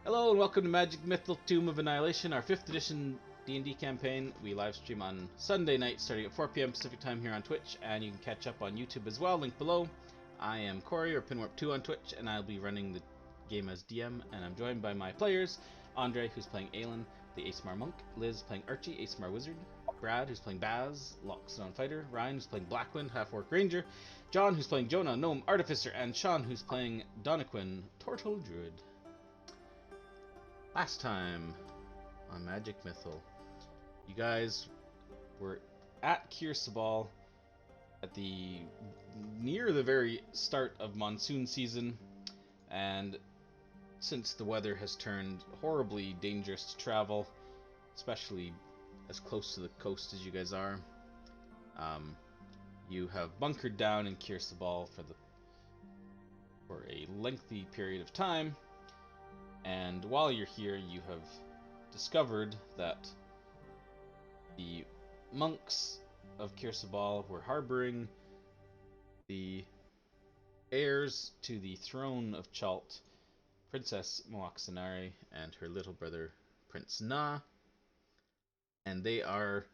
Hello and welcome to Magic Mythal Tomb of Annihilation, our 5th edition D&D campaign. We live stream on Sunday night starting at 4 p.m. Pacific time here on Twitch, and you can catch up on YouTube as well, link below. I am Corey, or Pinwarp2 on Twitch, and I'll be running the game as DM, and I'm joined by my players, Andre, who's playing Aelin, the Aesmar Monk, Liz playing Archie, Aesmar Wizard, Brad, who's playing Baz, Loxodon Fighter, Ryan, who's playing Blackwind, Half-Orc Ranger, John, who's playing Jonah, Gnome Artificer, and Sean, who's playing Donaquin, Turtle Druid. Last time on Magic Mythal, you guys were at Kir Sabal at near the very start of monsoon season, and since the weather has turned horribly dangerous to travel, especially as close to the coast as you guys are, you have bunkered down in Kir Sabal for a lengthy period of time. And while you're here, you have discovered that the monks of Kir Sabal were harboring the heirs to the throne of Chalt, Princess Moaxanare and her little brother Prince Na. And they are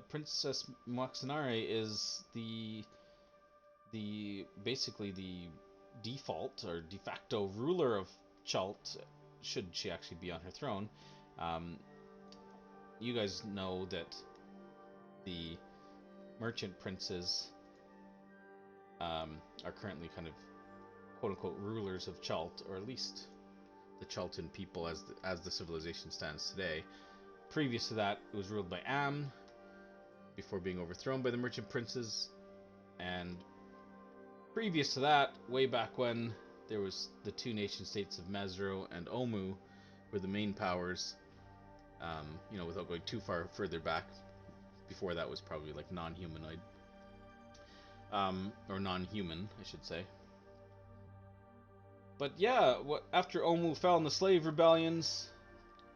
Princess Moaxanare is basically the default or de facto ruler of Chalt, should she actually be on her throne. You guys know that the merchant princes are currently kind of quote-unquote rulers of Chalt, or at least the Chaltan people as the civilization stands today. Previous to that, it was ruled by Am before being overthrown by the merchant princes, and previous to that, way back when, there was the two nation states of Mesro and Omu were the main powers. Without going too far further back, before that was probably like non-humanoid. Or non-human, I should say. But yeah, after Omu fell in the slave rebellions,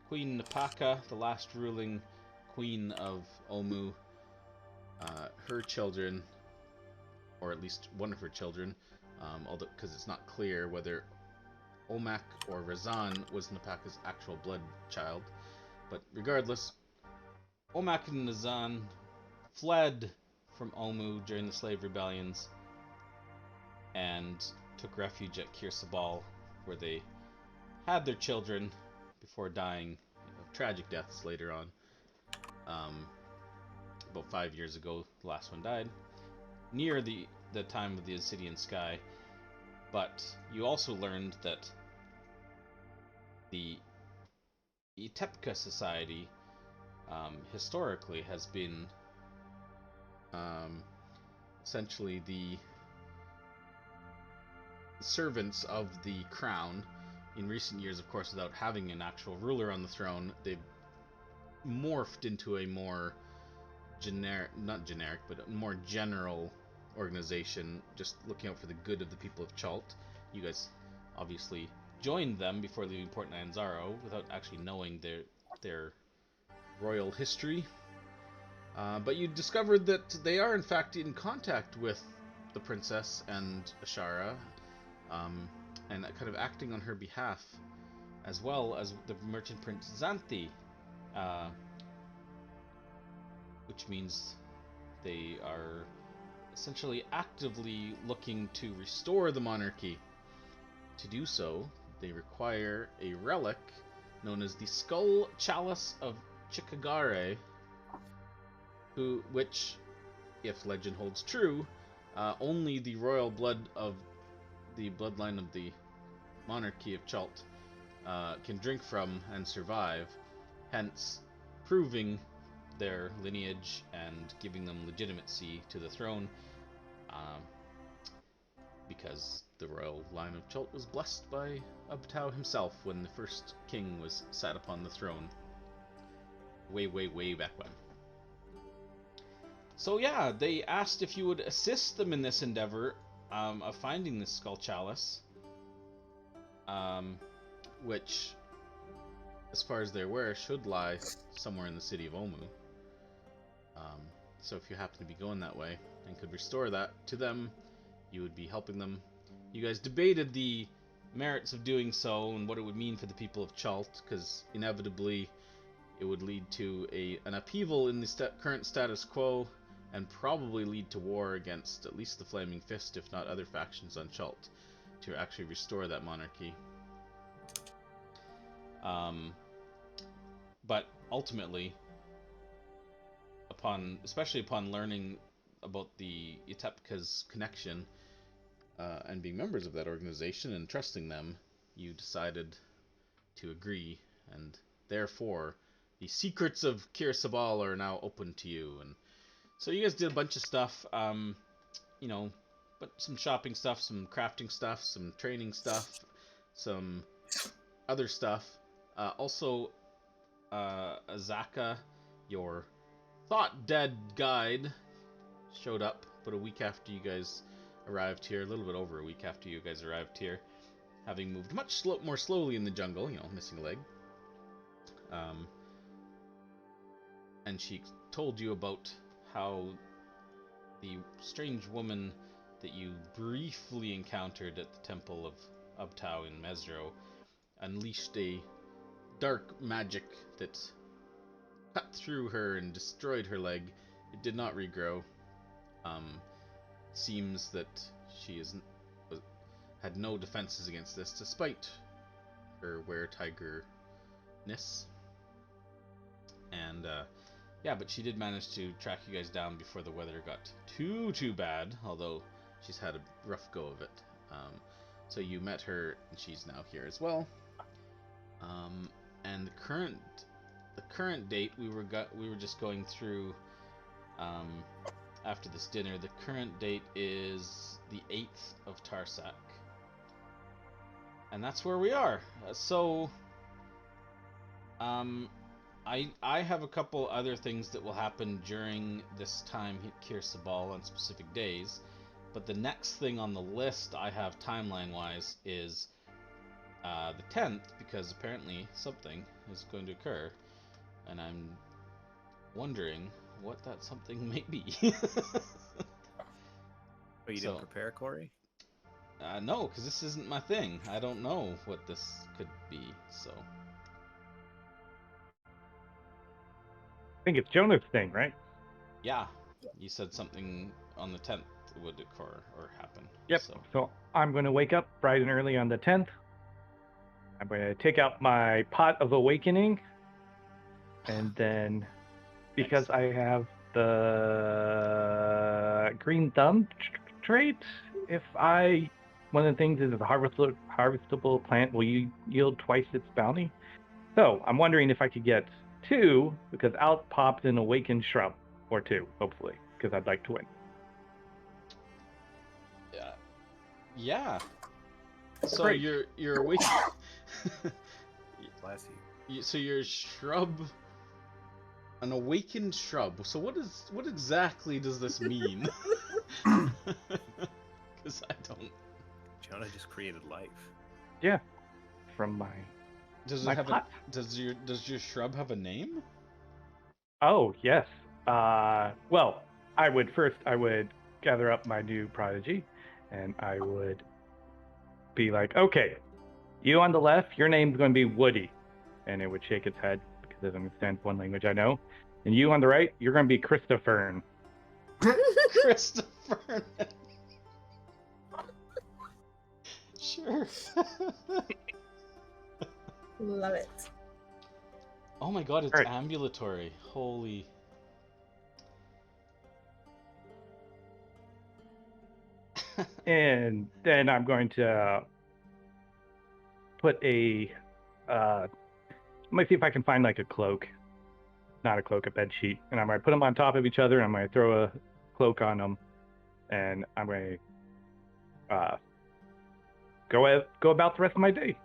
Queen Napaka, the last ruling queen of Omu, her children, or at least one of her children, although because it's not clear whether Omak or Razan was Napaka's actual blood child. But regardless, Omak and Razan fled from Omu during the slave rebellions and took refuge at Kir Sabal, where they had their children before dying of tragic deaths later on. About 5 years ago, the last one died, near the time of the Obsidian Sky. But you also learned that the Itepka society historically has been essentially the servants of the crown. In recent years, of course, without having an actual ruler on the throne, they've morphed into a more more general organization, just looking out for the good of the people of Chalt. You guys obviously joined them before leaving Port Nyanzaro without actually knowing their royal history. But you discovered that they are in fact in contact with the princess and Ashara, and kind of acting on her behalf, as well as the merchant prince Xanthi, which means they are essentially actively looking to restore the monarchy. To do so, they require a relic known as the Skull Chalice of Chickadee, which, if legend holds true, only the royal blood of the bloodline of the monarchy of Chalt can drink from and survive, hence proving their lineage and giving them legitimacy to the throne, because the royal line of Chalt was blessed by Ubtao himself when the first king was sat upon the throne way back when. So yeah, they asked if you would assist them in this endeavor of finding this Skull Chalice, which, as far as they're aware, should lie somewhere in the city of Omu. So if you happen to be going that way and could restore that to them, you would be helping them. You guys debated the merits of doing so and what it would mean for the people of Chalt, because inevitably it would lead to an upheaval in the current status quo, and probably lead to war against at least the Flaming Fist, if not other factions on Chalt, to actually restore that monarchy. But ultimately, especially upon learning about the Yatepka's connection, and being members of that organization and trusting them, you decided to agree, and therefore the secrets of Kir Sabal are now open to you. And so you guys did a bunch of stuff, but some shopping stuff, some crafting stuff, some training stuff, some other stuff. Also, Azaka, your thought-dead guide, showed up but a week after you guys arrived here, a little bit over a week after you guys arrived here, having moved much more slowly in the jungle, missing a leg. And she told you about how the strange woman that you briefly encountered at the Temple of Ubtao in Mesro unleashed a dark magic that cut through her and destroyed her leg. It did not regrow. Seems that she had no defenses against this, despite her were-tiger-ness. And but she did manage to track you guys down before the weather got too bad, although she's had a rough go of it. So you met her, and she's now here as well. And the current date we were just going through after this dinner. The current date is the 8th of Tarsak, and that's where we are. I have a couple other things that will happen during this time at Kir Sabal on specific days, but the next thing on the list I have timeline-wise is the 10th, because apparently something is going to occur, and I'm wondering what that something may be. But you didn't prepare, Corey? No, because this isn't my thing. I don't know what this could be, so... I think it's Jonah's thing, right? Yeah, you said something on the 10th would occur or happen. Yep, so I'm going to wake up bright and early on the 10th. I'm going to take out my Pot of Awakening, and then, because I have the Green Thumb trait, one of the things is a harvestable plant will yield twice its bounty. So I'm wondering if I could get 2, because out popped an Awakened Shrub, or 2, hopefully, because I'd like to win. Yeah. So Great. you're awakened. Bless you. So your shrub, an awakened shrub. So what exactly does this mean? Because I don't. Jonah just created life. Yeah, from my. Does it have pot? Does your shrub have a name? Oh yes. Well, I would gather up my new prodigy, and I would be like, okay, you on the left, your name's going to be Woody, and it would shake its head because it understands one language I know. And you on the right, you're going to be Christopher. Christopher. Sure. Love it. Oh my god, it's ambulatory. Holy. And then I'm going to put let me see if I can find like a cloak. Not a cloak, a bed sheet. And I'm going to put them on top of each other, and I'm going to throw a cloak on them. And I'm going to go about the rest of my day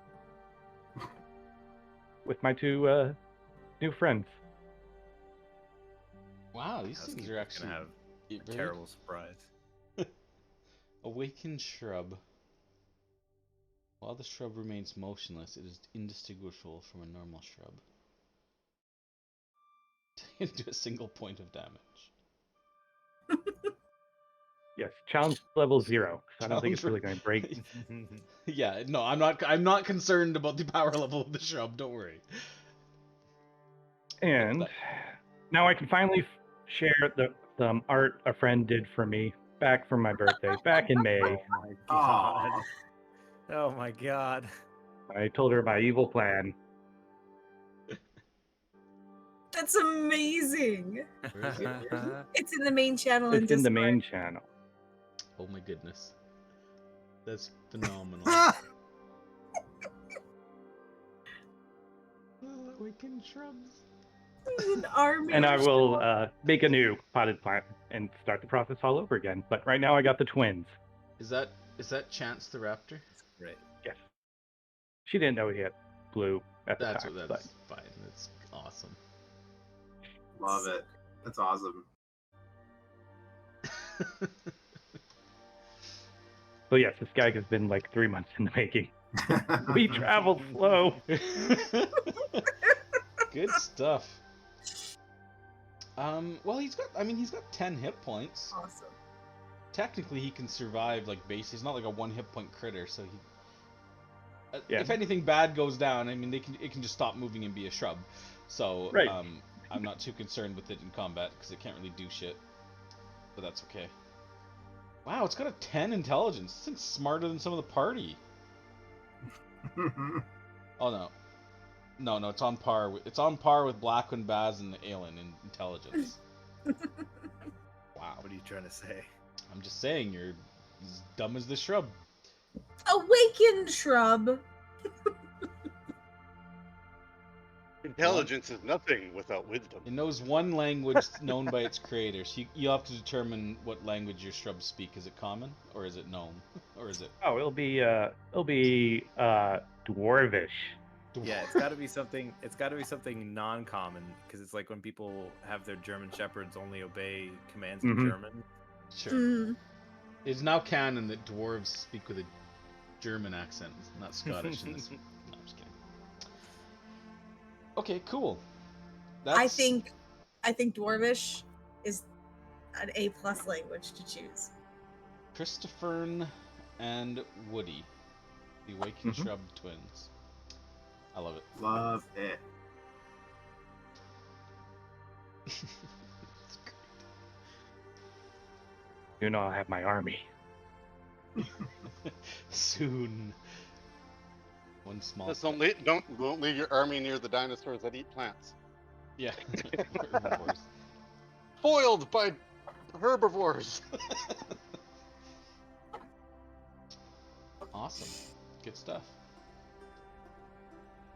with my 2 new friends. Wow, these things are actually gonna have a terrible surprise. Awakened shrub. While the shrub remains motionless, it is indistinguishable from a normal shrub. Do a single point of damage. Yes, challenge level 0. So I don't think it's really going to break. Yeah, no, I'm not concerned about the power level of the shrub. Don't worry. And now I can finally share the art a friend did for me back from my birthday, back in May. Oh my god. Oh my god. I told her my evil plan. That's amazing. Where is it? It's in the main channel. It's in the main channel. Oh my goodness. That's phenomenal. Wicked shrubs. An army. And I will make a new potted plant and start the process all over again. But right now I got the twins. Is that Chance the Raptor? Right. Yes. She didn't know he had blue at the That's time. that's fine. That's awesome. Love it. That's awesome. So yes, this gag has been like 3 months in the making. We traveled slow. Good stuff. Well, he's got 10 hit points. Awesome. Technically, he can survive like base. He's not like a 1 hit point critter, so he. Yeah. If anything bad goes down, I mean, it can just stop moving and be a shrub. So Right. I'm not too concerned with it in combat because it can't really do shit. But that's okay. Wow, it's got a 10 intelligence. This thing's smarter than some of the party. Oh no. No, it's on par with Blackwing, Baz, and Aelin in intelligence. Wow. What are you trying to say? I'm just saying you're as dumb as the shrub. Awakened shrub. Intelligence is nothing without wisdom. It knows one language known by its creators. You have to determine what language your shrubs speak. Is it common or is it gnome or is it? Oh, it'll be dwarvish. Yeah, it's got to be something. It's got to be something non-common because it's like when people have their German shepherds only obey commands in German. Sure. Mm. It's now canon that dwarves speak with a German accent, not Scottish. No, I'm just kidding. Okay, cool. I think dwarvish is an A+ language to choose. Christopherne and Woody, the Awakened Shrub twins. I love it. Love it. It's great. You know I'll have my army. Soon. One small. Just don't leave your army near the dinosaurs that eat plants. Yeah. Herbivores. Foiled by herbivores. Awesome. Good stuff.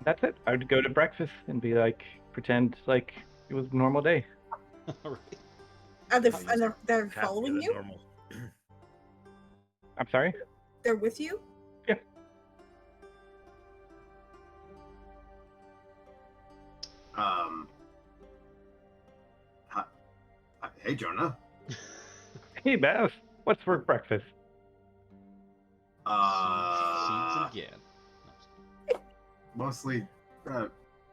That's it. I would go to breakfast and be like, pretend like it was a normal day. All right. They're Half following good you? Normal. I'm sorry? They're with you? Yeah. Hey, Jonah. Hey, Beth. What's for breakfast? Seeds again. Mostly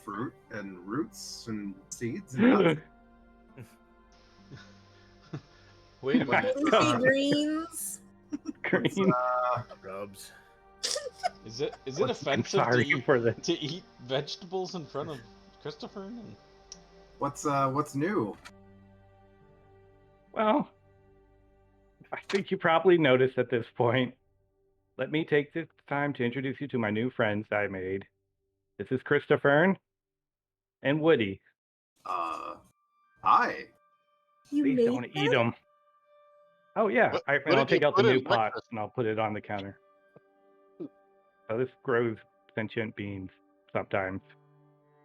fruit and roots and seeds and nuts. Wait a minute. Leafy greens. Green. Rubs. Is it I'm offensive sorry for the... to eat vegetables in front of Christopher? And... What's new? Well, I think you probably noticed at this point. Let me take this time to introduce you to my new friends I made. This is Christopher and Woody. Hi. You Please made don't eat them. Oh, yeah. What And did I'll you take out the put in new pot breakfast? and I'll put it on the counter. So this grows sentient beings sometimes.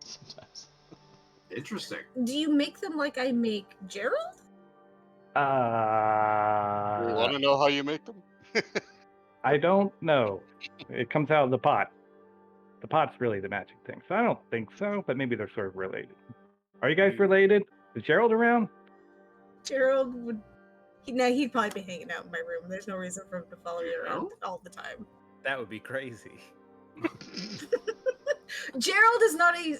Sometimes. Interesting. Do you make them like I make Gerald? You want to know how you make them? I don't know. It comes out of the pot. The pot's really the magic thing. So I don't think so, but maybe they're sort of related. Are you guys related? Is Gerald around? Gerald would. He'd probably be hanging out in my room. There's no reason for him to follow you around all the time. That would be crazy. Gerald is not a.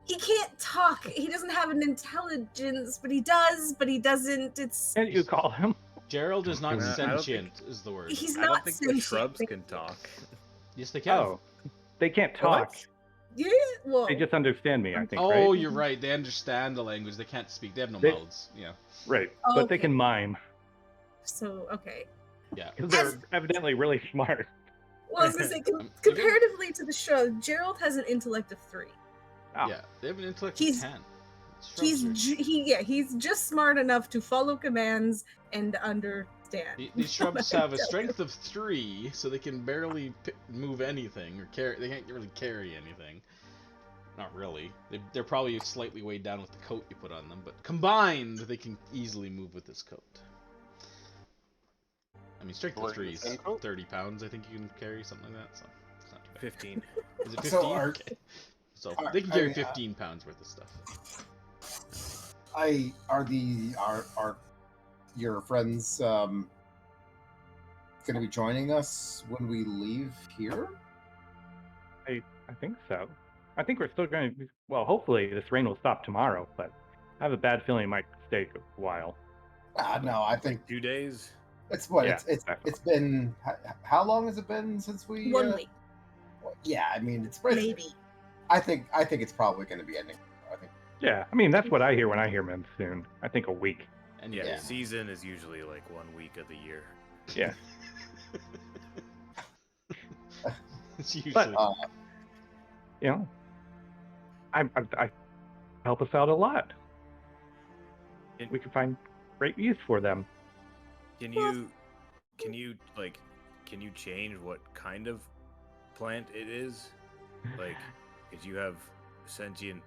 He can't talk. He doesn't have an intelligence, but he does, but he doesn't. It's Can you call him? Gerald is not I don't sentient, is the word. he's I not don't think the sentient. shrubs can talk. Yes, they can. Oh, they can't talk. Yeah, well, They just understand me, I think, Oh, right? you're right. They understand the language. They can't speak. They have no They- mouths. Yeah. Right, but they Okay. can mime. so okay. Yeah. Because they're evidently really smart. Well, I was gonna say, You're gonna- comparatively to the show, Gerald has an intellect of 3. Oh. Yeah. They have an intellect He's- of 10. He's Shrubs he's just smart enough to follow commands and understand. These shrubs have a strength of 3, so they can barely move anything or carry. They can't really carry anything. Not really. They're probably slightly weighed down with the coat you put on them, but combined, they can easily move with this coat. I mean, strength of Like 3 the is same coat? 30 pounds. I think you can carry something like that. So it's not too bad. 15. Is it 15? So are- Okay. So they can carry I- 15 pounds worth of stuff. Are your friends going to be joining us when we leave here? I think so. I think we're still going to. Well, hopefully this rain will stop tomorrow, but I have a bad feeling it might stay a while. No, I think 2 days? it's what Yeah, it's been. How long has it been since we? 1 week, Yeah, I mean it's maybe. I think it's probably going to be ending. I think. Yeah, I mean that's what I hear when I hear monsoon. I think a week. And Yeah, yeah. the season is usually like 1 week of the year. Yeah, It's usually. But- you know, I help us out a lot. And- We can find great use for them. Can you change what kind of plant it is? Like, if you have sentient,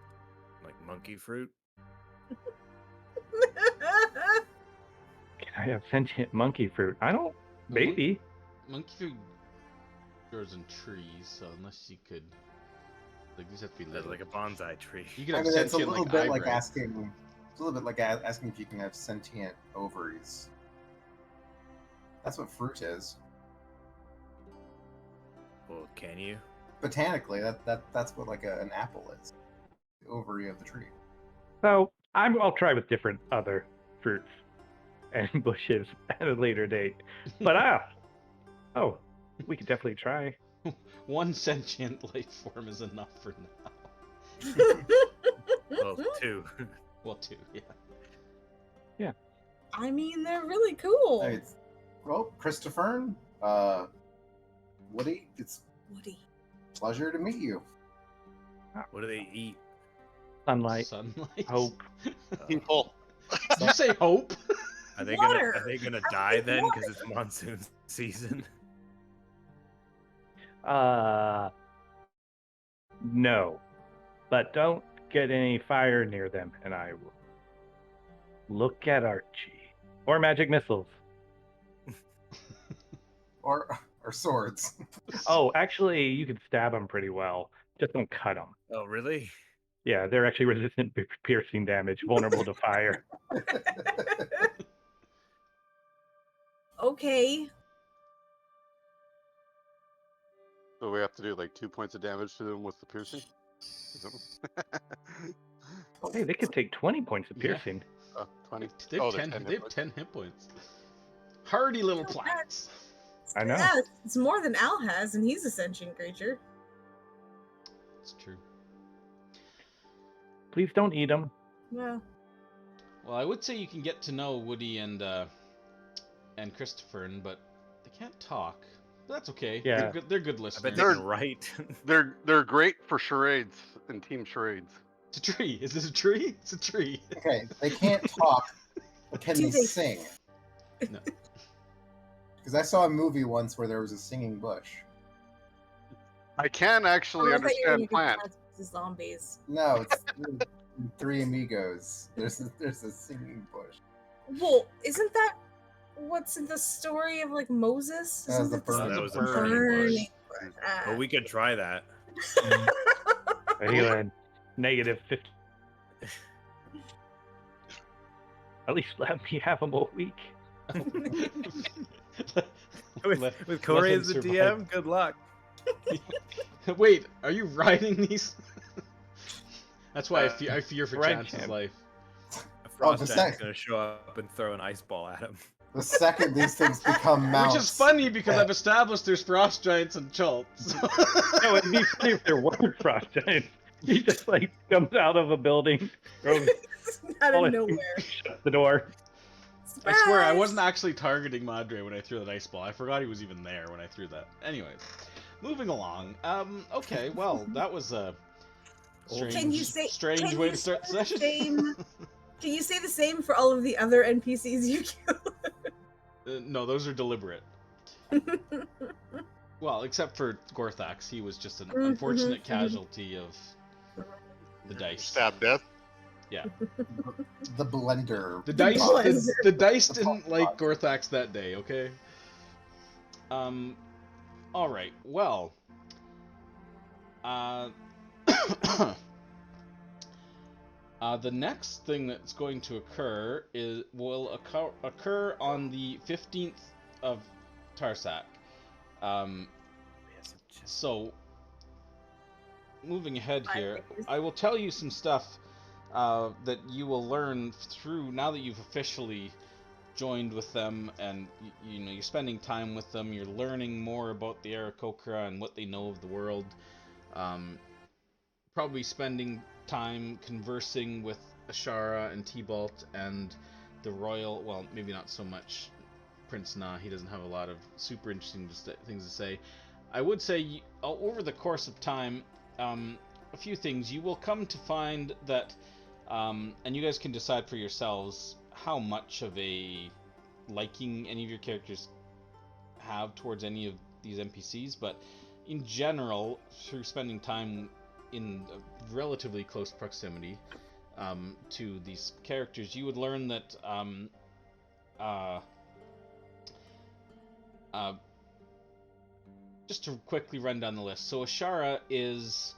like monkey fruit? Can I have sentient monkey fruit? I don't. Maybe. Monkey food grows in trees, so unless you could, like, these have to be That's little. like a bonsai tree. You could I have mean, it's a sentient little like bit like eyebrows. asking. It's a little bit like asking if you can have sentient ovaries. That's what fruit is. Well, can you? Botanically, that's what like an apple is. The ovary of the tree. So I'll try with different other fruits and bushes at a later date. But oh, we could definitely try. One sentient life form is enough for now. Well, 2. Well, 2, yeah. I mean, they're really cool. It's, well, Christopher, Woody, it's Woody. a pleasure to meet you. What do they eat? Sunlight, Sunlight. hope. People. Did you say hope? Are they Water! gonna I die think then water. because it's monsoon season? No, but don't get any fire near them, and I will look at Archie or magic missiles. Or swords. Oh, actually, you can stab them pretty well. Just don't cut them. Oh, really? Yeah, they're actually resistant to piercing damage, vulnerable to fire. Okay. So we have to do like 2 points of damage to them with the piercing? Is that- Hey, they could take 20 points of Yeah. piercing. 20. They Oh, have, they're 10, 10 they hit have points. 10 hit points. Hardy little Not bad. plants. I know. Yeah, it's more than Al has, and he's a sentient creature. It's true. Please don't eat them. Yeah. Well, I would say you can get to know Woody and Christopher, but they can't talk. But that's okay. Yeah. They're good I listeners. bet they They're- can write. They're great for charades and team charades. It's a tree. Is this a tree? It's a tree. Okay, they can't talk, but can Do they they- sing? No. Because I saw a movie once where there was a singing bush. I can actually I thought you were understand gonna plants. do Plants vs. Zombies. No, it's in Three Amigos. There's a singing bush. Well, isn't that what's in the story of like Moses? That was Isn't the it burning That That was was a a burning burning bush. bush? Ah. Well, we could try that. Anyway, negative 50. At least let me have them a week. With Corey let as the him DM, good luck. Wait, are you riding these? That's why I fear for Right, Chance's Cam. life. A frost the giant's sec- gonna show up and throw an ice ball at him. The second these things become mounts, Which is funny because I've established there's frost giants and Chult. So. No, it'd be funny if there weren't frost giants. He just like comes out of a building, throws Out all of his- nowhere. shuts the door. I swear I Surprise! wasn't actually targeting Madre when I threw that ice ball. I forgot he was even there when I threw that. Anyways, moving along. Okay, well, that was a strange, Can you say- strange can way you to start the say the session. same- Can you say the same for all of the other NPCs you kill? No, those are deliberate. Well, except for Gorthax, he was just an unfortunate casualty of the dice. Stab death. Yeah, the blender. the dice. Blender. The dice The didn't pot like pot. Gorthax that day. Okay. All right. Well. The next thing that's going to occur will occur on the 15th of Tarsak. So, moving ahead here, I will tell you some stuff that you will learn through now that you've officially joined with them, and you know you're spending time with them. You're learning more about the Aarakocra and what they know of the world. Probably spending time conversing with Ashara and T-Bolt and the royal. Well, maybe not so much Prince Na. He doesn't have a lot of super interesting things to say. I would say over the course of time, a few things you will come to find that, and you guys can decide for yourselves how much of a liking any of your characters have towards any of these NPCs, but in general, through spending time in a relatively close proximity to these characters, you would learn that just to quickly run down the list. So Ashara is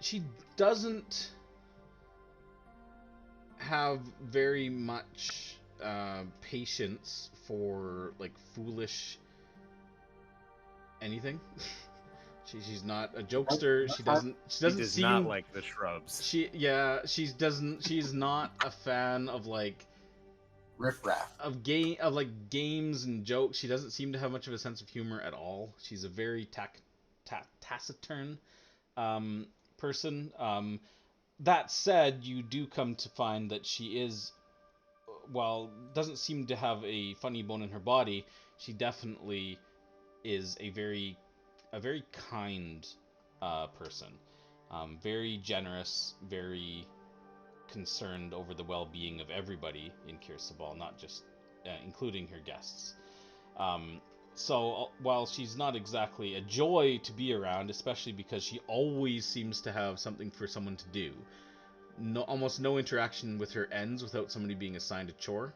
she doesn't have very much patience for like foolish anything. She's not a jokester. She doesn't He does seem not like the shrubs. She's not a fan of like Riffraff. of games and jokes. She doesn't seem to have much of a sense of humor at all. She's a very taciturn person. That said, you do come to find that she is, while doesn't seem to have a funny bone in her body, she definitely is a very kind person. Very generous, very concerned over the well-being of everybody in Kir Sabal, not just including her guests. So while she's not exactly a joy to be around, especially because she always seems to have something for someone to do, almost no interaction with her ends without somebody being assigned a chore.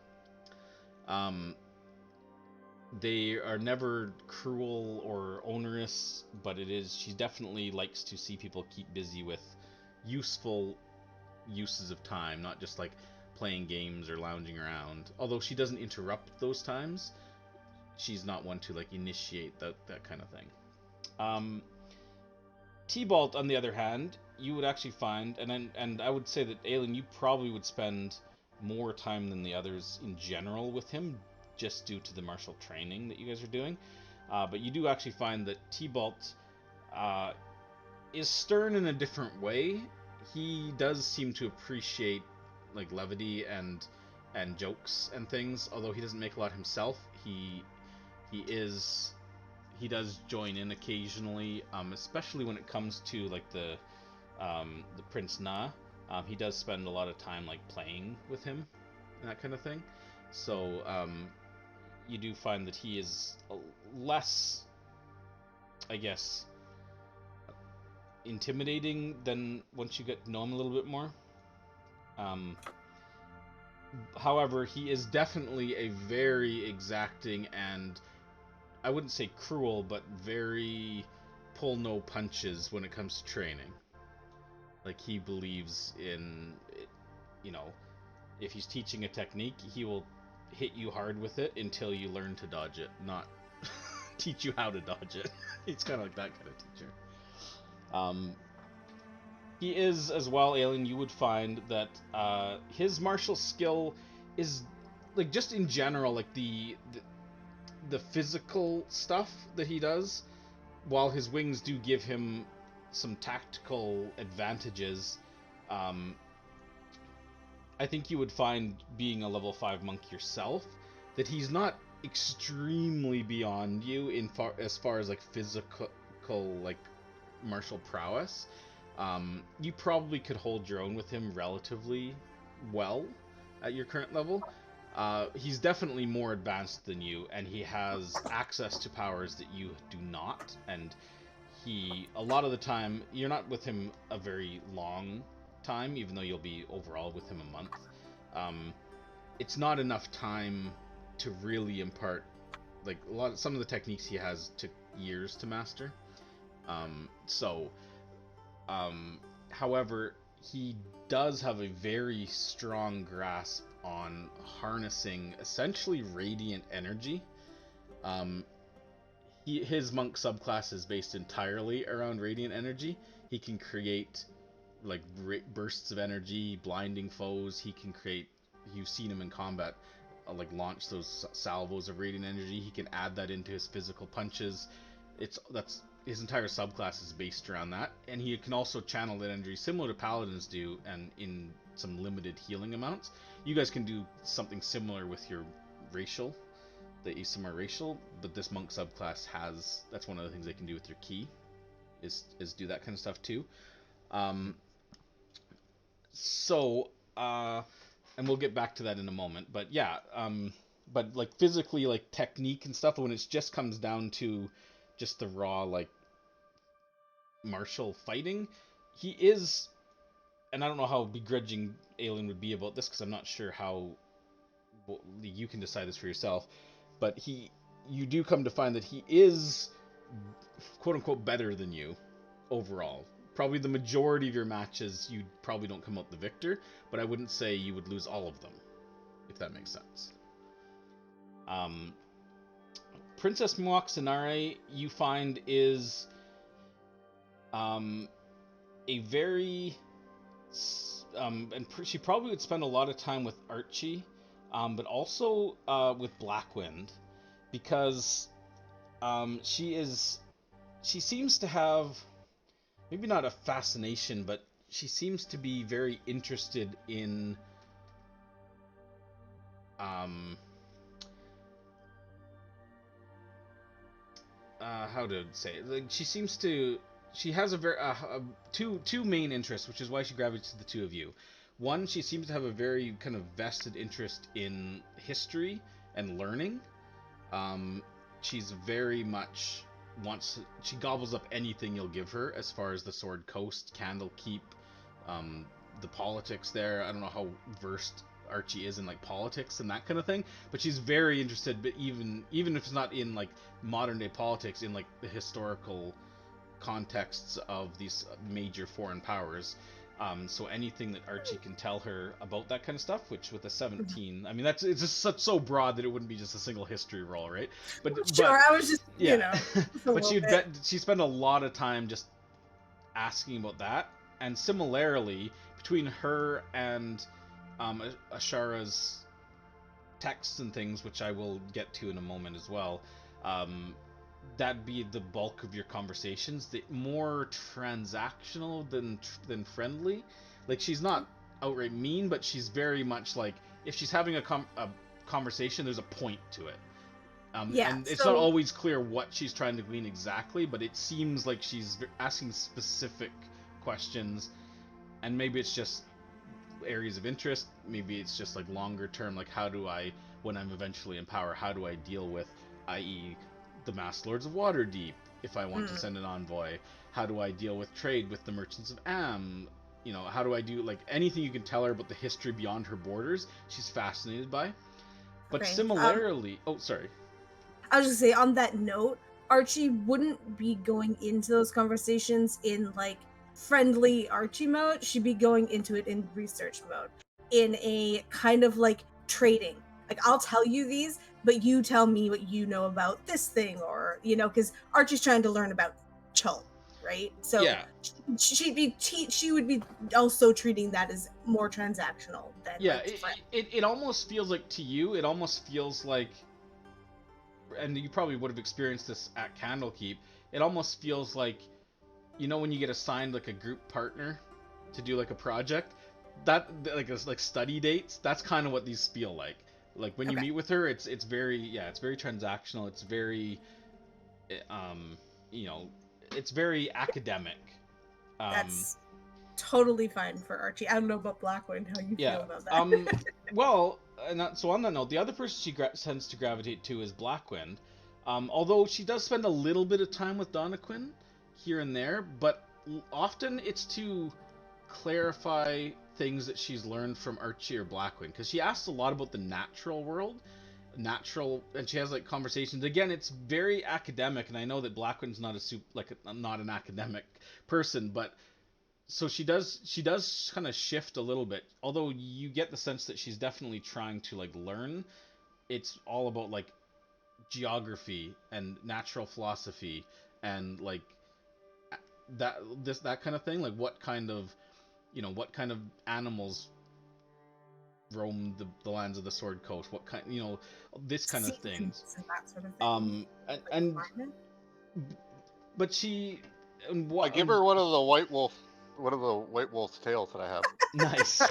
They are never cruel or onerous, but she definitely likes to see people keep busy with useful uses of time, not just like playing games or lounging around. Although she doesn't interrupt those times, she's not one to like initiate that kind of thing. T-Bolt, on the other hand, you would actually find, and I would say that Aelin, you probably would spend more time than the others in general with him, just due to the martial training that you guys are doing. But you do actually find that T-Bolt is stern in a different way. He does seem to appreciate like levity and jokes and things, although he doesn't make a lot himself. He does join in occasionally, especially when it comes to like the Prince Na. He does spend a lot of time like playing with him and that kind of thing. So you do find that he is less, I guess, intimidating than once you get to know him a little bit more. However, he is definitely a very exacting and, I wouldn't say cruel, but very pull no punches when it comes to training. Like, he believes in, if he's teaching a technique, he will hit you hard with it until you learn to dodge it, not teach you how to dodge it. He's kind of like that kind of teacher. He is as well, Alien. You would find that his martial skill is like just in general, like the physical stuff that he does. While his wings do give him some tactical advantages, I think you would find, being a level 5 monk yourself, that he's not extremely beyond you as far as like physical like martial prowess. You probably could hold your own with him relatively well at your current level. He's definitely more advanced than you, and he has access to powers that you do not. And a lot of the time, you're not with him a very long time, even though you'll be overall with him a month. It's not enough time to really impart, like some of the techniques he has took years to master. However, he does have a very strong grasp on harnessing essentially radiant energy. His monk subclass is based entirely around radiant energy. He can create like bursts of energy, blinding foes. He can create, you've seen him in combat, like launch those salvos of radiant energy. He can add that into his physical punches. That's his entire subclass is based around that, and he can also channel that energy similar to paladins do, and in some limited healing amounts. You guys can do something similar with your racial, the ASMR racial, but this monk subclass that's one of the things they can do with your ki, is do that kind of stuff too. And we'll get back to that in a moment, but yeah, but like physically, like technique and stuff, when it just comes down to just the raw like martial fighting, he is, and I don't know how begrudging Alien would be about this, because I'm not sure how, well, you can decide this for yourself, but you do come to find that he is quote unquote better than you overall. Probably the majority of your matches you probably don't come out the victor, but I wouldn't say you would lose all of them, if that makes sense. Princess Muaxinare, you find, is a very and she probably would spend a lot of time with Archie, but also with Blackwind, because she seems to have, maybe not a fascination, but she seems to be very interested in how to say it? Like, she has a very two main interests, which is why she gravitates to the two of you. One, she seems to have a very kind of vested interest in history and learning. She's very much she gobbles up anything you'll give her, as far as the Sword Coast, Candlekeep, the politics there. I don't know how versed Archie is in like politics and that kind of thing, but she's very interested, but even if it's not in like modern day politics, in like the historical contexts of these major foreign powers. So anything that Archie can tell her about that kind of stuff, which with a 17, I mean, it's just so broad that it wouldn't be just a single history roll, right? Sure, I was just, yeah. But she spent a lot of time just asking about that. And similarly, between her and Ashara's texts and things, which I will get to in a moment as well, that'd be the bulk of your conversations. More transactional than friendly. Like, she's not outright mean, but she's very much like, if she's having a conversation, there's a point to it. And it's not always clear what she's trying to glean exactly, but it seems like she's asking specific questions, and maybe it's just areas of interest, maybe it's just like longer term, like how do I, when I'm eventually in power, how do I deal with, i.e. the Masked Lords of Waterdeep, if I want to send an envoy? How do I deal with trade with the Merchants of Am? You know, how do I do, like, anything you can tell her about the history beyond her borders, she's fascinated by. But similarly, oh, sorry. I was just say, on that note, Archie wouldn't be going into those conversations in like friendly Archie mode. She'd be going into it in research mode, in a kind of like trading. Like, I'll tell you these, but you tell me what you know about this thing, or, you know, because Archie's trying to learn about Chult, right? So Yeah. she would be also treating that as more transactional than Yeah, like friend. it almost feels like, to you, it almost feels like, and you probably would have experienced this at Candlekeep, it almost feels like, you know, when you get assigned like a group partner to do like a project, that like study dates, that's kind of what these feel like. Like when you Okay. meet with her, it's very transactional. It's very you know, it's very academic. That's totally fine for Archie. I don't know about Blackwind, how you Yeah. feel about that. Well, so on that note, the other person she tends to gravitate to is Blackwind. Although she does spend a little bit of time with Donnaquin here and there, but often it's to clarify things that she's learned from Archie or Blackwind, because she asks a lot about the natural world, and she has like conversations. Again, it's very academic, and I know that Blackwind's not not an academic person, but so she does kind of shift a little bit. Although you get the sense that she's definitely trying to like learn. It's all about like geography and natural philosophy and like that kind of thing. Like what kind of animals roam the lands of the Sword Coast? What kind, this kind of things. And that sort of thing. And but she, and what, I give her one of the White Wolf's tails that I have. nice.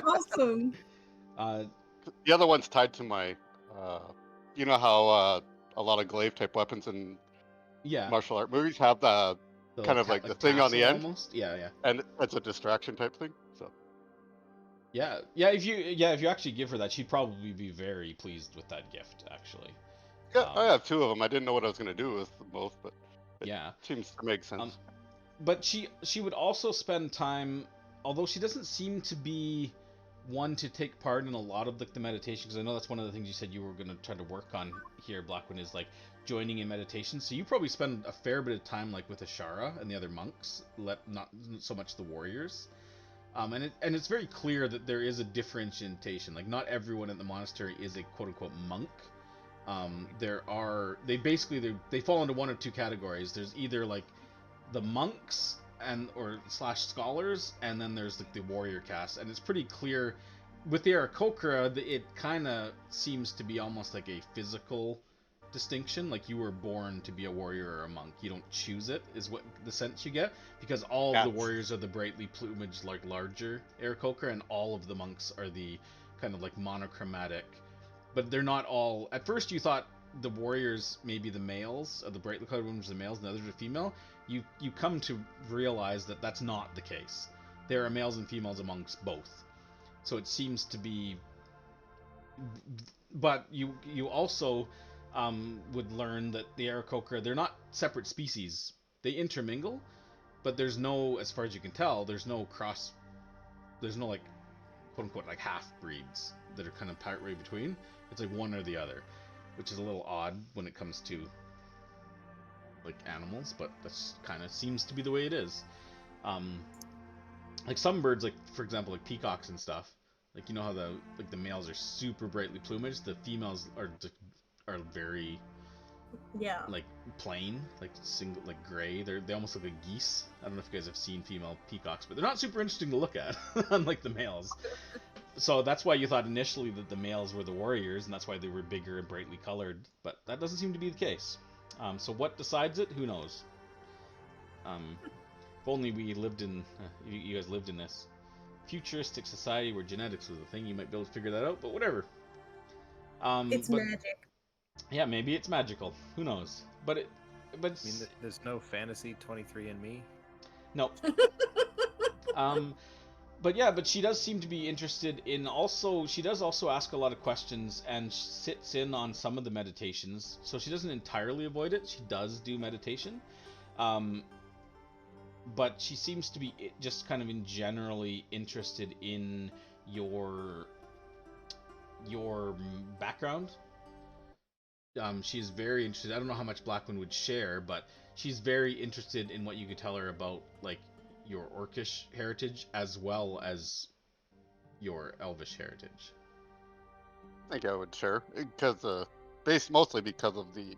Awesome. The other one's tied to my, you know how a lot of glaive type weapons in martial art movies have the kind of like the thing on the end, almost. Yeah. And it's a distraction type thing. So yeah. If you actually give her that, she'd probably be very pleased with that gift. Actually. Yeah, I have two of them. I didn't know what I was gonna do with both, but it seems to make sense. But she would also spend time, although she doesn't seem to be one to take part in a lot of the meditation, because I know that's one of the things you said you were going to try to work on here, Blackwind, is like joining in meditation. So you probably spend a fair bit of time like with Ashara and the other monks, not so much the warriors. And it's very clear that there is a differentiation. Like not everyone in the monastery is a quote unquote monk. They fall into one of two categories. There's either like the monks or scholars, and then there's like the warrior caste, and it's pretty clear with the Aarakocra that it kind of seems to be almost like a physical distinction. Like you were born to be a warrior or a monk, you don't choose it, is what the sense you get, because all of the warriors are the brightly plumaged, like larger Aarakocra, and all of the monks are the kind of like monochromatic, but they're not all. At first you thought the warriors maybe the males, the brightly colored ones are the males and the others are female. You come to realize that that's not the case. There are males and females amongst both. So it seems to be, but you also would learn that the Aarakocra, they're not separate species. They intermingle, but there's no, as far as you can tell, there's no like quote unquote like half breeds that are kind of partway between. It's like one or the other, which is a little odd when it comes to like animals, but that's kind of seems to be the way it is. Like some birds, like for example like peacocks and stuff, like you know how the males are super brightly plumaged, the females are very like plain, like single, like gray. They almost look like geese. I don't know if you guys have seen female peacocks, but they're not super interesting to look at unlike the males. So that's why you thought initially that the males were the warriors, and that's why they were bigger and brightly colored, but that doesn't seem to be the case. So what decides it? Who knows? If only we lived in, you guys lived in this futuristic society where genetics was a thing, you might be able to figure that out, but whatever. It's magic. Yeah, maybe it's magical. Who knows? But I mean, there's no fantasy 23andMe? No. But she does seem to be interested in she does also ask a lot of questions and sits in on some of the meditations. So she doesn't entirely avoid it. She does do meditation. But she seems to be just kind of generally interested in your background. She's very interested. I don't know how much Blackwind would share, but she's very interested in what you could tell her about like your Orcish heritage as well as your Elvish heritage. I think I would share because mostly because of the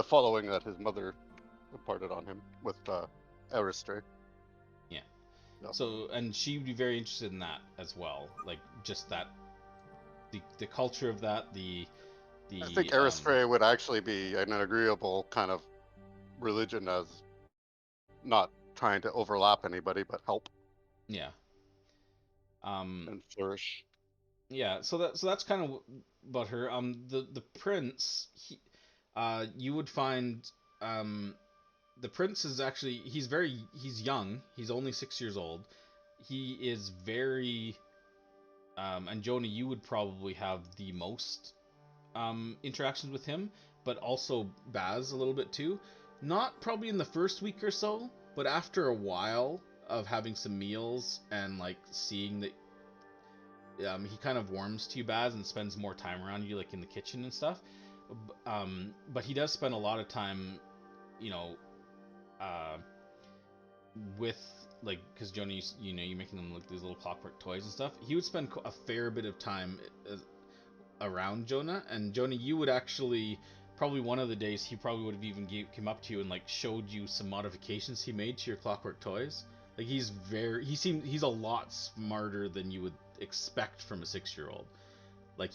following that his mother imparted on him with Aristray. Yeah. No. So, and she would be very interested in that as well, like just that, the culture of that, the. I think Aristray would actually be an agreeable kind of religion, as not trying to overlap anybody, but help. Yeah. And flourish. Yeah. So that's kind of about her. The prince, you would find, the prince is actually, he's young. He's only 6 years old. He is very, and Jonah, you would probably have the most interactions with him, but also Baz a little bit too. Not probably in the first week or so, but after a while of having some meals and like seeing that, he kind of warms to you, Baz, and spends more time around you, like in the kitchen and stuff. But he does spend a lot of time, you know, with, like, because Jonah, you're making them look these little clockwork toys and stuff. He would spend a fair bit of time around Jonah, and Jonah, you would actually, probably one of the days, he probably would have even came up to you and like showed you some modifications he made to your clockwork toys. Like he's a lot smarter than you would expect from a 6-year-old. Like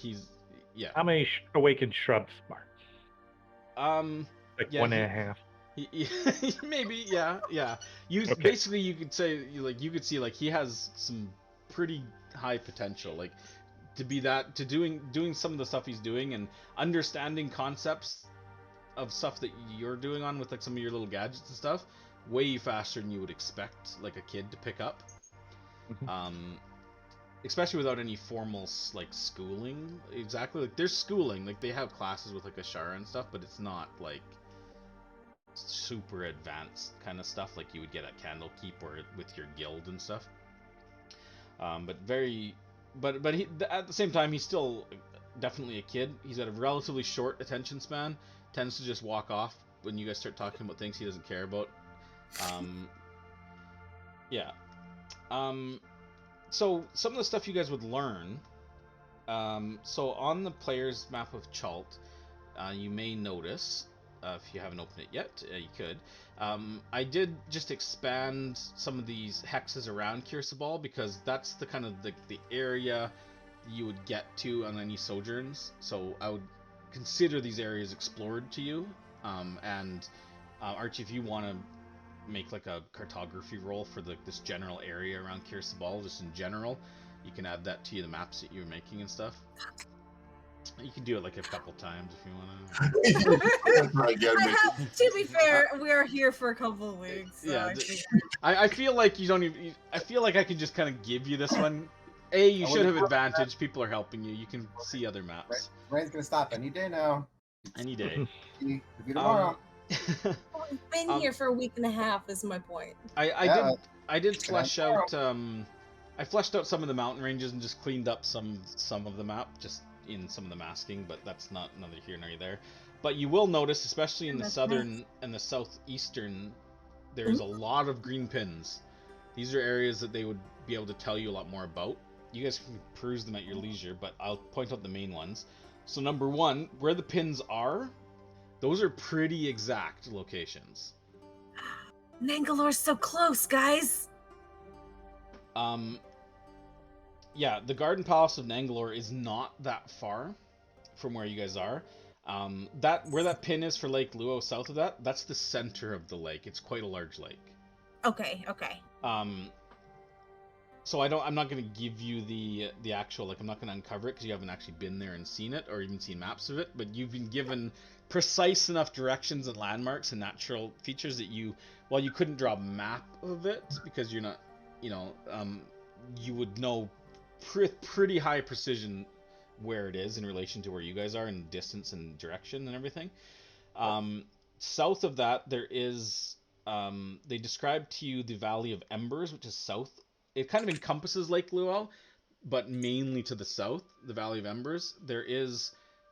yeah. How many awakened Shrub smarts? Like yeah, 1.5. Maybe, yeah. Okay. Basically, you could say, like, you could see, like, he has some pretty high potential, like, to doing some of the stuff he's doing and understanding concepts of stuff that you're doing on with like some of your little gadgets and stuff way faster than you would expect like a kid to pick up. Especially without any formal like schooling. Exactly, like there's schooling, like they have classes with like Ashara and stuff, but it's not like super advanced kind of stuff like you would get at Candlekeep or with your guild and stuff. But he, at the same time, he's still definitely a kid. He's got a relatively short attention span. Tends to just walk off when you guys start talking about things he doesn't care about. Yeah. So some of the stuff you guys would learn. So on the player's map of Chalt, you may notice, if you haven't opened it yet, you could. I did just expand some of these hexes around Kir Sabal because that's the kind of the area you would get to on any sojourns. So I would consider these areas explored to you. And Archie, if you want to make like a cartography roll for this general area around Kir Sabal, just in general, you can add that to the maps that you're making and stuff. You can do it like a couple times if you want to. To be fair, we are here for a couple of weeks. So yeah, I feel like you don't even. I feel like I can just kind of give you this one. You should have advantage. People are helping you. You can see other maps. Rain's gonna stop any day now. Any day. Tomorrow. We've been here for a week and a half. Is my point. I did flesh out. I fleshed out some of the mountain ranges and just cleaned up some of the map, just in some of the masking, but that's not neither here nor there. But you will notice, especially in the southern and the southeastern, there's a lot of green pins. These are areas that they would be able to tell you a lot more about. You guys can peruse them at your leisure, but I'll point out the main ones. So number one, where the pins are, those are pretty exact locations. Nangalore's so close, guys. Yeah, the Garden Palace of Nangalore is not that far from where you guys are. Where that pin is for Lake Luo, south of that, that's the center of the lake. It's quite a large lake. Okay. So I'm not going to give you the actual, like, I'm not going to uncover it because you haven't actually been there and seen it or even seen maps of it, but you've been given precise enough directions and landmarks and natural features that while you couldn't draw a map of it because you're not, you would know pretty high precision where it is in relation to where you guys are in distance and direction and everything. South of that, there is, they describe to you the Valley of Embers, which is south. It kind of encompasses Lake Luo, but mainly to the south, the Valley of Embers. There is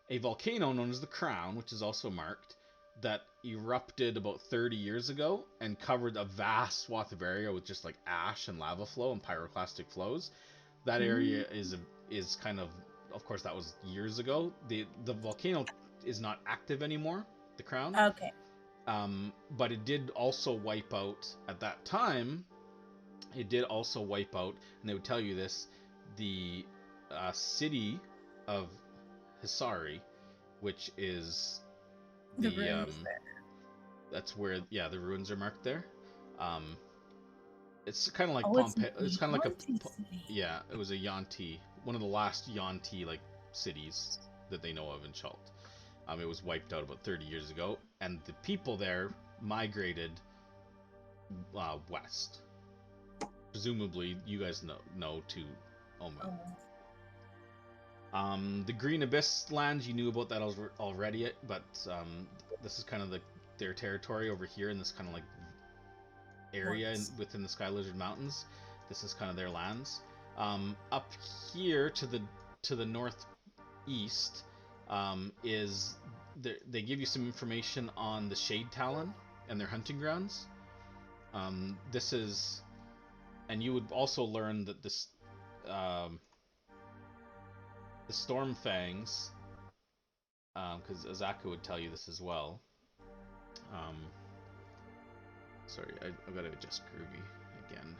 a volcano known as the Crown, which is also marked, that erupted about 30 years ago and covered a vast swath of area with just like ash and lava flow and pyroclastic flows. That area is kind of course, that was years ago. The volcano is not active anymore, the Crown. Okay. But it did also wipe out, at that time, it did also wipe out, and they would tell you this, the city of Hisari, which is the that's where, yeah, the ruins are marked there. It's kind of like Pompeii. It's kind of like yeah, it was a Yuan-ti, one of the last Yuan-ti like cities that they know of in Chalt. It was wiped out about 30 years ago, and the people there migrated west. Presumably, you guys know to Omu. The Green Abyss lands, you knew about that already, but this is kind of their territory over here in this kind of like area within the Sky Lizard Mountains. This is kind of their lands. Up here to the northeast is they give you some information on the Shade Talon and their hunting grounds. This is, and you would also learn that this the Storm Fangs, because Azaka would tell you this as well. Sorry, I've got to adjust Groovy again.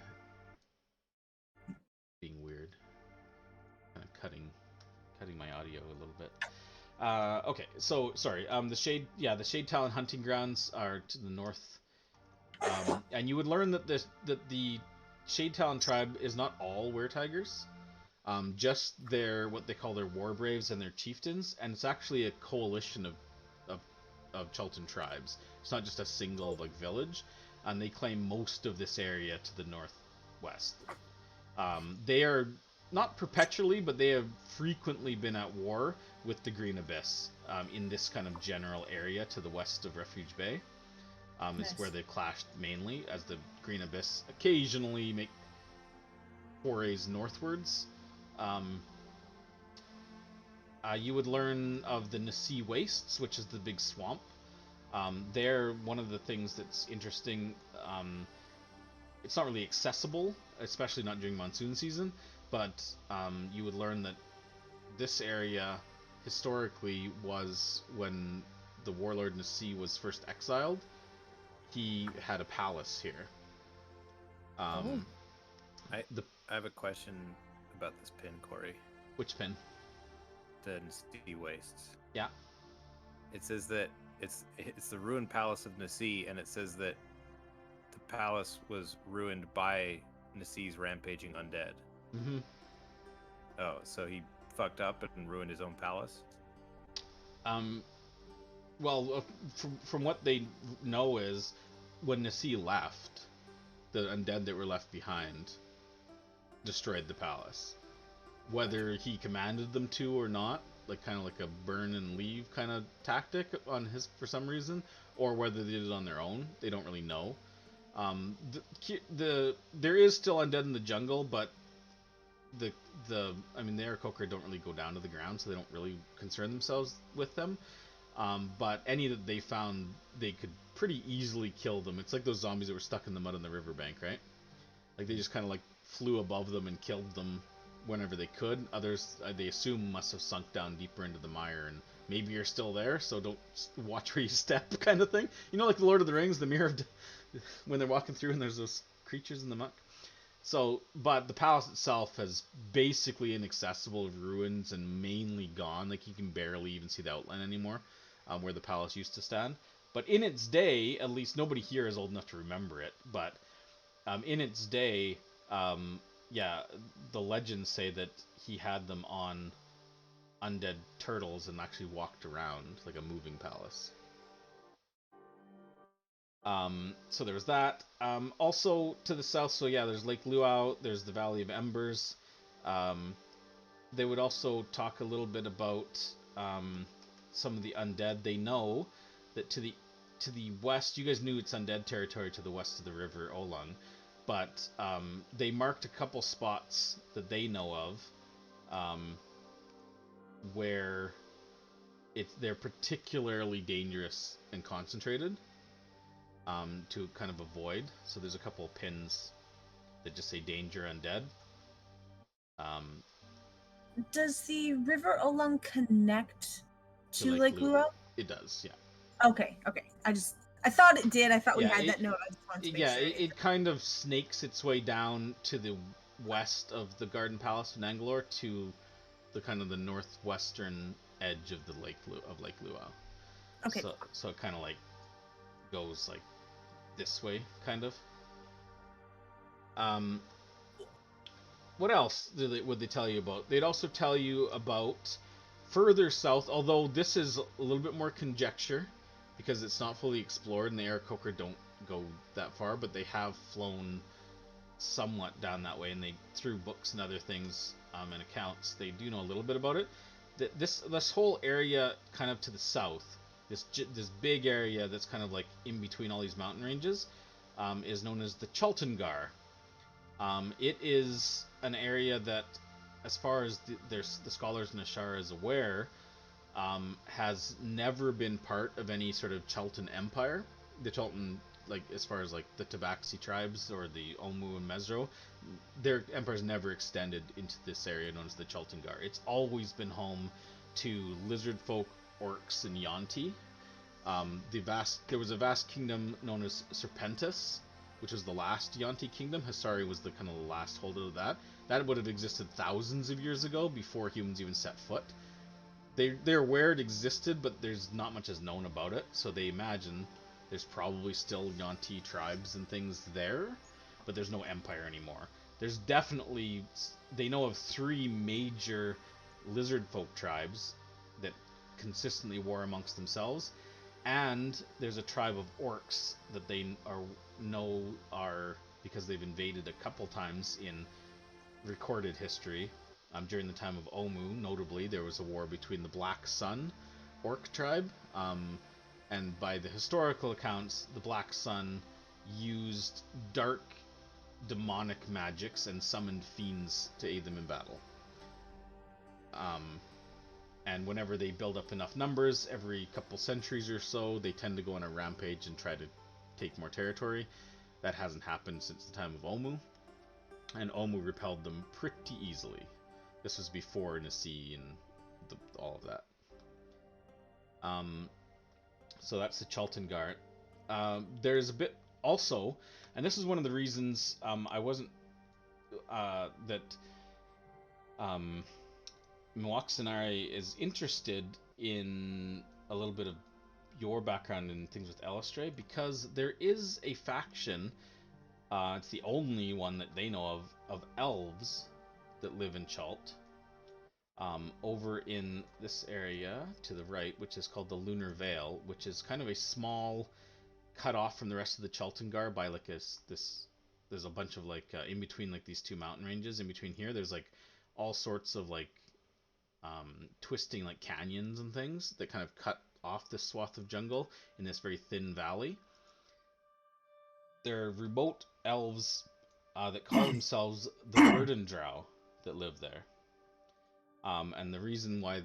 Being weird. Kind of cutting my audio a little bit. Okay, so sorry. The Shade Talon hunting grounds are to the north, and you would learn that the Shade Talon tribe is not all were-tigers. Just what they call their war braves and their chieftains, and it's actually a coalition of Chaltan tribes. It's not just a single like village, and they claim most of this area to the northwest. They are not perpetually, but they have frequently been at war with the Green Abyss in this kind of general area to the west of Refuge Bay. Is where they've clashed mainly, as the Green Abyss occasionally make forays northwards. You would learn of the Nasi Wastes, which is the big swamp. They're one of the things that's interesting. It's not really accessible, especially not during monsoon season, but you would learn that this area historically was, when the warlord Nasi was first exiled, he had a palace here. I have a question about this pin, Corey. Which pin? The Nasi Wastes. Yeah. It says that it's the ruined palace of Nasi, and it says that the palace was ruined by Nasi's rampaging undead. Mm-hmm. Oh, so he fucked up and ruined his own palace? Well, from what they know is, when Nasi left, the undead that were left behind destroyed the palace. Whether he commanded them to or not, like kind of like a burn and leave kind of tactic on his for some reason, or whether they did it on their own, they don't really know. There is still undead in the jungle, but the Aarakocra don't really go down to the ground, so they don't really concern themselves with them. But any that they found, they could pretty easily kill them. It's like those zombies that were stuck in the mud on the riverbank, right? Like they just kind of like flew above them and killed them whenever they could. Others, they assume, must have sunk down deeper into the mire, and maybe you're still there, so don't watch where you step, kind of thing. You know, like the Lord of the Rings, the Mirror of when they're walking through and there's those creatures in the muck. So, but the palace itself is basically inaccessible, ruins, and mainly gone. Like you can barely even see the outline anymore, where the palace used to stand. But in its day, at least nobody here is old enough to remember it, but in its day, the legends say that he had them on undead turtles and actually walked around like a moving palace. So there was that. Also to the south, so yeah, there's Lake Luau, there's the Valley of Embers. They would also talk a little bit about some of the undead. They know that to the west, you guys knew it's undead territory to the west of the river Olung, but they marked a couple spots that they know of where they're particularly dangerous and concentrated to kind of avoid. So there's a couple of pins that just say danger undead. Does the River Olung connect to Lake Luau? Luau? It does, yeah. Okay. I thought it did. I thought we Yeah, had that note. I just wanted to make yeah, sure. it kind of snakes its way down to the west of the Garden Palace of Nangalore to the kind of the northwestern edge of the Lake Luau. Okay. So it kind of like goes like this way, kind of. What else would they tell you about? They'd also tell you about further south, although this is a little bit more conjecture because it's not fully explored and the Aarakocra don't go that far, but they have flown somewhat down that way, and they, through books and other things and accounts, they do know a little bit about it. This whole area kind of to the south, this big area that's kind of like in between all these mountain ranges, is known as the Chaltangar. It is an area that, as far as the scholars in Ashara is aware, has never been part of any sort of Chaltan Empire. The Chaltan, like as far as like the Tabaxi tribes or the Omu and Mesro, their empires never extended into this area known as the Chaltangar. It's always been home to lizard folk, orcs, and Yanti. There was a vast kingdom known as Serpentis, which was the last Yanti kingdom. Hisari was the kind of the last holder of that. That would have existed thousands of years ago before humans even set foot. They're aware it existed, but there's not much is known about it, so they imagine there's probably still Yanti tribes and things there, but there's no empire anymore. There's definitely, they know of 3 major lizard folk tribes that consistently war amongst themselves, and there's a tribe of orcs that they know are, because they've invaded a couple times in recorded history. During the time of Omu, notably, there was a war between the Black Sun orc tribe, and by the historical accounts, the Black Sun used dark demonic magics and summoned fiends to aid them in battle. And whenever they build up enough numbers, every couple centuries or so, they tend to go on a rampage and try to take more territory. That hasn't happened since the time of Omu, and Omu repelled them pretty easily. This was before Nasi and all of that. So that's the Chaltangar. There's a bit also, and this is one of the reasons I wasn't that Mwaxanari is interested in a little bit of your background and things with Elistray, because there is a faction, it's the only one that they know of elves that live in Chalt, over in this area to the right, which is called the Lunar Veil, which is kind of a small cut off from the rest of the Chaltangar by like there's a bunch of like in between like these 2 mountain ranges. In between here, there's like all sorts of like twisting like canyons and things that kind of cut off this swath of jungle in this very thin valley. There are remote elves that call themselves the Verdendrow that live there. And the reason why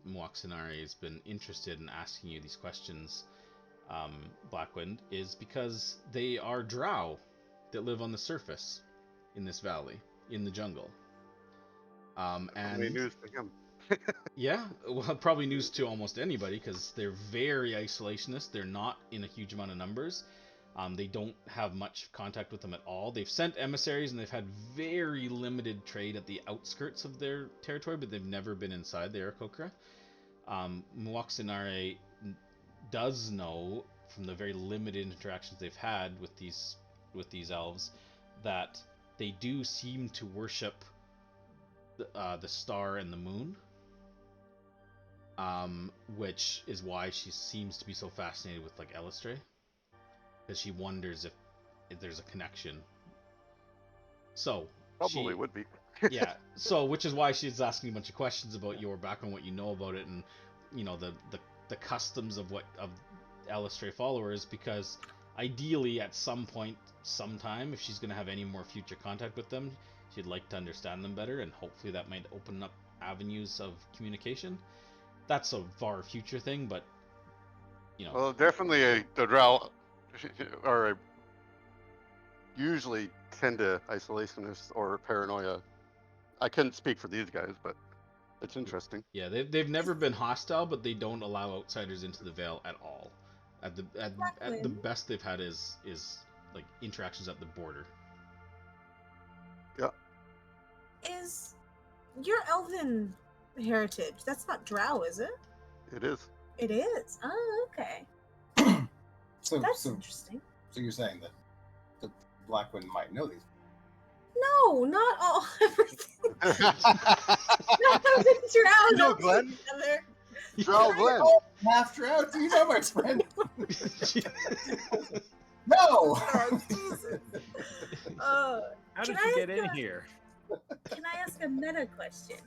Mwaxanari has been interested in asking you these questions, Blackwind, is because they are drow that live on the surface in this valley, in the jungle. And news to him. Yeah, well, probably news to almost anybody, because they're very isolationist. They're not in a huge amount of numbers. They don't have much contact with them at all. They've sent emissaries, and they've had very limited trade at the outskirts of their territory, but they've never been inside the Aarakocra. Mwaxanari does know from the very limited interactions they've had with these elves that they do seem to worship the star and the moon, which is why she seems to be so fascinated with like Elistray, because she wonders if there's a connection. So probably would be. Yeah, so which is why she's asking a bunch of questions about your background, what you know about it, and you know the customs of Elistray followers, because ideally at some point, sometime, if she's going to have any more future contact with them, she'd like to understand them better, and hopefully that might open up avenues of communication. That's a far future thing, but you know. Well, definitely the drow are usually tend to isolationists or paranoia. I couldn't speak for these guys, but it's interesting. Yeah, they've never been hostile, but they don't allow outsiders into the Veil at all. At the best they've had is like interactions at the border. Yeah. Is your elven heritage? That's not Drow, is it? It is. It is. Oh, okay. That's interesting. So you're saying that the Blackwind might know these? No, not all. Everything. Not the Drow. No, Glenn. Drow Glenn. Oh, half Drow. Do you know my friend? No. Oh, Jesus. How did you get in here? Can I ask a meta question?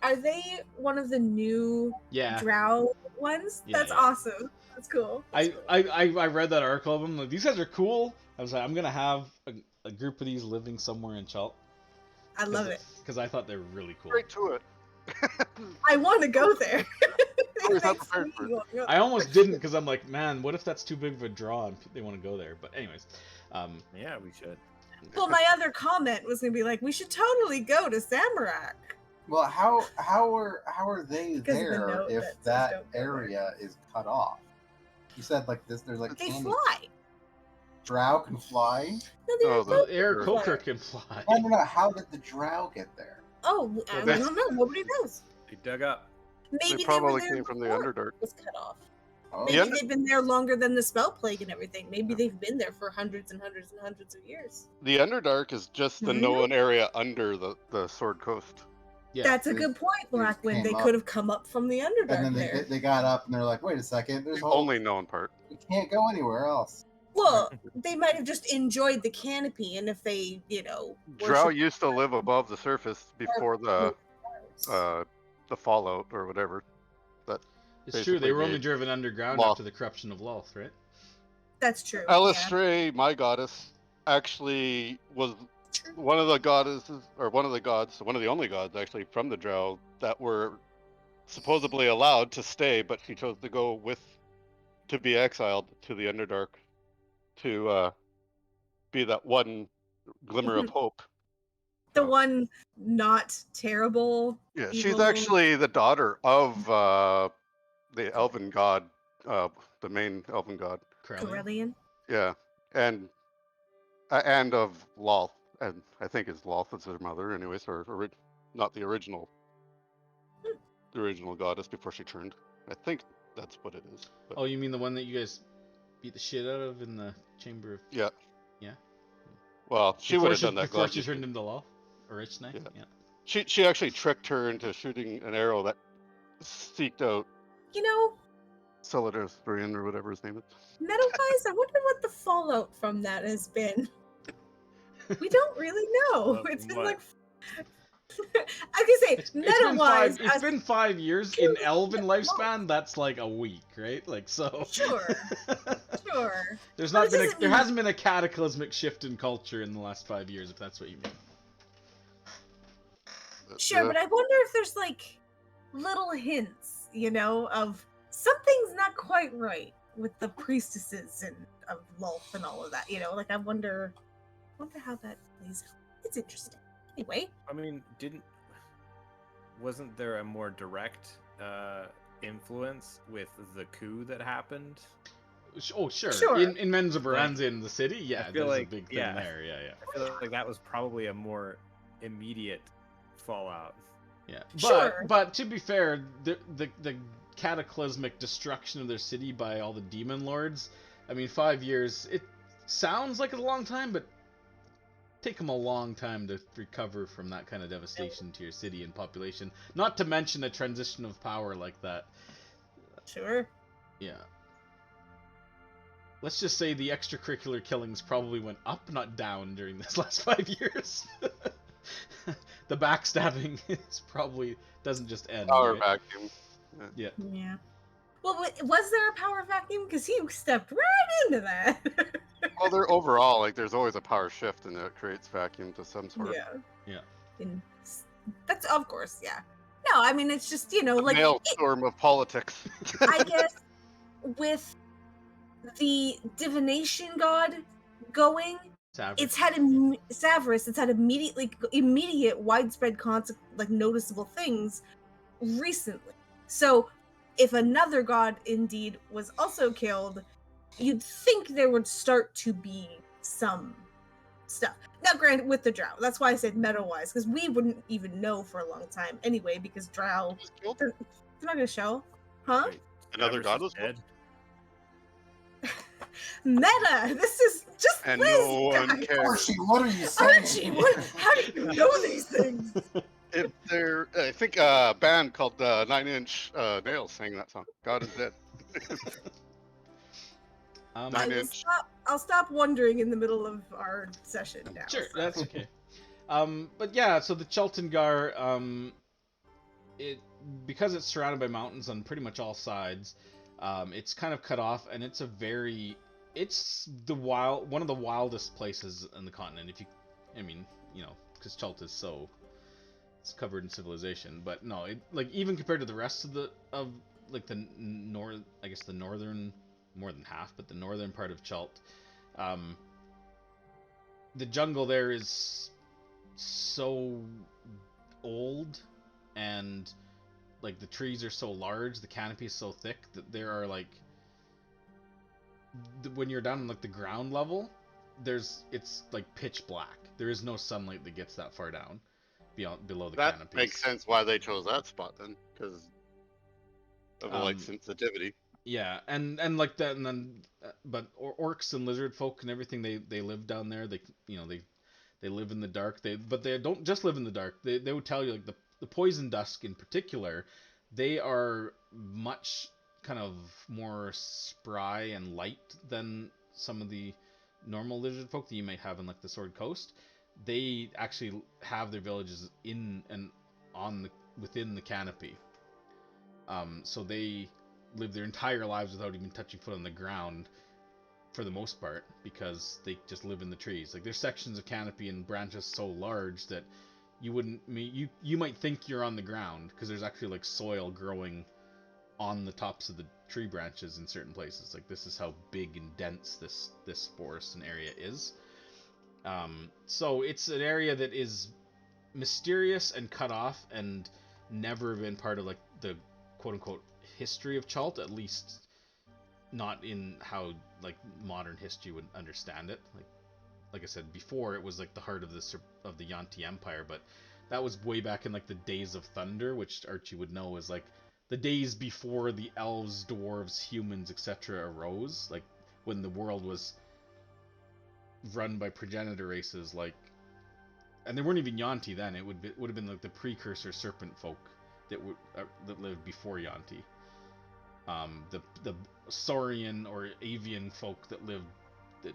Are they one of the new Drow ones? Yeah, That's awesome. That's cool. I read that article of them. Like, these guys are cool. I was like, I'm gonna have a group of these living somewhere in Chalt. I love it. Because I thought they were really cool. Straight to it. I want to go there. I almost didn't because I'm like, man, what if that's too big of a draw and they want to go there? But anyways, yeah, we should. Well, my other comment was gonna be like, we should totally go to Samarak. Well, how are they there if that area is cut off? You said like this. There's like they fly. Drow can fly. No, the air Coker can fly. No. How did the Drow get there? Oh, I don't know. Nobody knows. They dug up. Maybe they probably came from the Underdark. Was cut off. Oh. Maybe they've been there longer than the spell plague and everything. Maybe they've been there for hundreds and hundreds and hundreds of years. The Underdark is just the known area under the Sword Coast. Yeah, that's a good point, Blackwind. They could have come up from the Underdark. And then they got up and they're like, wait a second, there's the only known part. We can't go anywhere else. Well, they might have just enjoyed the canopy, and if they, Drow used to live above the surface before the fallout or whatever. It's true. They were only driven underground after the corruption of Lolth, right? That's true. Elistray, my goddess, actually was one of the goddesses, or one of the only gods actually from the Drow that were supposedly allowed to stay, but she chose to go to be exiled to the Underdark to be that one glimmer of hope. The one not terrible. Yeah, she's actually the daughter of the elven god, the main elven god. Corellian? Yeah, and of Lolth, and I think it's Lolth is her mother, anyways, or not the original, the original goddess before she turned. I think that's what it is. But... Oh, you mean the one that you guys beat the shit out of in the chamber of? Yeah. Yeah. Well, she would have done that. Before she turned into Lolth, or Richnay. Yeah. She actually tricked her into shooting an arrow that seeked out. Celadarian or whatever his name is. Meta-wise, I wonder what the fallout from that has been. We don't really know. It's been like... I can say, meta-wise... It's been 5 years. In elven lifespan, that's like a week, right? Like, so... Sure. There hasn't been a cataclysmic shift in culture in the last 5 years, if that's what you mean. Sure, but I wonder if there's like little hints, of something's not quite right with the priestesses and of Lolth and all of that. Like I wonder how that plays out. It's interesting. Anyway, I mean, wasn't there a more direct influence with the coup that happened? Oh, sure. In Menzoberranzan in the city, yeah, there's like, a big thing there. Yeah. I feel like that was probably a more immediate fallout. Yeah, but to be fair, the cataclysmic destruction of their city by all the demon lords. I mean, 5 years. It sounds like a long time, but take them a long time to recover from that kind of devastation to your city and population. Not to mention a transition of power like that. Sure. Yeah. Let's just say the extracurricular killings probably went up, not down, during this last 5 years. The backstabbing probably doesn't just end. Power right? vacuum. Yeah. Well, was there a power vacuum? Because he stepped right into that. Well, there's always a power shift, and it creates vacuum to some sort. Yeah. That's of course, yeah. No, I mean it's just like maelstrom of politics. I guess with the divination god going. It's had Savras. It's had immediate, widespread, noticeable things recently. So if another god indeed was also killed, you'd think there would start to be some stuff. Now, granted, with the drow, that's why I said meta-wise, because we wouldn't even know for a long time anyway, because drow, Was killed? they're not gonna show, huh? Wait, Another Travis god is was killed? dead. Meta. This is just And Liz no one died. cares. Archie, what are you saying? Archie, what? How do you know these things? I think a band called 9 Inch Nails sang that song. God is dead. I 9 will Inch. stop. I'll stop wondering in the middle of our session now. Sure, so. that's okay. But yeah, so the Chaltangar, because it's surrounded by mountains on pretty much all sides, it's kind of cut off, and it's one of the wildest places in the continent. Because Chalt is it's covered in civilization, but no, even compared to the rest of the northern, more than half, but the northern part of Chalt, the jungle there is so old, and the trees are so large, the canopy is so thick that there are when you're down on the ground level, it's pitch black. There is no sunlight that gets that far down below the That canopies. makes sense why they chose that spot then, because of the light sensitivity. Yeah, but orcs and lizard folk and everything, they live down there. They live in the dark. But they don't just live in the dark. They would tell you the poison dusk in particular, they are much kind of more spry and light than some of the normal lizard folk that you might have in the Sword Coast. They actually have their villages in and within the canopy. So they live their entire lives without even touching foot on the ground for the most part, because they just live in the trees. There's sections of canopy and branches so large that you might think you're on the ground, because there's actually soil growing on the tops of the tree branches in certain places. This is how big and dense this forest and area is. So it's an area that is mysterious and cut off and never been part of the quote-unquote history of Chalt, at least not in how modern history would understand it. Like I said before, it was the heart of the Yuan-ti Empire, but that was way back in the Days of Thunder, which Archie would know is the days before the elves, dwarves, humans, etc. arose, when the world was run by progenitor races, and they weren't even Yuan-ti then. It would have been the precursor serpent folk that lived before Yuan-ti. The Saurian or avian folk that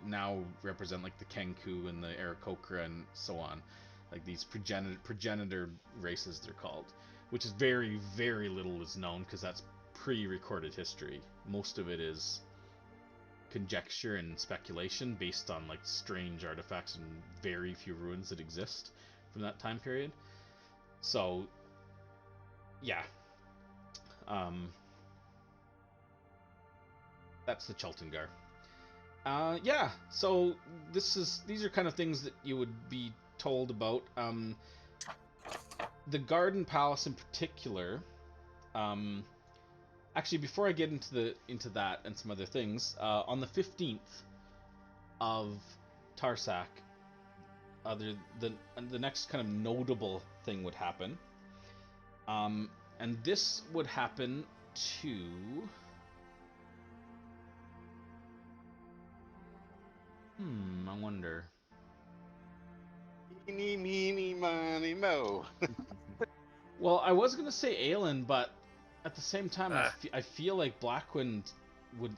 now represent the Kenku and the Aarakocra and so on, these progenitor races they're called, which is very, very little is known, because that's pre-recorded history. Most of it is conjecture and speculation based on strange artifacts and very few ruins that exist from that time period. So yeah, that's the Chaltangar. Yeah, so these are kind of things that you would be told about. The Garden Palace in particular. Actually, before I get into that and some other things, on the 15th of Tarsak, the next kind of notable thing would happen. And this would happen to... I wonder. Eeny, meeny, miny, mo. Well, I was gonna say Aelin, but at the same time, I feel like Blackwind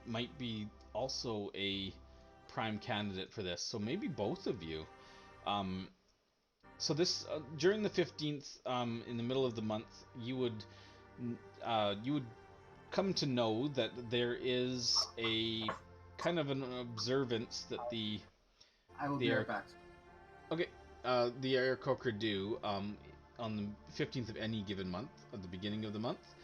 might be also a prime candidate for this. So maybe both of you. So this during the 15th, in the middle of the month, you would come to know that there is a kind of an observance that I will be right back. Okay, the Aarakocra do on the 15th of any given month, at the beginning of the month,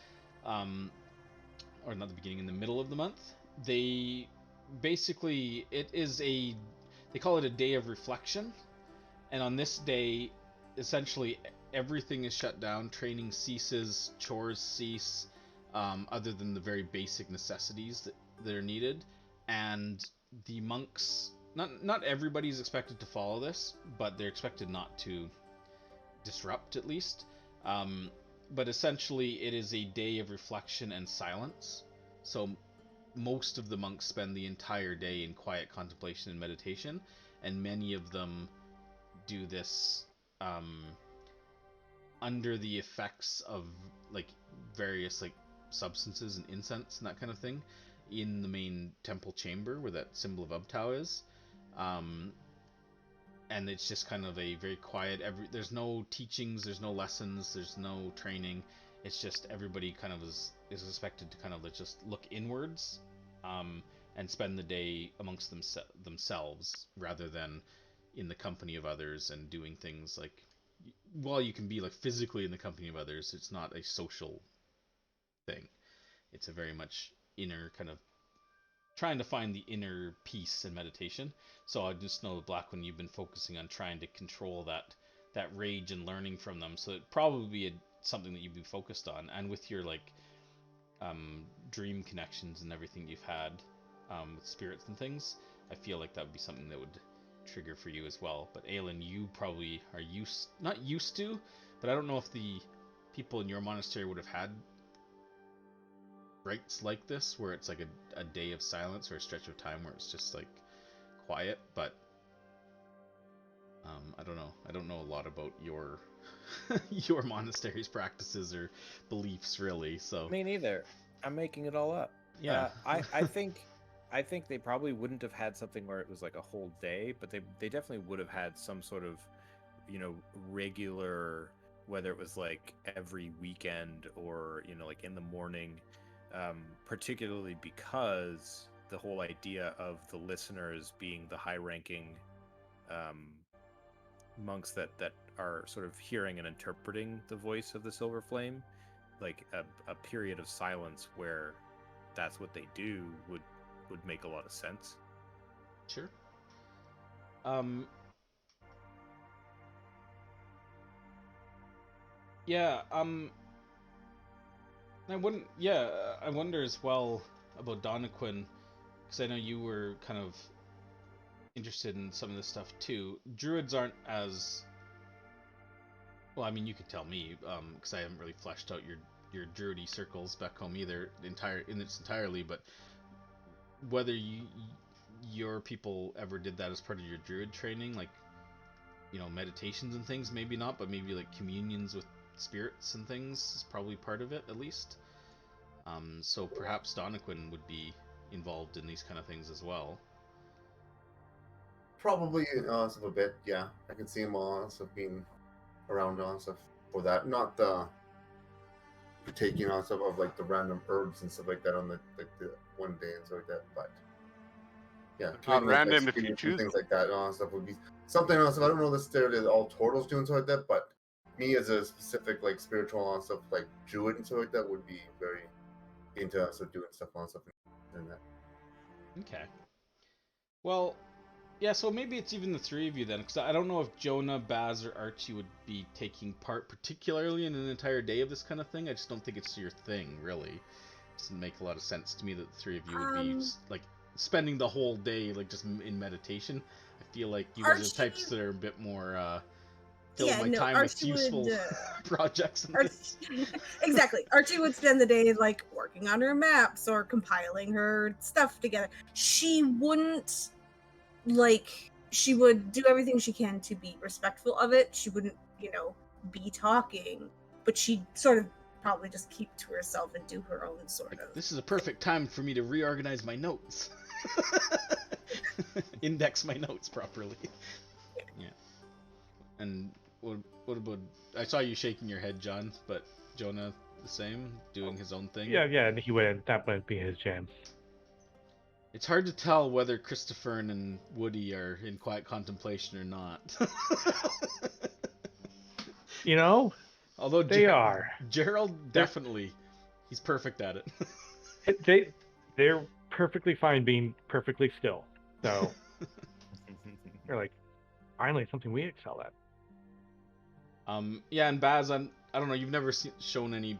or not the beginning, in the middle of the month. They basically, they call it a day of reflection, and on this day, essentially everything is shut down. Training ceases, chores cease, other than the very basic necessities that are needed. And the monks, not everybody's expected to follow this, but they're expected not to disrupt, at least. But essentially, it is a day of reflection and silence. So most of the monks spend the entire day in quiet contemplation and meditation, and many of them do this under the effects of like various like substances and incense and that kind of thing in the main temple chamber where that symbol of Ubtao is. And it's just kind of a very quiet, there's no teachings, there's no lessons, there's no training. It's just everybody kind of is expected to kind of just look inwards and spend the day amongst themselves rather than in the company of others and doing things like, while you can be like physically in the company of others, it's not a social thing. It's a very much inner kind of trying to find the inner peace and meditation. So I just know, Blackwin, you've been focusing on trying to control that rage and learning from them. So it'd probably be something that you'd be focused on. And with your like dream connections and everything you've had with spirits and things, I feel like that would be something that would trigger for you as well. But Aelin, you probably are not used to, but I don't know if the people in your monastery would have had rites like this where it's like a day of silence or a stretch of time where it's just like quiet. But I don't know a lot about your your monastery's practices or beliefs, really. So Me neither. I'm making it all up. Yeah. I think they probably wouldn't have had something where it was like a whole day, but they definitely would have had some sort of, regular, whether it was like every weekend or, like in the morning, particularly because the whole idea of the listeners being the high-ranking monks that are sort of hearing and interpreting the voice of the Silver Flame, like a period of silence where that's what they do would make a lot of sense. Sure. Yeah, I wonder as well about Donaquin, because I know you were kind of interested in some of this stuff too. Druids aren't as well. I mean, you could tell me, because I haven't really fleshed out your druidy circles back home either entirely. But whether your people ever did that as part of your druid training, like meditations and things, maybe not, but maybe like communions with spirits and things is probably part of it, at least. So perhaps Donaquin would be involved in these kind of things as well. Probably a bit, yeah. I can see him being around stuff for that. Not partaking on stuff of like the random herbs and stuff like that on the one day and stuff like that, but yeah, Not random if you choose things them. like that stuff would be something else. I don't know necessarily that all Tortles do and stuff like that, but me as a specific like spiritual on stuff like druid and stuff like that would be very into doing stuff on stuff and that. Okay. Well, yeah, so maybe it's even the three of you then, because I don't know if Jonah, Baz, or Archie would be taking part particularly in an entire day of this kind of thing. I just don't think it's your thing, really. It doesn't make a lot of sense to me that the three of you would be like spending the whole day like just in meditation. I feel like you guys are the types that are a bit more fill my time with useful projects and things. Exactly. Archie would spend the day like working on her maps or compiling her stuff together. She wouldn't she would do everything she can to be respectful of it. She wouldn't, be talking, but she'd sort of probably just keep to herself and do her own sort of. This is a perfect time for me to reorganize my notes. Index my notes properly. Yeah. And what about, I saw you shaking your head, John, but Jonah the same, doing his own thing? Yeah, and that wouldn't be his jam. It's hard to tell whether Christopher and Woody are in quiet contemplation or not. Although they are. Gerald definitely, he's perfect at it. They're perfectly fine being perfectly still. So they're like, finally something we excel at. Yeah, and Baz, I don't know, you've never shown any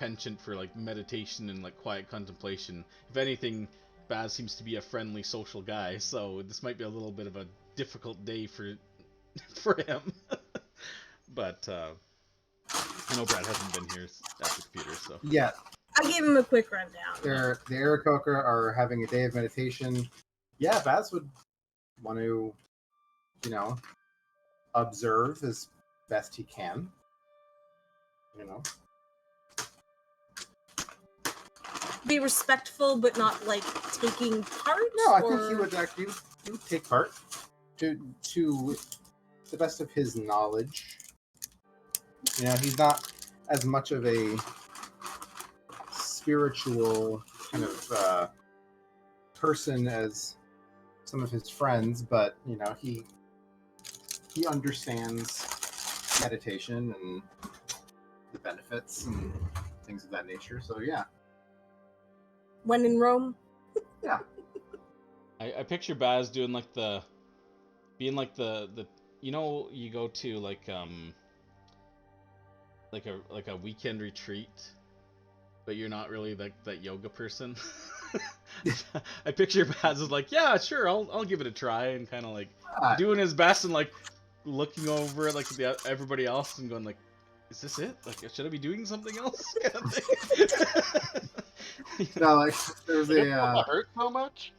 penchant for like meditation and like quiet contemplation. If anything, Baz seems to be a friendly social guy, so this might be a little bit of a difficult day for him. But I know Brad hasn't been here at the computer, so Yeah, I gave him a quick rundown. the Aarakocra are having a day of meditation. Yeah, Baz would want to, you know, observe as best he can. You know, Be respectful, but not like taking part. no, I think he would actually he would take part to the best of his knowledge. You know, he's not as much of a spiritual kind of person as some of his friends, but you know, he understands meditation and the benefits and things of that nature. So yeah. When in Rome. Yeah. I picture Baz doing like the you know, you go to like a weekend retreat, but you're not really like that yoga person. I picture Baz as like, yeah, sure, I'll give it a try, and kind of like doing his best and like looking over at like everybody else and going like, is this it? Like, should I be doing something else? Kind of thing. No, like there's It a hurt so much.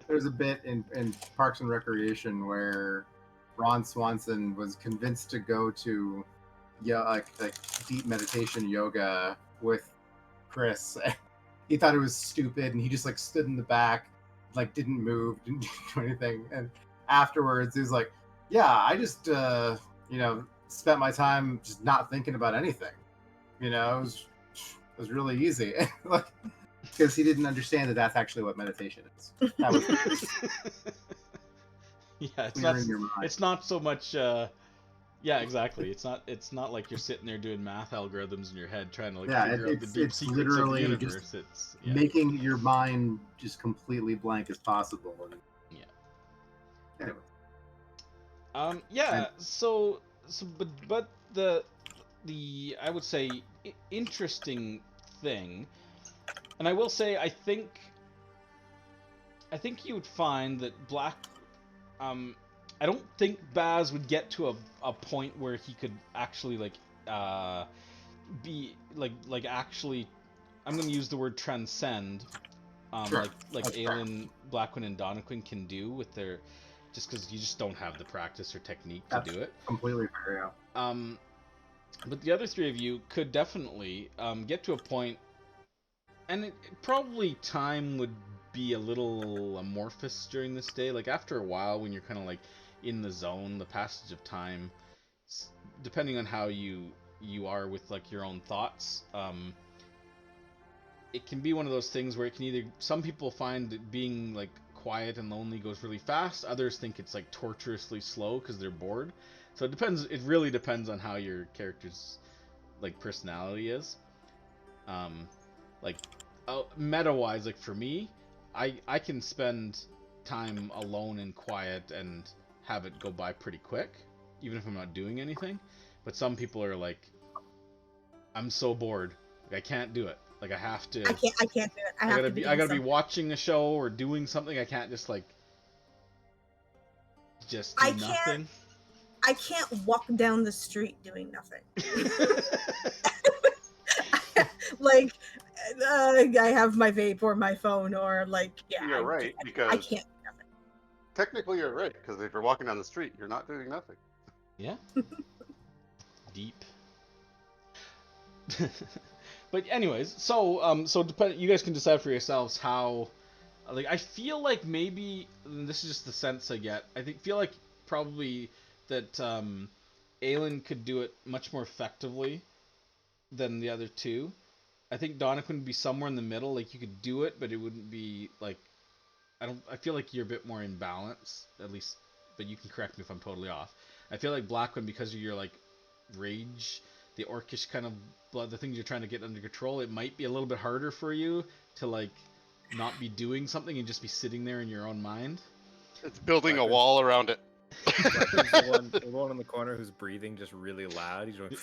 there's a bit in Parks and Recreation where Ron Swanson was convinced to go to like deep meditation yoga with Chris. He thought it was stupid, and he just like stood in the back, like didn't move, didn't do anything. And afterwards, he was like, "Yeah, I just you know, spent my time just not thinking about anything. You know, it was really easy." Like, because he didn't understand that that's actually what meditation is. That was yeah, clearing your mind. it's not so much yeah, exactly. It's not like you're sitting there doing math algorithms in your head trying to like figure out the deep it's secrets of the literally universe. just It's making your mind just completely blank as possible. And, yeah. anyway. Yeah. So but the I would say interesting thing, and I will say I think you would find that Black I don't think Baz would get to a point where he could actually like be like actually, I'm gonna use the word transcend, Sure. like That's Aelin, Blackquin, and Donnaquin can do with their, just because you just don't have the practice or technique to do it. Completely fair. Yeah. But the other three of you could definitely get to a point, and probably time would be a little amorphous during this day. Like after a while, when you're kind of like in the zone, the passage of time, depending on how you are with like your own thoughts, it can be one of those things where it can either, some people find that being like quiet and lonely goes really fast, others think it's like torturously slow because they're bored. So it really depends on how your character's like personality is. Like meta wise, like for me, I can spend time alone and quiet and have it go by pretty quick, even if I'm not doing anything. But some people are like, I'm so bored, like, I can't do it. Like I have to. I can't do it. I gotta be watching a show or doing something. I can't just like just do nothing. I can't walk down the street doing nothing. Like I have my vape or my phone or like You're right, because I can't do nothing. technically you're right, because if you're walking down the street, you're not doing nothing. Yeah. Deep. But anyways, so you guys can decide for yourselves how. Like I feel like maybe, and this is just the sense I get. Feel like probably that Aelin could do it much more effectively than the other two. I think Donnaquin would be somewhere in the middle. Like you could do it, but it wouldn't be like. I feel like you're a bit more in balance, at least. But you can correct me if I'm totally off. I feel like Blackquin, because of your like rage, the orcish kind of blood, the things you're trying to get under control, it might be a little bit harder for you to like not be doing something and just be sitting there in your own mind. It's building a wall around it. The one in the corner who's breathing just really loud. He's going.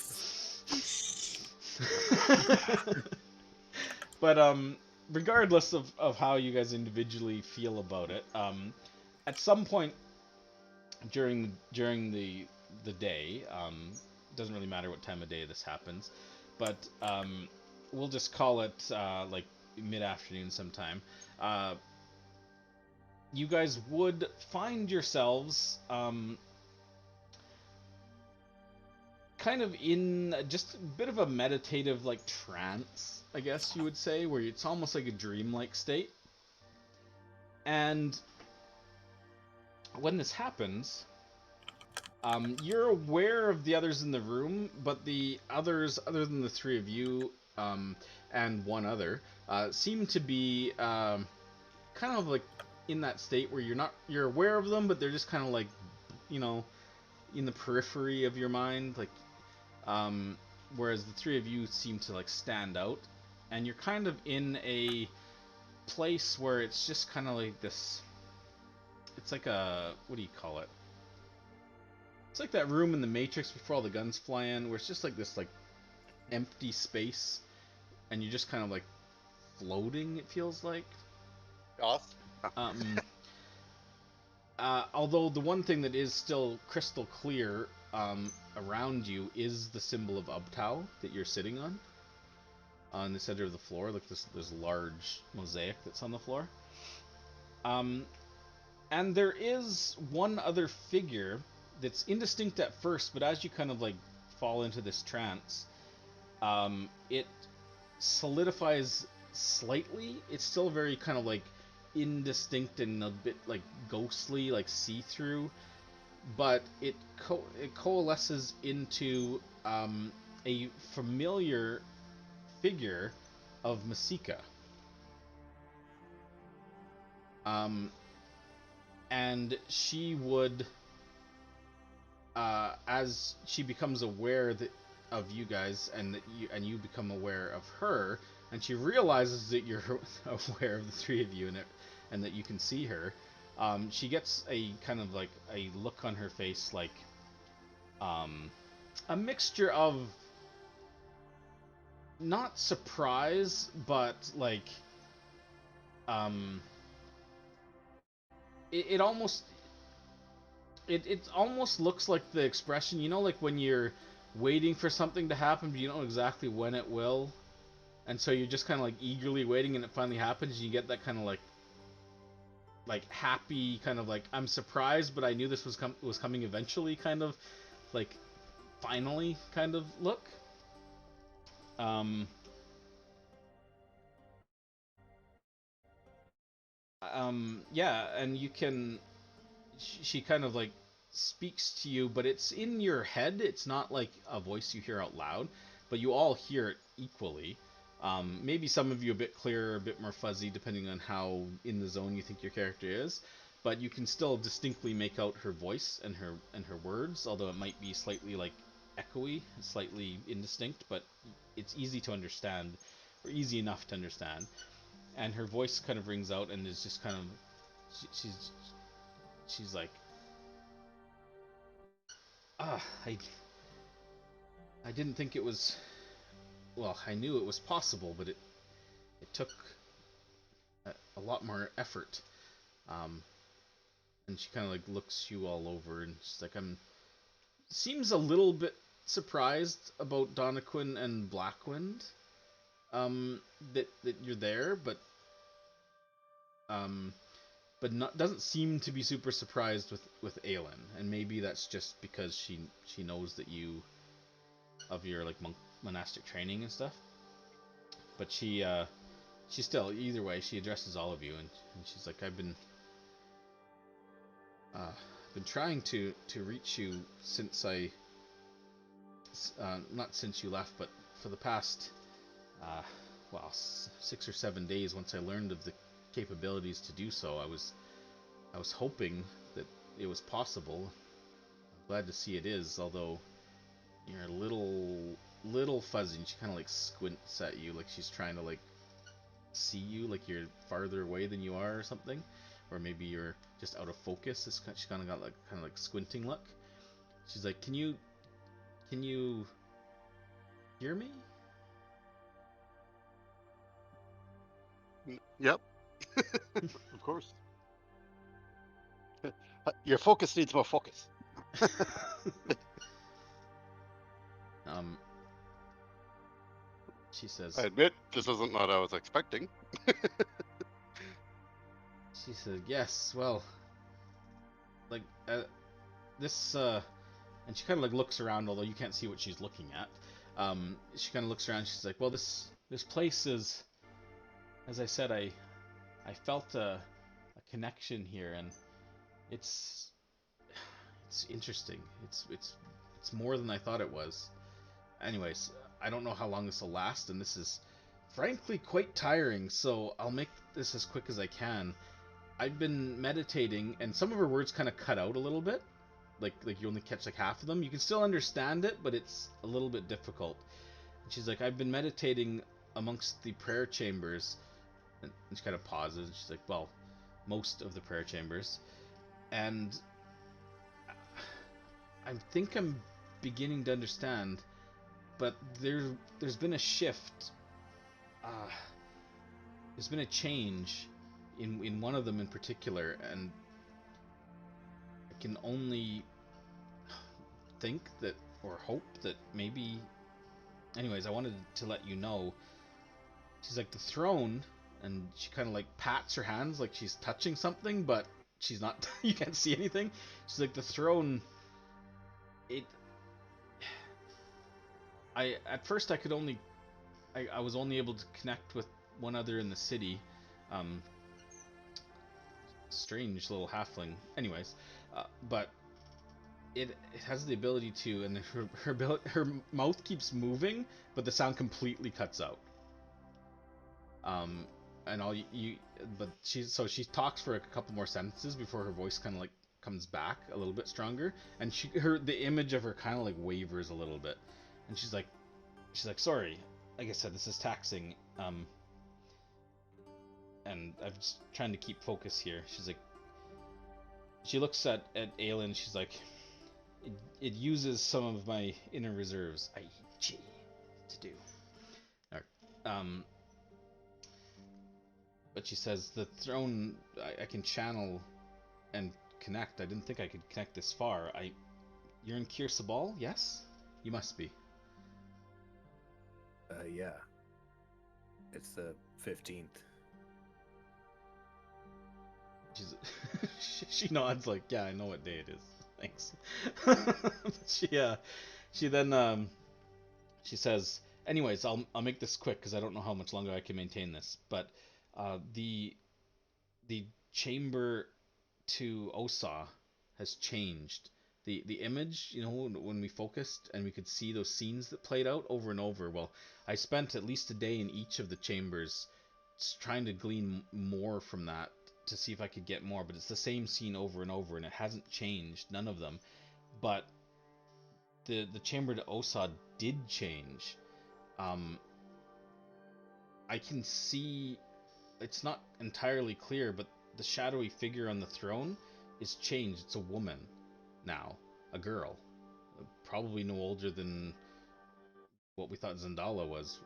But regardless of how you guys individually feel about it, at some point during the day, doesn't really matter what time of day this happens, but we'll just call it like mid-afternoon sometime. You guys would find yourselves kind of in just a bit of a meditative like trance, I guess you would say, where it's almost like a dreamlike state. And when this happens, you're aware of the others in the room, but the others, other than the three of you and one other, seem to be kind of like in that state where you're aware of them, but they're just kind of like, you know, in the periphery of your mind, like, whereas the three of you seem to like stand out, and you're kind of in a place where it's just kind of like this. It's like a, what do you call it? It's like that room in the Matrix before all the guns fly in, where it's just like this like empty space, and you're just kind of like floating. It feels like. Awesome. Although the one thing that is still crystal clear around you is the symbol of Ubtao that you're sitting on the center of the floor, like this large mosaic that's on the floor. And there is one other figure that's indistinct at first, but as you kind of like fall into this trance, it solidifies slightly. It's still very kind of like indistinct and a bit like ghostly, like see-through, but it coalesces into a familiar figure of Masika. And she would, as she becomes aware of you guys, and you become aware of her, and she realizes that you're aware of the three of you and that you can see her, she gets a kind of like a look on her face, like a mixture of not surprise, but like it almost looks like the expression, you know, like when you're waiting for something to happen but you don't know exactly when it will, and so you're just kind of like eagerly waiting, and it finally happens, and you get that kind of like happy kind of like, I'm surprised but I knew this was coming eventually, kind of like finally kind of look. Yeah, and you can, she kind of like speaks to you, but it's in your head. It's not like a voice you hear out loud, but you all hear it equally. Maybe some of you a bit clearer, a bit more fuzzy, depending on how in the zone you think your character is, but you can still distinctly make out her voice and her words, although it might be slightly like echoey, slightly indistinct, but it's easy to understand, or easy enough to understand. And her voice kind of rings out and is just kind of, she's like, I didn't think it was, well, I knew it was possible, but it took a lot more effort. And she kind of like looks you all over, and she's like, seems a little bit surprised about Donnaquin and Blackwind, that you're there, but doesn't seem to be super surprised with Aelin, and maybe that's just because she knows that you, of your like monastic training and stuff. But she still, either way, she addresses all of you, and she's like, I've been trying to reach you since not since you left, but for the past 6 or 7 days. Once I learned of the capabilities to do so, I was hoping that it was possible. I'm glad to see it is, although you're a little fuzzy, and she kind of like squints at you, like she's trying to like see you, like you're farther away than you are or something, or maybe you're just out of focus. She kind of got like squinting look. She's like, can you hear me? Yep. Of course. Your focus needs more focus. She says. I admit this isn't what I was expecting. She said, "Yes, well, like this." And she kind of like looks around, although you can't see what she's looking at. She kind of looks around. She's like, "Well, this place is, as I said, I felt a connection here, and it's interesting. It's more than I thought it was. Anyways, I don't know how long this will last, and this is frankly quite tiring. So I'll make this as quick as I can. I've been meditating, and some of her words kind of cut out a little bit. Like you only catch like half of them. You can still understand it, but it's a little bit difficult." And she's like, "I've been meditating amongst the prayer chambers," and she kind of pauses. And she's like, "Well, most of the prayer chambers, and I think I'm beginning to understand, but there's been a shift. There's been a change in one of them in particular, and I can only think that, or hope that maybe." Anyways, I wanted to let you know. She's like, "The throne," and she kind of like pats her hands like she's touching something, but she's not. You can't see anything. She's like, "The throne. At first I could only, I was only able to connect with one other in the city. Strange little halfling. Anyways, but it has the ability to, and her mouth keeps moving, but the sound completely cuts out. And but she talks for a couple more sentences before her voice kind of like comes back a little bit stronger, and the image of her kind of like wavers a little bit, and she's like, "Sorry, like I said, this is taxing, and I'm just trying to keep focus here." She's like, she looks at Aelin, she's like, it uses some of my inner reserves, i.e. chi, to do. But she says, "The throne, I can channel and connect. I didn't think I could connect this far. You're in Kir Sabal, yes? You must be." Yeah. It's the 15th. She nods like, "Yeah, I know what day it is. Thanks." She then she says, "Anyways, I'll make this quick because I don't know how much longer I can maintain this. But the chamber to Osa has changed. The image, you know, when we focused and we could see those scenes that played out over and over. Well, I spent at least a day in each of the chambers trying to glean more from that to see if I could get more, but it's the same scene over and over, and it hasn't changed, none of them. But the chamber to Osa did change. I can see, it's not entirely clear, but the shadowy figure on the throne is changed. It's a woman now, a girl, probably no older than what we thought Zendala was.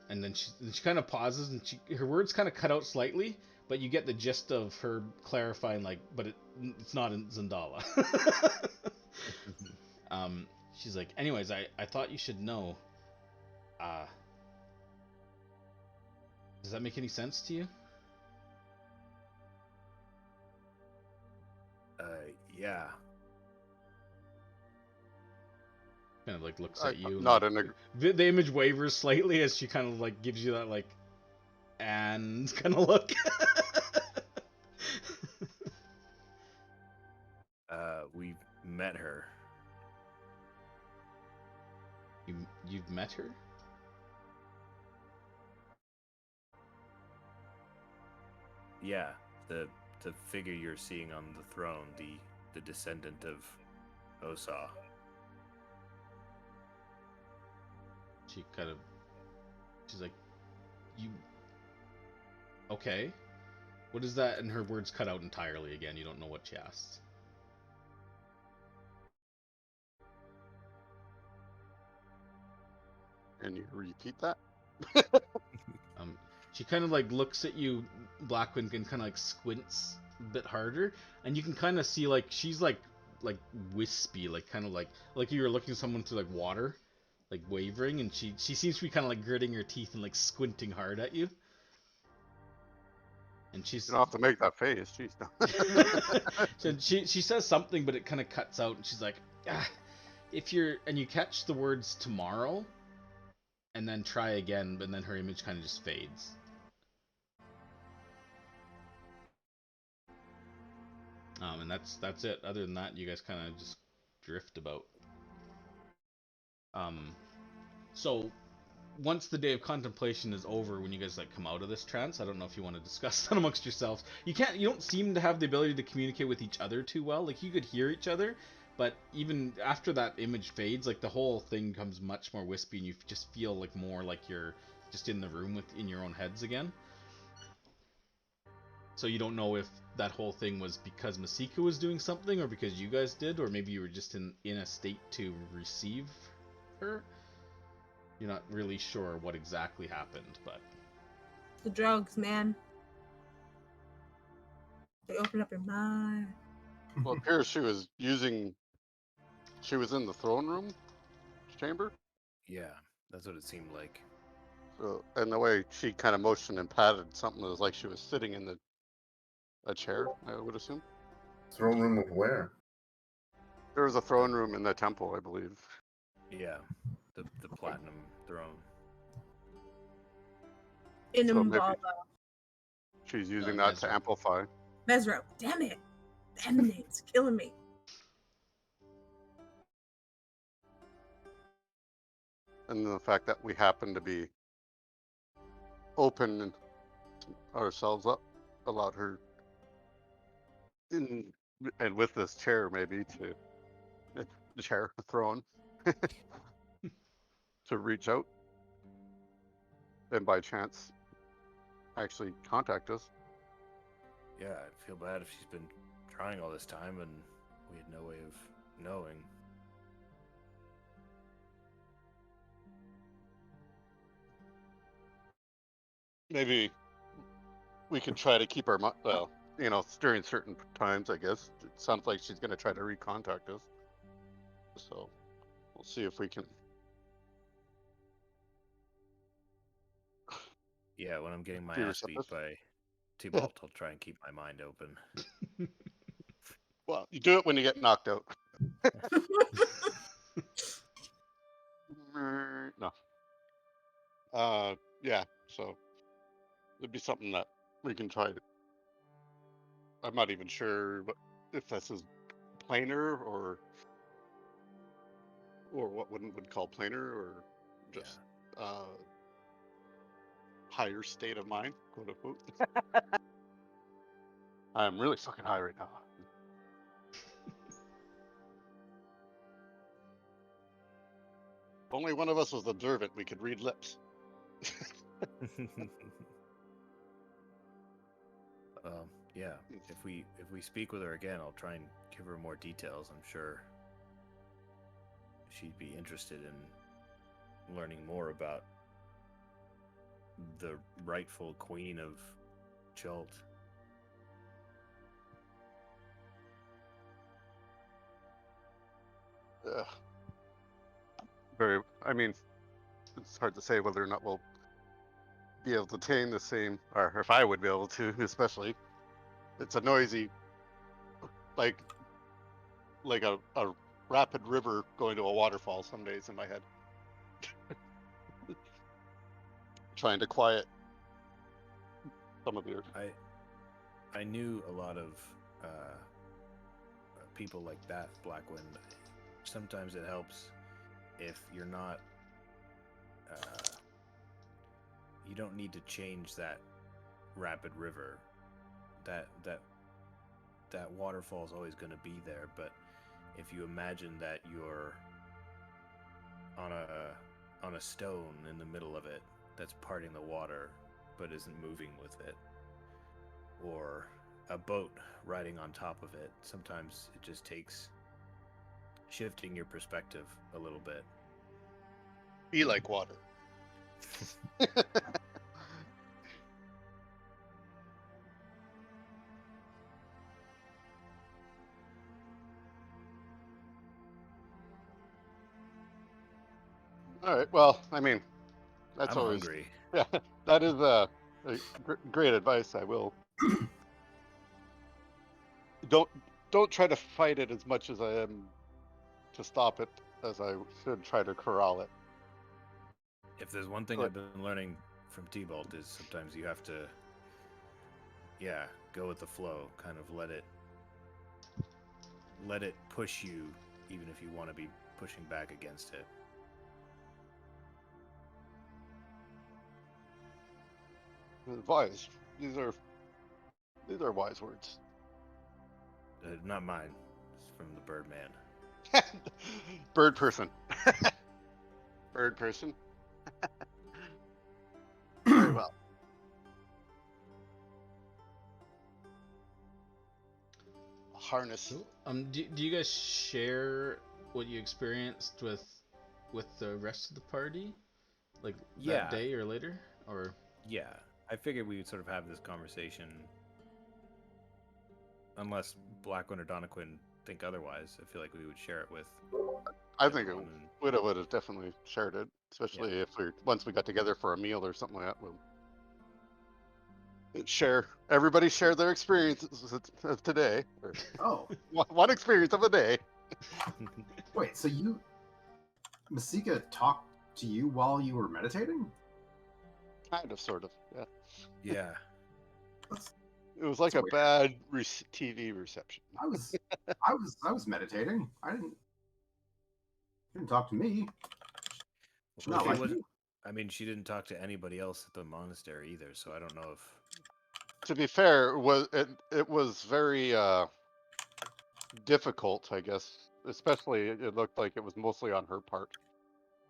And then she kind of pauses, and her words kind of cut out slightly, but you get the gist of her clarifying, like, but it's not in Zendala. She's like, "Anyways, I thought you should know. Does that make any sense to you?" Yeah. Kind of like looks at you. Not like, in the image wavers slightly as she kind of like gives you that like, and kind of look. We've met her. You've met her? Yeah, the figure you're seeing on the throne, the descendant of Osa. She's like, "You okay? What is that?" And her words cut out entirely again. You don't know what she asked. Can you repeat that? She kind of like looks at you, Blackwind, and kind of like squints a bit harder, and you can kind of see like she's like wispy, like kind of like you were looking at someone through like water, like wavering, and she seems to be kind of like gritting her teeth and like squinting hard at you. And she's You don't have to make that face. Jeez. so she says something, but it kind of cuts out, and she's like, if you're, and you catch the words tomorrow, and then try again, but then her image kind of just fades. And that's it. Other than that, you guys kind of just drift about. So once the day of contemplation is over, when you guys like come out of this trance, I don't know if you want to discuss that amongst yourselves. You don't seem to have the ability to communicate with each other too well. Like you could hear each other, but even after that image fades, like the whole thing becomes much more wispy, and you just feel like more like you're just in the room in your own heads again. So you don't know if that whole thing was because Masika was doing something, or because you guys did, or maybe you were just in a state to receive her. You're not really sure what exactly happened, but... The drugs, man. They open up your mind. Well, it appears she was in the throne room chamber. Yeah, that's what it seemed like. So, and the way she kind of motioned and patted something, it was like she was sitting in a chair, I would assume. Throne room of where? There was a throne room in the temple, I believe. Yeah, the platinum throne. In So maybe Umbala. she's using that to amplify. Mesro. Damn it. Damn it. It's killing me. And the fact that we happen to be open ourselves up allowed her and with this chair maybe to the chair thrown to reach out and by chance actually contact us. Yeah, I'd feel bad if she's been trying all this time and we had no way of knowing. Maybe we could try to keep our well, during certain times, I guess. It sounds like she's going to try to recontact us. So we'll see if we can. Yeah, when I'm getting my Do ass beat receptive? by Tybalt, I'll try and keep my mind open. Well, you do it when you get knocked out. No. Yeah, so it'd be something that we can try to. I'm not even sure if this is planar or what one would call planar, or just higher state of mind, quote unquote. I'm really fucking high right now. If only one of us was observant, we could read lips. Yeah, if we speak with her again, I'll try and give her more details. I'm sure she'd be interested in learning more about the rightful queen of Chult. I mean, it's hard to say whether or not we'll be able to attain the same, or if I would be able to, especially. It's a noisy, like a rapid river going to a waterfall some days in my head. Trying to quiet some of your... I knew a lot of people like that, Blackwind. Sometimes it helps if you're not... you don't need to change that rapid river. That waterfall is always going to be there, but if you imagine that you're on a stone in the middle of it that's parting the water but isn't moving with it, or a boat riding on top of it, sometimes it just takes shifting your perspective a little bit. Be like water. All right. Well, I mean, that's I'm always hungry. yeah. That is great advice. I will don't don't try to fight it as much as I am to stop it, as I should try to corral it. If there's one thing But- I've been learning from T-Bolt is sometimes you have to, go with the flow. Kind of let it push you, even if you want to be pushing back against it. Wise. These are wise words. Not mine. It's from the Birdman. Bird person. Bird person. Very well. A harness. Do you guys share what you experienced with the rest of the party, like Yeah. that day or later, or? Yeah, I figured we would sort of have this conversation, unless Blackwind or Donaquin think otherwise. I feel like we would share it with. I think everyone and- Widow would have definitely shared it, especially if once we got together for a meal or something like that. We'll everybody share their experiences of today. Or Oh, one experience of the day. wait. So Masika talked to you while you were meditating? Kind of, sort of. Yeah. Yeah. That's, It was like That's a weird. bad TV reception. I was meditating. I didn't talk to me. Well, Not she like wasn't- you. I mean, she didn't talk to anybody else at the monastery either, so I don't know if. To be fair, it was very difficult, I guess. Especially, it looked like it was mostly on her part.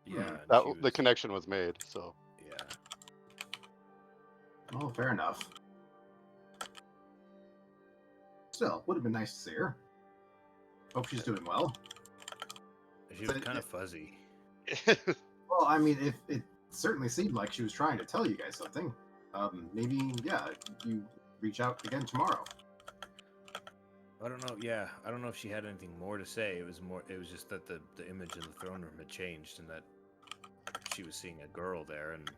Yeah, and That she the was- connection was made. So Yeah. Oh, fair enough. Still, would have been nice to see her. Hope she's doing well. She was But kind of fuzzy. Well, I mean, it certainly seemed like she was trying to tell you guys something. Maybe, yeah, you reach out again tomorrow. I don't know. Yeah, I don't know if she had anything more to say. It was just that the image in the throne room had changed, and that she was seeing a girl there, and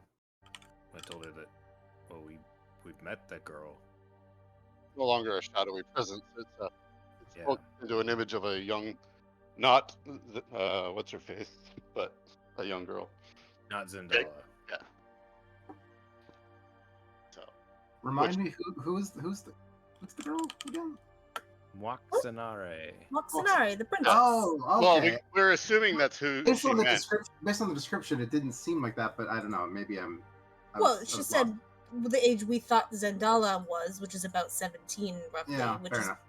I told her that, well, we've met that girl. no longer a shadowy presence. It's Yeah. spoken into an image of a young, not what's her face, but a young girl. Not Zendala. So Remind me, who's the girl again? Moxanare. Moxanari, the princess. Oh, well, okay. we're assuming that's who Based she on the meant. description, it didn't seem like that, but I don't know. Maybe I Well, was she lost. said the age we thought Zendala was, which is about 17, roughly, Yeah, which fair is enough.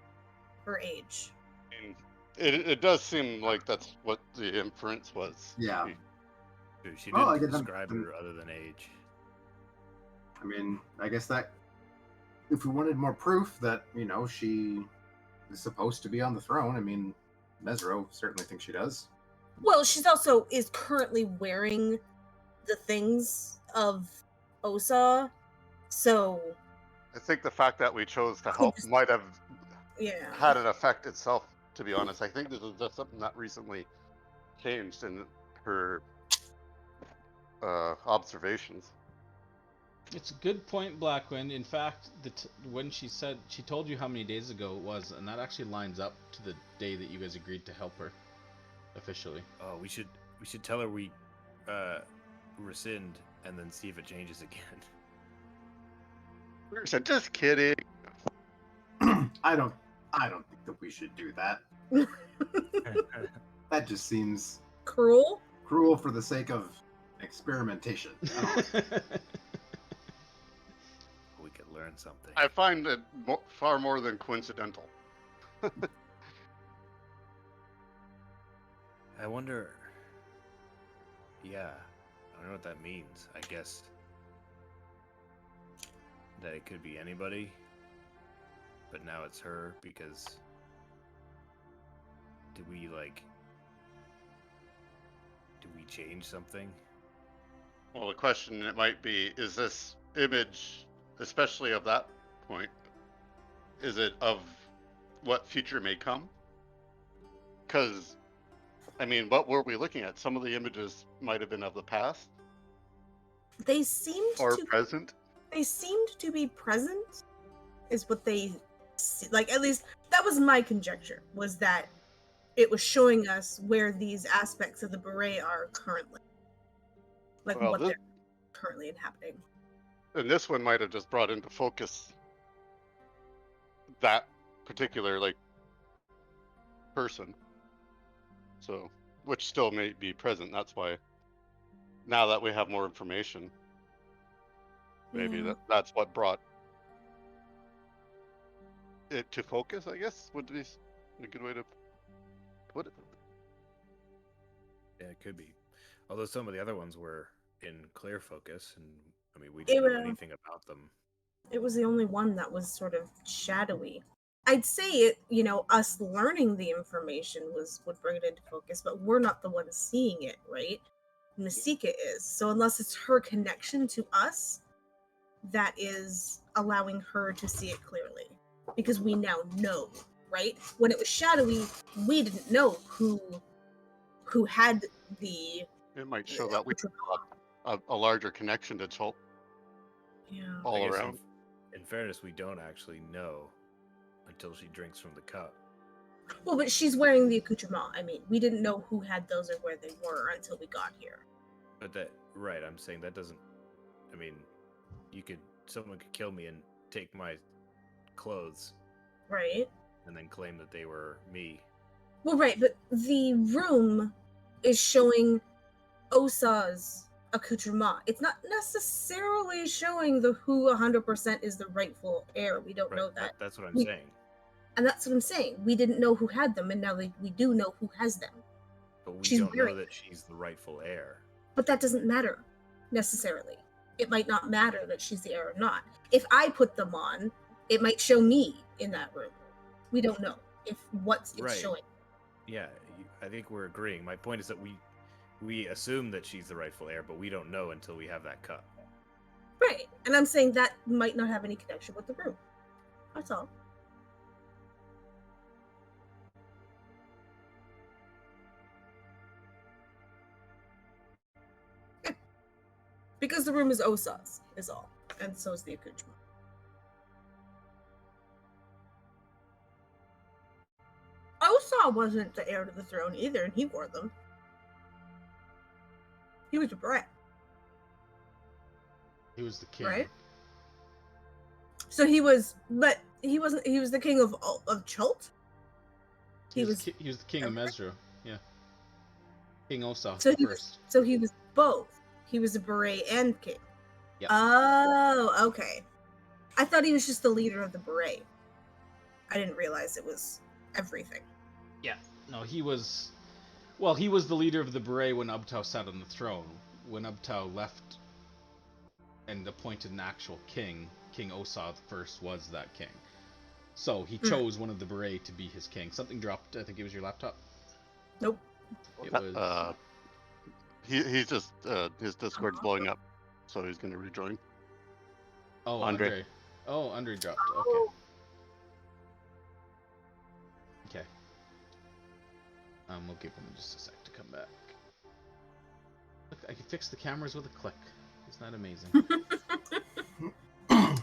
her age. And it does seem like that's what the inference was. Yeah. She Oh, I didn't get them. describe her other than age. I mean, I guess that if we wanted more proof that she is supposed to be on the throne, I mean, Mesro certainly thinks she does. Well, she's also is currently wearing the things of Osa, so I think the fact that we chose to help might have yeah. had an effect itself. To be honest, I think this is just something that recently changed in her observations. It's a good point, Blackwind. In fact, when she said she told you how many days ago it was, and that actually lines up to the day that you guys agreed to help her officially. Oh, we should tell her we rescind and then see if it changes again. We said, just kidding. I don't think that we should do that. That just seems Cruel? cruel for the sake of experimentation. I don't know. We could learn something. I find it far more than coincidental. I wonder. Yeah, I don't know what that means. I guess that it could be anybody, but now it's her because did we change something? Well, the question it might be, is this image, especially of that point, is it of what future may come? Because I mean, what were we looking at? Some of the images might have been of the past They seemed or to present. they seemed to be present, is what they like. At least that was my conjecture. Was that it was showing us where these aspects of the beret are currently, like Well, what this, they're currently inhabiting. and this one might have just brought into focus that particular like person. So, which still may be present. That's why now that we have more information, maybe Yeah. that's what brought it to focus, I guess, would be a good way to put it. Yeah, it could be. Although some of the other ones were in clear focus, and I mean, we They didn't know were- anything about them. It was the only one that was sort of shadowy. I'd say it, us learning the information would bring it into focus, but we're not the ones seeing it, right? Masika is. So unless it's her connection to us, that is allowing her to see it clearly. Because we now know, right? When it was shadowy, we didn't know who had the It might show that we have a larger connection to Chult yeah. all I guess around. In fairness, we don't actually know until she drinks from the cup. Well, but she's wearing the accoutrement. I mean, we didn't know who had those or where they were until we got here. But right, I'm saying that doesn't. I mean, someone could kill me and take my clothes, Right? and then claim that they were me. Well, right, but the room is showing Osa's accoutrement. It's not necessarily showing who 100% is the rightful heir. We don't Right, know that. that's what I'm We- saying. And that's what I'm saying. We didn't know who had them, and now we do know who has them. But we she's don't know wearing that she's the rightful heir. But that doesn't matter, necessarily. It might not matter that she's the heir or not. If I put them on, it might show me in that room. We don't know if what it's Right. showing. Yeah, I think we're agreeing. My point is that we assume that she's the rightful heir, but we don't know until we have that cup. Right. And I'm saying that might not have any connection with the room. That's all. Yeah. Because the room is Osa's, is all. And so is the accoutrement. Osa wasn't the heir to the throne either, and he wore them. He was a brat. He was the king. Right? So he was, but he wasn't. He was the king of Chult. He was the king of Mesro. Yeah. King Osa So first. he was both. He was a beret and king. Yeah. Oh, okay. I thought he was just the leader of the beret. I didn't realize it was everything. Yeah. No, he was. Well, he was the leader of the beret when Ubtao sat on the throne. When Ubtao left and appointed an actual king, King Osa first was that king. So he chose one of the beret to be his king. Something dropped. I think it was your laptop. Nope. It was. He's just his Discord's blowing up, so he's gonna rejoin. Oh, Andre. Andre. Oh, Andre dropped. Okay. Okay. We'll give him just a sec to come back. Look, I can fix the cameras with a click. Isn't that amazing?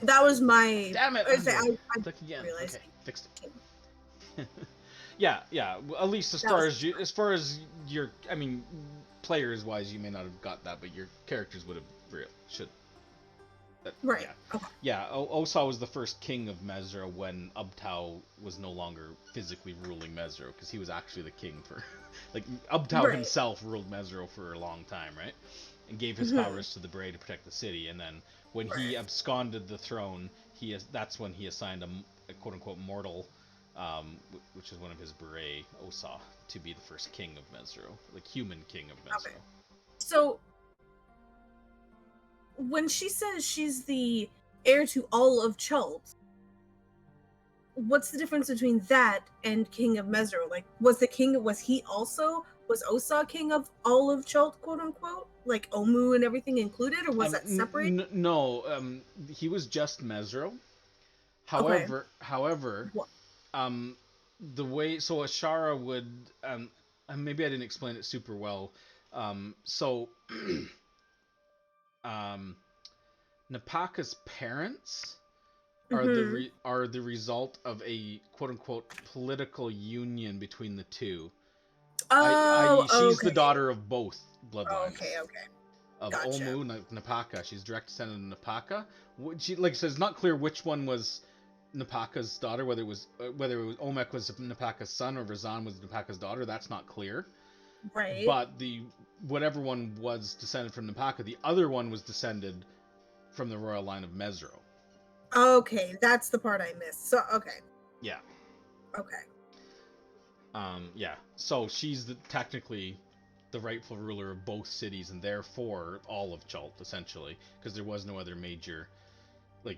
That was my. Damn it! I Click again. realized. Okay, fixed it. Yeah. Well, at least as far as your, I mean, players wise, you may not have got that, but your characters would have should. Right. Yeah. Okay. Yeah. Osa was the first king of Mesro when Ubtao was no longer physically ruling Mesro, because he was actually the king for, like, Ubtao himself ruled Mesro for a long time, right? And gave his powers to the beret to protect the city, and then when he absconded the throne, that's when he assigned a quote-unquote mortal, which is one of his beret, Osa, to be the first king of Mesro, like human king of Mesro. Okay. So when she says she's the heir to all of Chult, what's the difference between that and King of Mesro? Like, was Osa king of all of Chult, quote unquote? Like Omu and everything included, or was that separate? No, he was just Mesro. However, What? the way, so Ashara would, maybe I didn't explain it super well. So, Napaka's parents are the result of a quote unquote political union between the two. Oh, She's the okay. daughter of both bloodlines. Okay. Of Gotcha. Olmu, Napaka. She's direct descendant of Napaka. She, like I said, it's not clear which one was Napaka's daughter, whether it was Olmec was Napaka's son or Razan was Napaka's daughter. That's not clear. Right. But whatever one was descended from Napaka, the other one was descended from the royal line of Mesro. Okay, that's the part I missed. So okay. Yeah. Okay. Yeah. So she's technically the rightful ruler of both cities and therefore all of Chult, essentially, because there was no other major, like,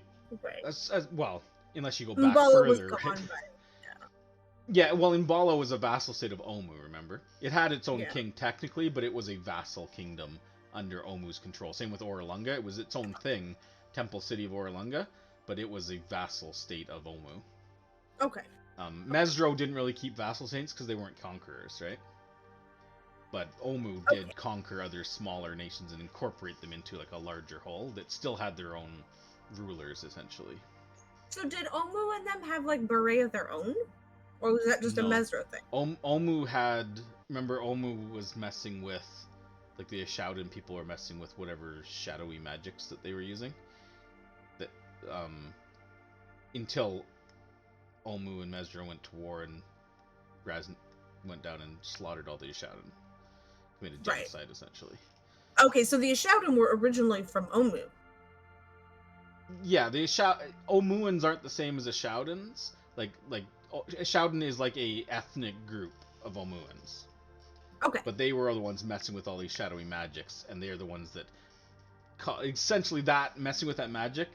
well, unless you go back Mbala was further. gone, Yeah, well, Mbala was a vassal state of Omu, remember? It had its own Yeah. king, technically, but it was a vassal kingdom under Omu's control. Same with Oralunga. It was its own thing, temple city of Oralunga, but it was a vassal state of Omu. Okay. Mesro didn't really keep vassal saints because they weren't conquerors, right? But Omu did conquer other smaller nations and incorporate them into like a larger whole that still had their own rulers, essentially. So did Omu and them have like beret of their own? Or was that just a No. Mesro thing? Omu had... Remember, Omu was messing with... Like, the Ashaudan people were messing with whatever shadowy magics that they were using. That, until Omu and Mesro went to war and Razn went down and slaughtered all the Ashaudan. Committed genocide, essentially. Okay, so the Ashaudan were originally from Omu. Yeah, the Omuans aren't the same as Ashaudans. Like Ashaudan is like a ethnic group of Omuans. Okay. But they were the ones messing with all these shadowy magics, and they're the ones that essentially that messing with that magic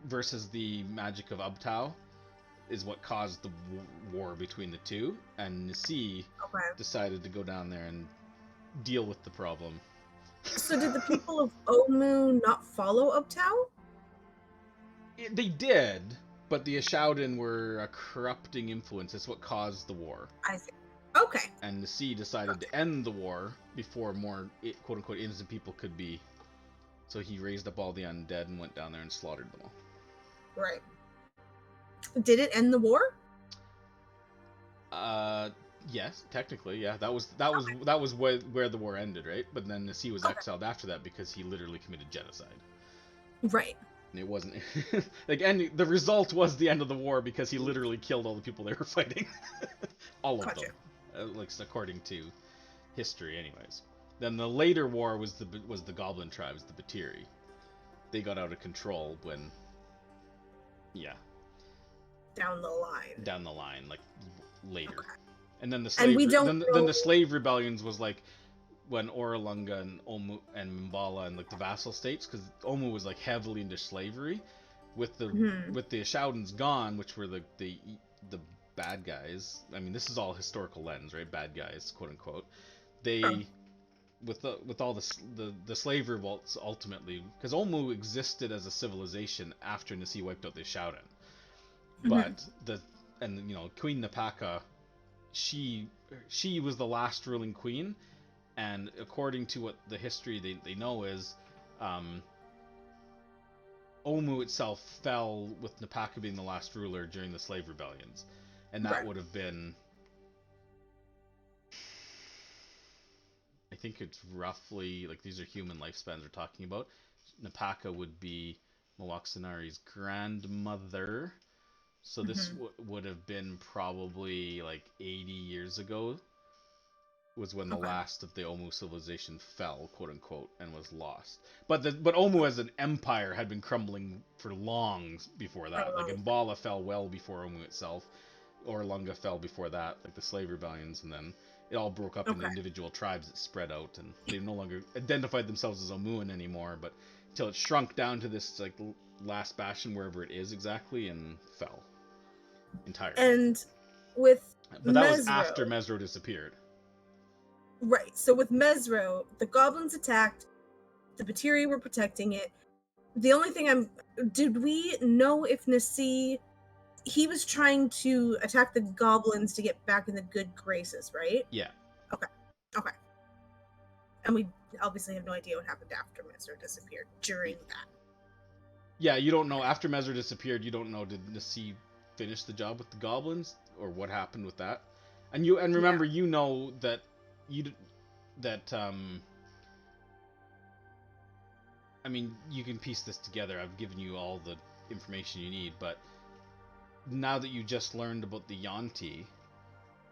versus the magic of Ubtao is what caused the war between the two. And Nasi decided to go down there and deal with the problem. So did the people of Omu not follow Ubtao? They did, but the Ashaudan were a corrupting influence. That's what caused the war. I see. Okay. And Nasi decided to end the war before more quote-unquote innocent people could be. So he raised up all the undead and went down there and slaughtered them all. Right. Did it end the war? Yes, technically, yeah. That was where the war ended, right? But then Nasi was exiled after that because he literally committed genocide. Right. It wasn't like, and the result was the end of the war because he literally killed all the people they were fighting, all of them, like according to history, anyways. Then the later war was the Goblin tribes, the Batiri. They got out of control when, down the line, like later, and then the slave, then the slave rebellions was like when Oralunga and Omu and Mbala and like the vassal states, because Omu was like heavily into slavery, with the Ashaudans gone, which were the bad guys. I mean, this is all historical lens, right? Bad guys, quote unquote. They with all the slave revolts ultimately, because Omu existed as a civilization after Nasi wiped out the Ashaudan, but Queen Napaka, she was the last ruling queen. And according to what the history they know is, Omu itself fell with Napaka being the last ruler during the slave rebellions. And that would have been, I think it's roughly, like these are human lifespans we're talking about. Napaka would be Mawaksanari's grandmother. So this would have been probably like 80 years ago. Was when the last of the Omu civilization fell, quote unquote, and was lost. But Omu as an empire had been crumbling for long before that. Like Mbala fell well before Omu itself. Oralunga fell before that, like the slave rebellions, and then it all broke up into individual tribes that spread out, and they no longer identified themselves as Omuan anymore, but until it shrunk down to this like last bastion wherever it is exactly, and fell entirely. And with but that was after Mesro disappeared. Right, so with Mesro, the goblins attacked, the Batiri were protecting it. The only thing did we know if Nasi, he was trying to attack the goblins to get back in the good graces, right? Yeah. Okay. And we obviously have no idea what happened after Messer disappeared during that. Yeah, you don't know. After Messer disappeared, you don't know, did Nasi finish the job with the goblins? Or what happened with that? And remember, you know that I mean, you can piece this together. I've given you all the information you need, but now that you just learned about the Yanti,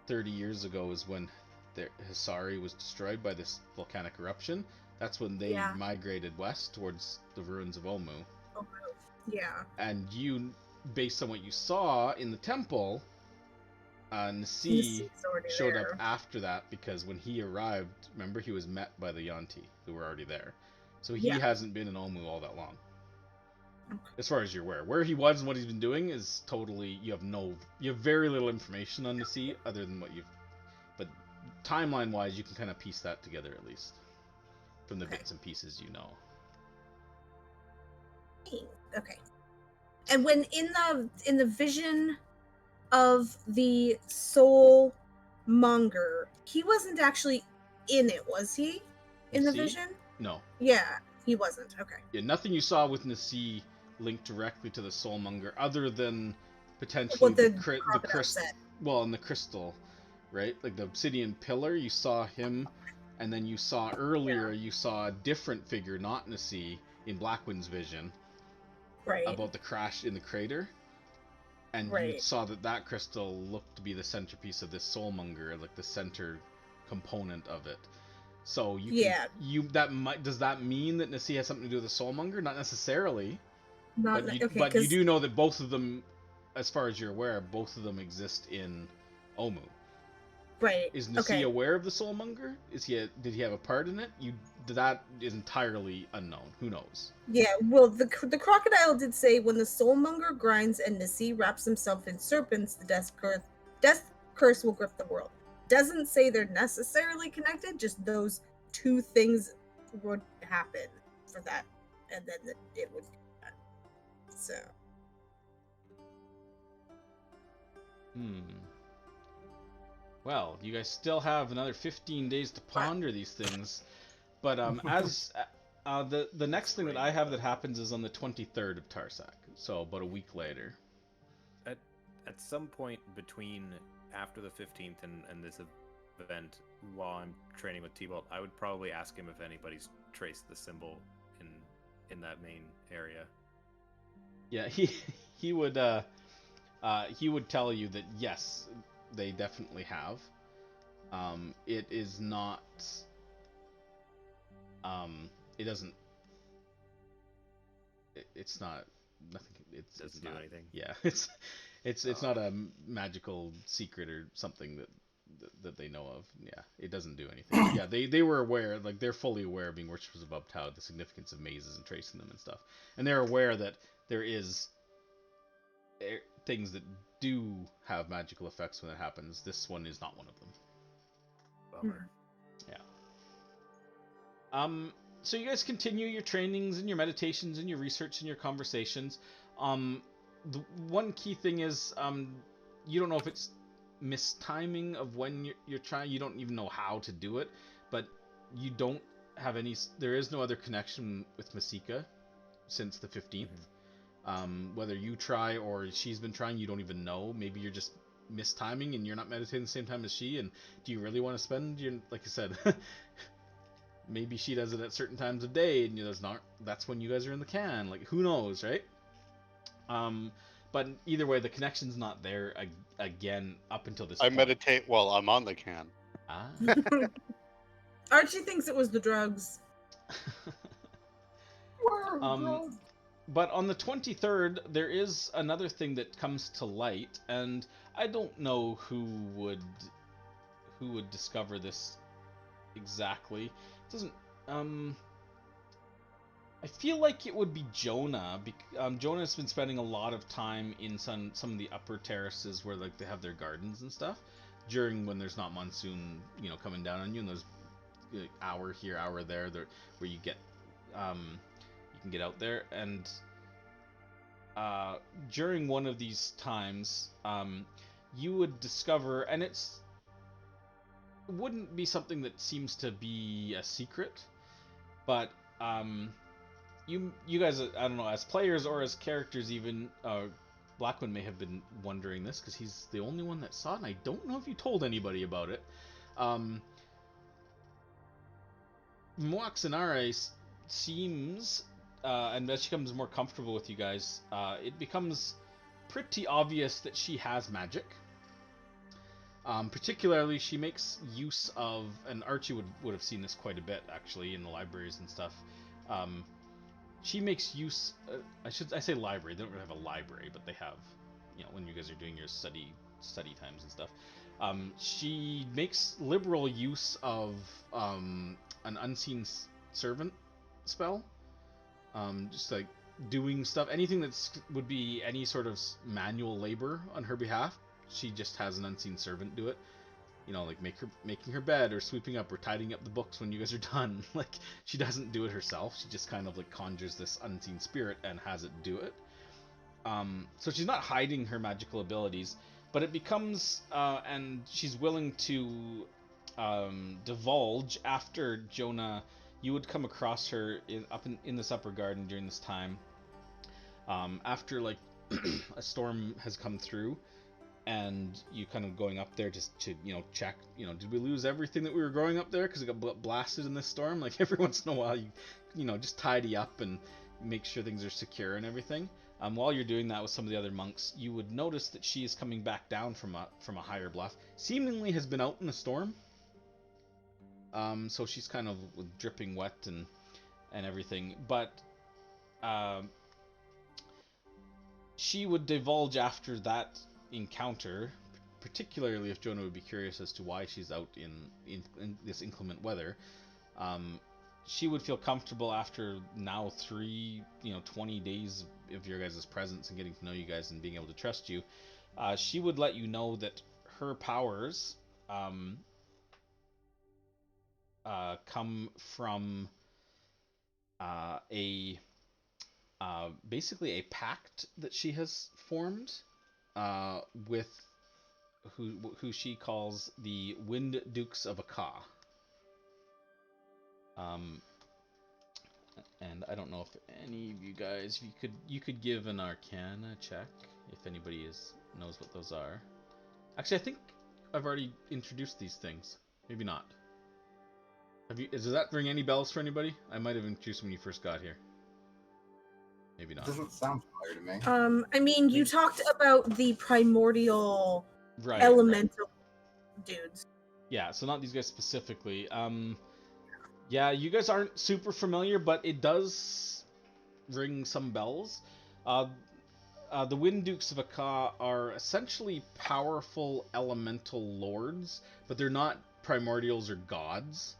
30 years ago is when Hisari was destroyed by this volcanic eruption. That's when they migrated west towards the ruins of Omu. Yeah. And you, based on what you saw in the temple, Nasi showed up after that because when he arrived, remember, he was met by the Yanti who were already there. So he hasn't been in Omu all that long. As far as you're aware. Where he was and what he's been doing is totally, you have very little information on Nasi other than what but timeline wise you can kind of piece that together at least from the bits and pieces you know. Okay. And when in the vision of the soul monger, he wasn't actually in it, was he? In the vision? No. Yeah, he wasn't. Okay. Yeah, nothing you saw with Nasi linked directly to the soulmonger other than potentially What the crystal. Well, and the crystal, right? Like the obsidian pillar, you saw him, and then you saw earlier you saw a different figure, not Nasi, in Blackwind's vision. Right. About the crash in the crater. And you saw that crystal looked to be the centerpiece of this soulmonger, like the center component of it. So does that mean that Nasi has something to do with the soulmonger? Not necessarily. But you do know that both of them, as far as you're aware, both of them exist in Omu. Right. Is Nasi aware of the soulmonger? Did he have a part in it? That is entirely unknown. Who knows? Yeah, well, the crocodile did say when the soulmonger grinds and Nasi wraps himself in serpents, the death curse will grip the world. Doesn't say they're necessarily connected, just those two things would happen for that, and then it would be done. So. Well, you guys still have another 15 days to ponder these things, but as the next thing that I have that happens is on the 23rd of Tarsak, so about a week later. At some point between after the 15th and this event, while I'm training with T-Bolt, I would probably ask him if anybody's traced the symbol in that main area. Yeah, he would tell you that yes, they definitely have. It is not. It doesn't. It's not nothing. It doesn't do anything. Yeah, it's not a magical secret or something that they know of. Yeah, it doesn't do anything. Yeah, they were aware, like they're fully aware of being worshippers of Ubtao, the significance of mazes and tracing them and stuff, and they're aware that there is things that do have magical effects when it happens. This one is not one of them. Bummer. Yeah. So you guys continue your trainings and your meditations and your research and your conversations. The one key thing is you don't know if it's mistiming of when you're trying. You don't even know how to do it, but you don't have any. There is no other connection with Masika since the 15th. Whether you try or she's been trying, you don't even know. Maybe you're just mistiming and you're not meditating the same time as she. And do you really want to spend your, like I said, maybe she does it at certain times of day, and that's when you guys are in the can. Like, who knows, right? But either way, the connection's not there again up until this point. I meditate while I'm on the can. Archie thinks it was the drugs. But on the 23rd, there is another thing that comes to light, and I don't know who would discover this exactly. It doesn't. I feel like it would be Jonah. Jonah's been spending a lot of time in some of the upper terraces where like they have their gardens and stuff during when there's not monsoon, coming down on you, and there's hour here, hour there, where you get you can get out there, and during one of these times, you would discover, and wouldn't be something that seems to be a secret, but you guys, I don't know, as players or as characters even, Blackwood may have been wondering this because he's the only one that saw it, and I don't know if you told anybody about it. Moaxinare seems, and as she becomes more comfortable with you guys, it becomes pretty obvious that she has magic. Particularly, she makes use of, and Archie would have seen this quite a bit actually in the libraries and stuff. She makes use. I say library. They don't really have a library, but they have, when you guys are doing your study times and stuff. She makes liberal use of an unseen servant spell. Just like doing stuff, anything would be any sort of manual labor on her behalf. She just has an unseen servant do it. Like making her bed or sweeping up or tidying up the books when you guys are done. Like, she doesn't do it herself. She just kind of like conjures this unseen spirit and has it do it. So she's not hiding her magical abilities, but it becomes, and she's willing to divulge after Jonah. You would come across her in this upper garden during this time. After like a storm has come through. And you kind of going up there just to, check, did we lose everything that we were growing up there because it got blasted in this storm? Like, every once in a while, you just tidy up and make sure things are secure and everything. While you're doing that with some of the other monks, you would notice that she is coming back down from a higher bluff. Seemingly has been out in a storm. So she's kind of dripping wet and everything. But she would divulge after that encounter, particularly if Jonah would be curious as to why she's out in this inclement weather. She would feel comfortable after now 20 days of your guys' presence and getting to know you guys and being able to trust you. She would let you know that her powers come from basically a pact that she has formed with who she calls the Wind Dukes of Akka. And I don't know if any of you guys, you could give an Arcana check if anybody knows what those are. Actually, I think I've already introduced these things. Maybe not. Does that ring any bells for anybody? I might have introduced when you first got here. Maybe not. Doesn't sound familiar to me. I mean, you talked about the primordial elemental dudes. Yeah, so not these guys specifically. Yeah, you guys aren't super familiar, but it does ring some bells. The Wind Dukes of Akka are essentially powerful elemental lords, but they're not primordials or gods.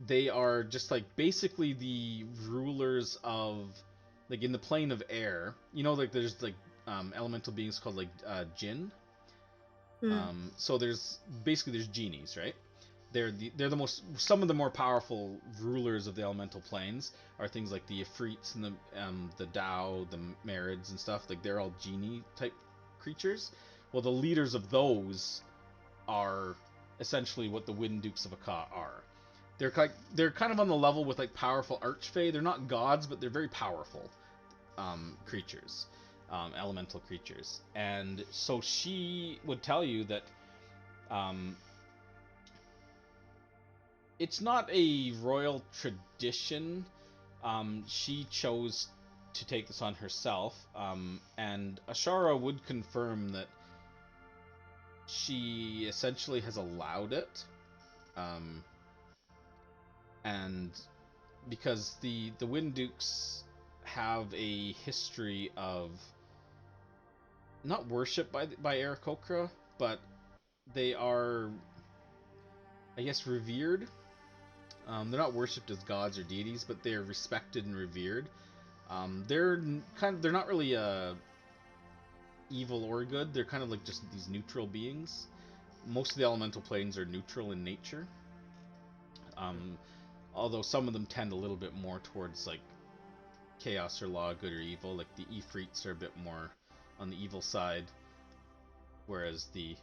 They are just like basically the rulers of, like, in the plane of air. Like there's like elemental beings called like jinn. So there's genies, right? They're some of the more powerful rulers of the elemental planes are things like the Ifrits and the Dao, the Marids and stuff. Like, they're all genie type creatures. Well, the leaders of those are essentially what the Wind Dukes of Akka are. They're kind of on the level with like powerful archfey. They're not gods, but they're very powerful creatures, elemental creatures. And so she would tell you that it's not a royal tradition. She chose to take this on herself, and Ashara would confirm that she essentially has allowed it. And because the Wind Dukes have a history of not worship by Aarakocra, but they are, I guess, revered. They're not worshipped as gods or deities, but they are respected and revered. They're not really evil or good. They're kind of like just these neutral beings. Most of the elemental planes are neutral in nature. Although some of them tend a little bit more towards like chaos or law, good or evil. Like the Ifrits are a bit more on the evil side, whereas the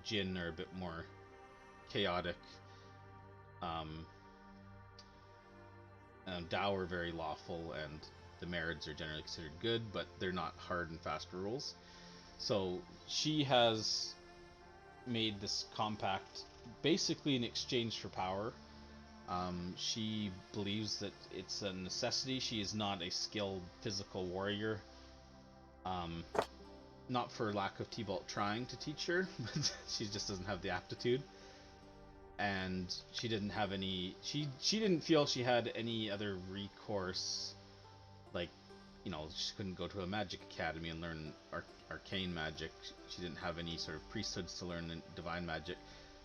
Jinn are a bit more chaotic. Dao are very lawful, and the Marids are generally considered good, but they're not hard and fast rules. So she has made this compact basically in exchange for power. She believes that it's a necessity. She is not a skilled physical warrior. Not for lack of T-Bolt trying to teach her, but she just doesn't have the aptitude. And she didn't have any. She didn't feel she had any other recourse. Like, you know, she couldn't go to a magic academy and learn arcane magic. She didn't have any sort of priesthoods to learn divine magic.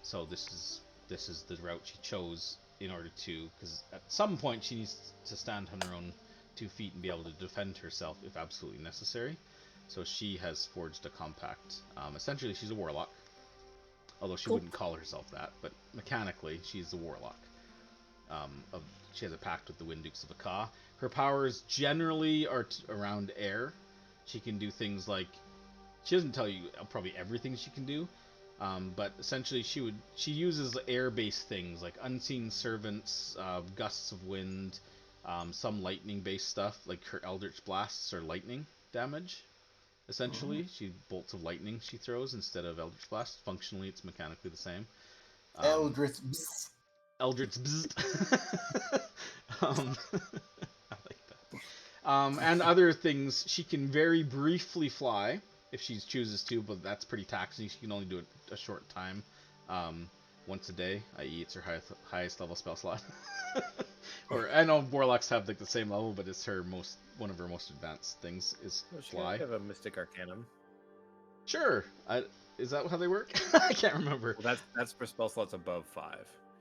So this is the route she chose in order to, because at some point she needs to stand on her own 2 feet and be able to defend herself if absolutely necessary. So she has forged a compact. Essentially, she's a warlock. Although she wouldn't call herself that, but mechanically, she's a warlock. She has a pact with the Wind Dukes of Akka. Her powers generally are around air. She can do things like... She doesn't tell you probably everything she can do, but essentially she uses air-based things like unseen servants, gusts of wind, some lightning-based stuff, like her Eldritch Blasts are lightning damage. Essentially, she bolts of lightning she throws instead of Eldritch Blast. Functionally, it's mechanically the same. Eldritch. Bzz. Eldritch Bzz. I like that. And other things, she can very briefly fly if she chooses to, but that's pretty taxing. She can only do it a short time, once a day, i.e. it's her highest level spell slot. Or I know warlocks have like the same level, but it's one of her most advanced things is fly. She have a Mystic Arcanum. Sure. Is that how they work? I can't remember. Well, that's for spell slots above 5.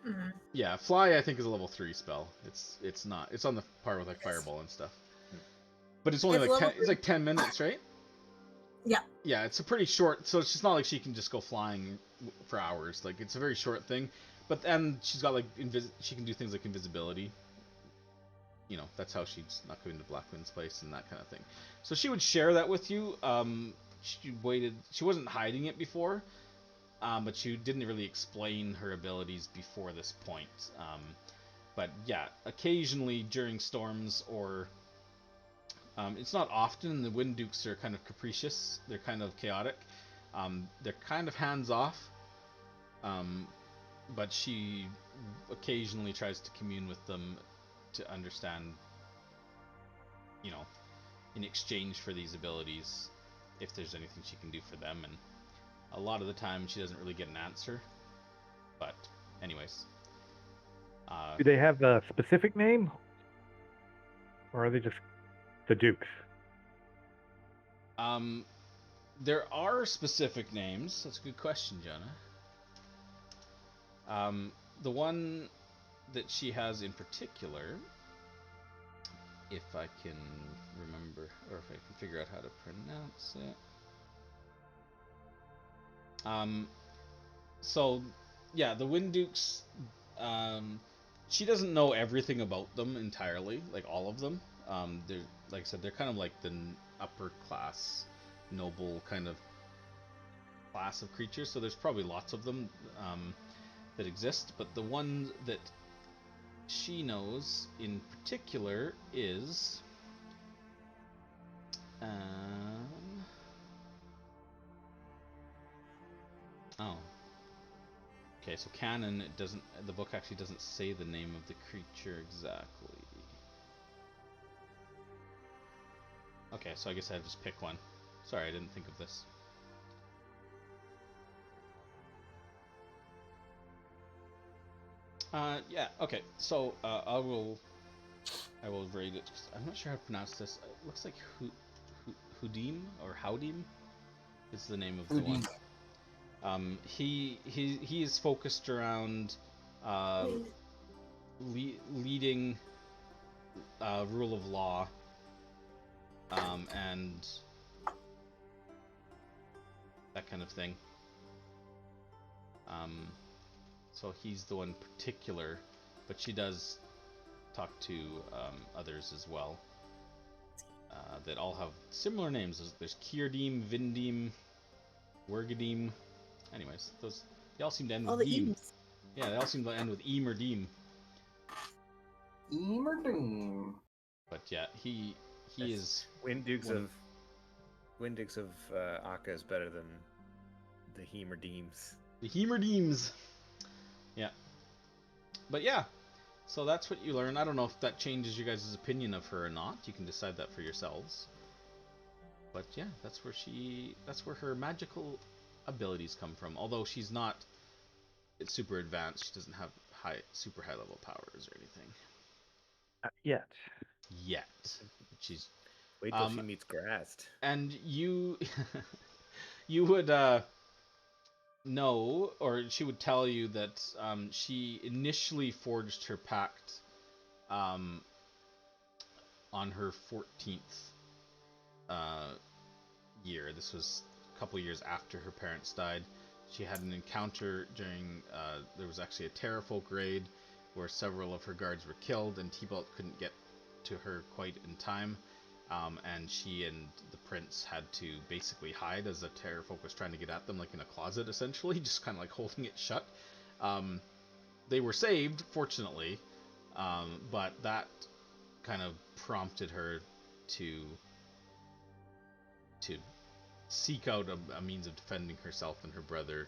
Mhm. Yeah, fly I think is a level 3 spell. It's not. It's on the par with like fireball and stuff. But it's only it's like 10 minutes, right? Yeah. Yeah, it's a pretty short. So it's just not like she can just go flying for hours. Like it's a very short thing. But then she's got like she can do things like invisibility. You know, that's how she's not going to Blackwind's place and that kind of thing. So she would share that with you. She wasn't hiding it before, but she didn't really explain her abilities before this point. But yeah, occasionally during storms or it's not often. The Wind Dukes are kind of capricious. They're kind of chaotic. They're kind of hands off. But she occasionally tries to commune with them to understand, you know, in exchange for these abilities, if there's anything she can do for them. And a lot of the time she doesn't really get an answer. But anyways. Do they have a specific name? Or are they just the Dukes? There are specific names. That's a good question, Jonah. The one that she has in particular, if I can remember, or if I can figure out how to pronounce it. So, yeah, the Wind Dukes, she doesn't know everything about them entirely, like all of them. They're, like I said, they're kind of like the upper class, noble kind of class of creatures, so there's probably lots of them that exist, but the one that she knows in particular is okay, so canon, the book actually doesn't say the name of the creature exactly. Okay, so I guess I have to just pick one. Sorry, I didn't think of this. Yeah, okay, so I will rate it. I'm not sure how to pronounce this. It looks like Hudim or Howdim is the name of the one. He is focused around leading rule of law, and that kind of thing. So he's the one particular, but she does talk to others as well that all have similar names. There's Kirdim, Vindim, Wergadim. Anyways, they all seem to end with Deem. Yeah, they all seem to end with Eam or Deem. Emerdoom. But yeah, he is Wind Dukes one- of Akka is better than the Hemerdeems. the Hemer Deems. Yeah. But yeah, so that's what you learn. I don't know if that changes you guys' opinion of her or not. You can decide that for yourselves. But yeah, that's where her magical abilities come from. Although she's not super advanced, she doesn't have super high level powers or anything Yet. yet. She's Wait till she meets Grast. and you you would know, or she would tell you that she initially forged her pact on her 14th year. This was a couple years after her parents died. She had an encounter during there was actually a Terrafolk raid where several of her guards were killed, and T-Bolt couldn't get to her quite in time, and she and the prince had to basically hide as the Terrafolk was trying to get at them, like in a closet essentially, just kind of like holding it shut. They were saved, fortunately, but that kind of prompted her to seek out a means of defending herself and her brother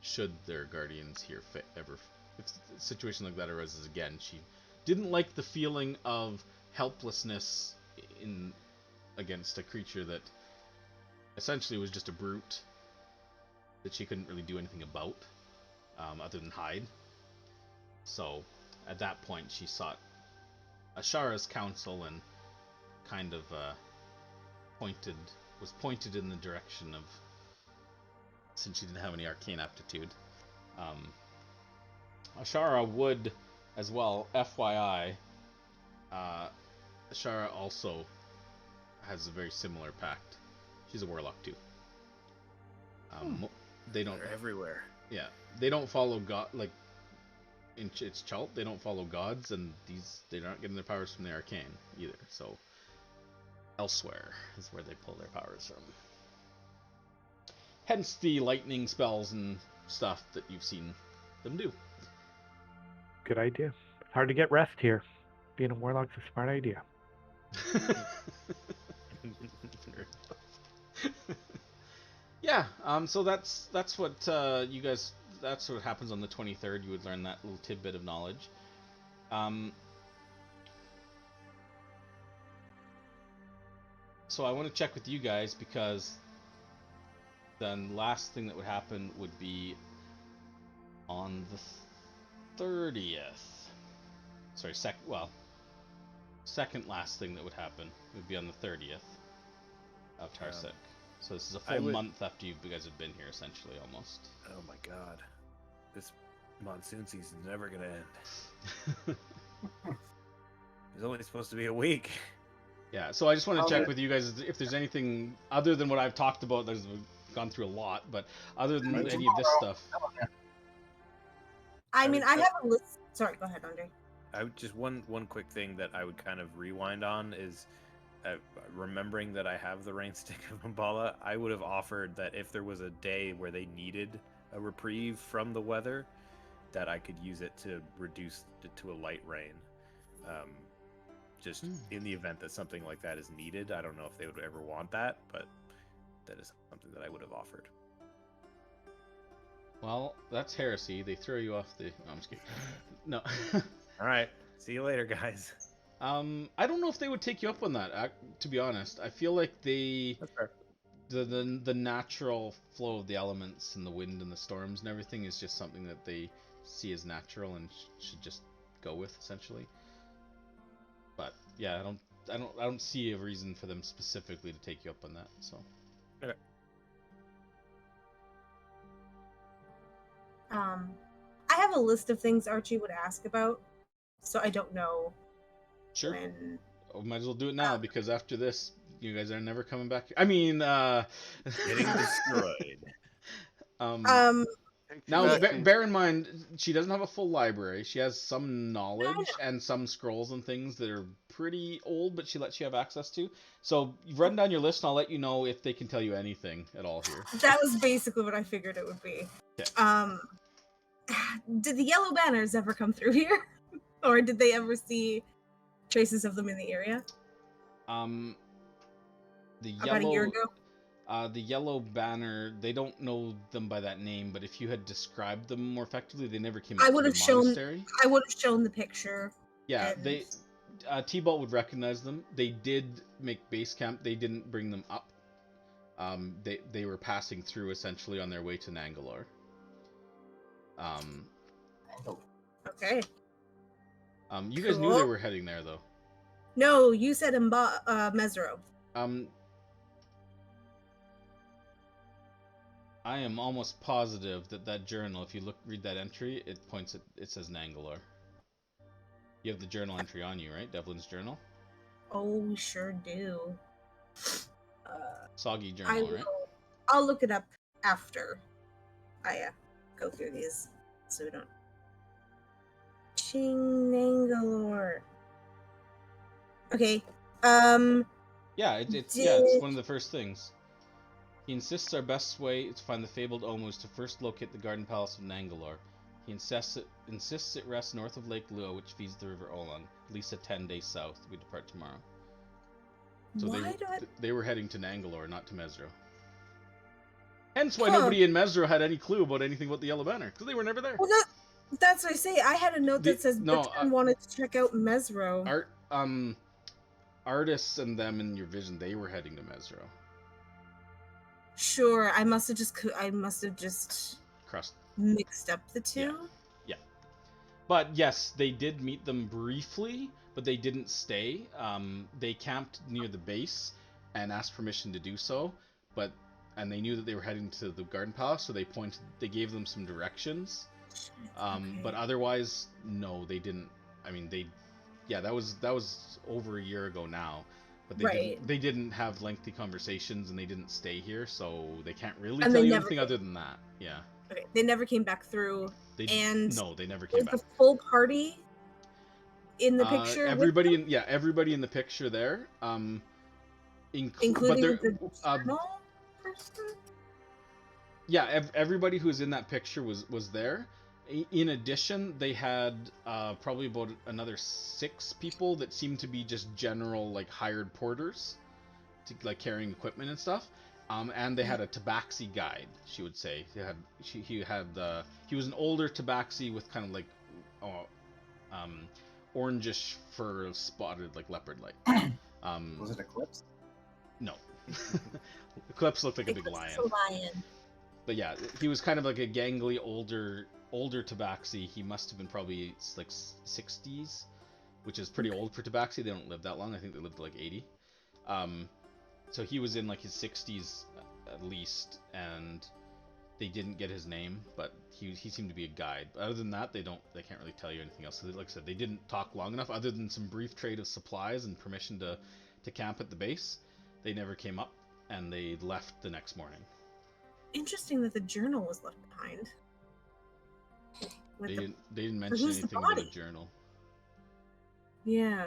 should their guardians here ever, if a situation like that arises again. She didn't like the feeling of helplessness against a creature that essentially was just a brute that she couldn't really do anything about other than hide. So at that point she sought Ashara's counsel and kind of was pointed in the direction of, since she didn't have any arcane aptitude. Ashara would as well, FYI, Ashara also has a very similar pact. She's a warlock too. They don't. They're everywhere. Yeah, they don't follow God. Like it's Chalt, they don't follow gods, and they're not getting their powers from the arcane either. So elsewhere is where they pull their powers from. Hence the lightning spells and stuff that you've seen them do. Good idea. It's hard to get rest here. Being a warlock's a smart idea. Yeah, so that's what you guys, that's what happens on the 23rd. You would learn that little tidbit of knowledge. So I want to check with you guys, because then last thing that would happen would be on the 30th. Sorry, second last thing that would happen would be on the 30th of Tarsec. So this is a full month after you guys have been here, essentially, almost. Oh my god. This monsoon season's never gonna end. It's only supposed to be a week. Yeah, so I just want to check with you guys if there's anything other than what I've talked about. There's gone through a lot, but other than any of this stuff. I mean, I have a list. Sorry, go ahead, Andre. I would just one quick thing that I would kind of rewind on is remembering that I have the Rain Stick of Umbala. I would have offered that if there was a day where they needed a reprieve from the weather, that I could use it to reduce it to a light rain. Just in the event that something like that is needed. I don't know if they would ever want that, but that is something that I would have offered. Well, that's heresy. They throw you off the... No, I'm just kidding. No. All right. See you later, guys. I don't know if they would take you up on that, to be honest. I feel like the natural flow of the elements and the wind and the storms and everything is just something that they see as natural and should just go with, essentially. But yeah, I don't see a reason for them specifically to take you up on that. So. Okay. I have a list of things Archie would ask about, so I don't know. Sure. When... Oh, might as well do it now, because after this, you guys are never coming back. I mean, getting destroyed. Now, bear in mind, she doesn't have a full library. She has some knowledge and some scrolls and things that are pretty old, but she lets you have access to. So run down your list, and I'll let you know if they can tell you anything at all here. That was basically what I figured it would be. Okay. Did the yellow banners ever come through here? Or did they ever see traces of them in the area? The About a year yellow, ago? the yellow banner, they don't know them by that name, but if you had described them more effectively, they never came I up would to have the shown. monastery. I would have shown the picture. Yeah, and... they T-Ball would recognize them. They did make base camp. They didn't bring them up. They were passing through essentially on their way to Nangalore. Okay. You guys knew they were heading there though. No, you said Mesro. I am almost positive that journal, if you read that entry, it says Nangalore. You have the journal entry on you, right? Devlin's journal? Oh, we sure do. Soggy journal, right? I'll look it up after I go through these, so we don't. Chinangalore. Okay. Yeah, it's one of the first things. He insists our best way to find the fabled Omu is to first locate the Garden Palace of Nangalore. He insists it rests north of Lake Lua, which feeds the River Olang, at least 10 days south. We depart tomorrow. So they were heading to Nangalore, not to Mesro. Hence why nobody in Mesro had any clue about anything about the Yellow Banner, because they were never there. Well, that's what I say. I had a note that says Bertrand wanted to check out Mesro. Artists and them in your vision, they were heading to Mesro. Sure, I must have just mixed up the two. Yeah. But yes, they did meet them briefly, but they didn't stay. They camped near the base and asked permission to do so, and they knew that they were heading to the Garden Palace, so they gave them some directions. But otherwise, no, they didn't. I mean, that was over a year ago now. But they didn't have lengthy conversations, and they didn't stay here, so they can't really tell you anything other than that. Yeah. Okay, they never came back through. They never came back. Was the full party in the picture? Everybody in the picture there, including the journal person. Yeah, everybody who was in that picture was there. In addition, they had probably about another 6 people that seemed to be just general like hired porters, like carrying equipment and stuff. And they had a tabaxi guide. She would say he was an older tabaxi with kind of like orangish fur spotted like leopard like. Was it Eclipse? No, Eclipse looked like a big lion. But yeah, he was kind of like a gangly older tabaxi. He must have been probably like 60s, which is pretty old for tabaxi. They don't live that long. I think they lived to like 80. So he was in like his 60s at least, and they didn't get his name, but he seemed to be a guide. But other than that, they can't really tell you anything else. So like I said, they didn't talk long enough, other than some brief trade of supplies and permission to camp at the base. They never came up, and they left the next morning. Interesting that the journal was left behind. They didn't mention anything about a journal. Yeah.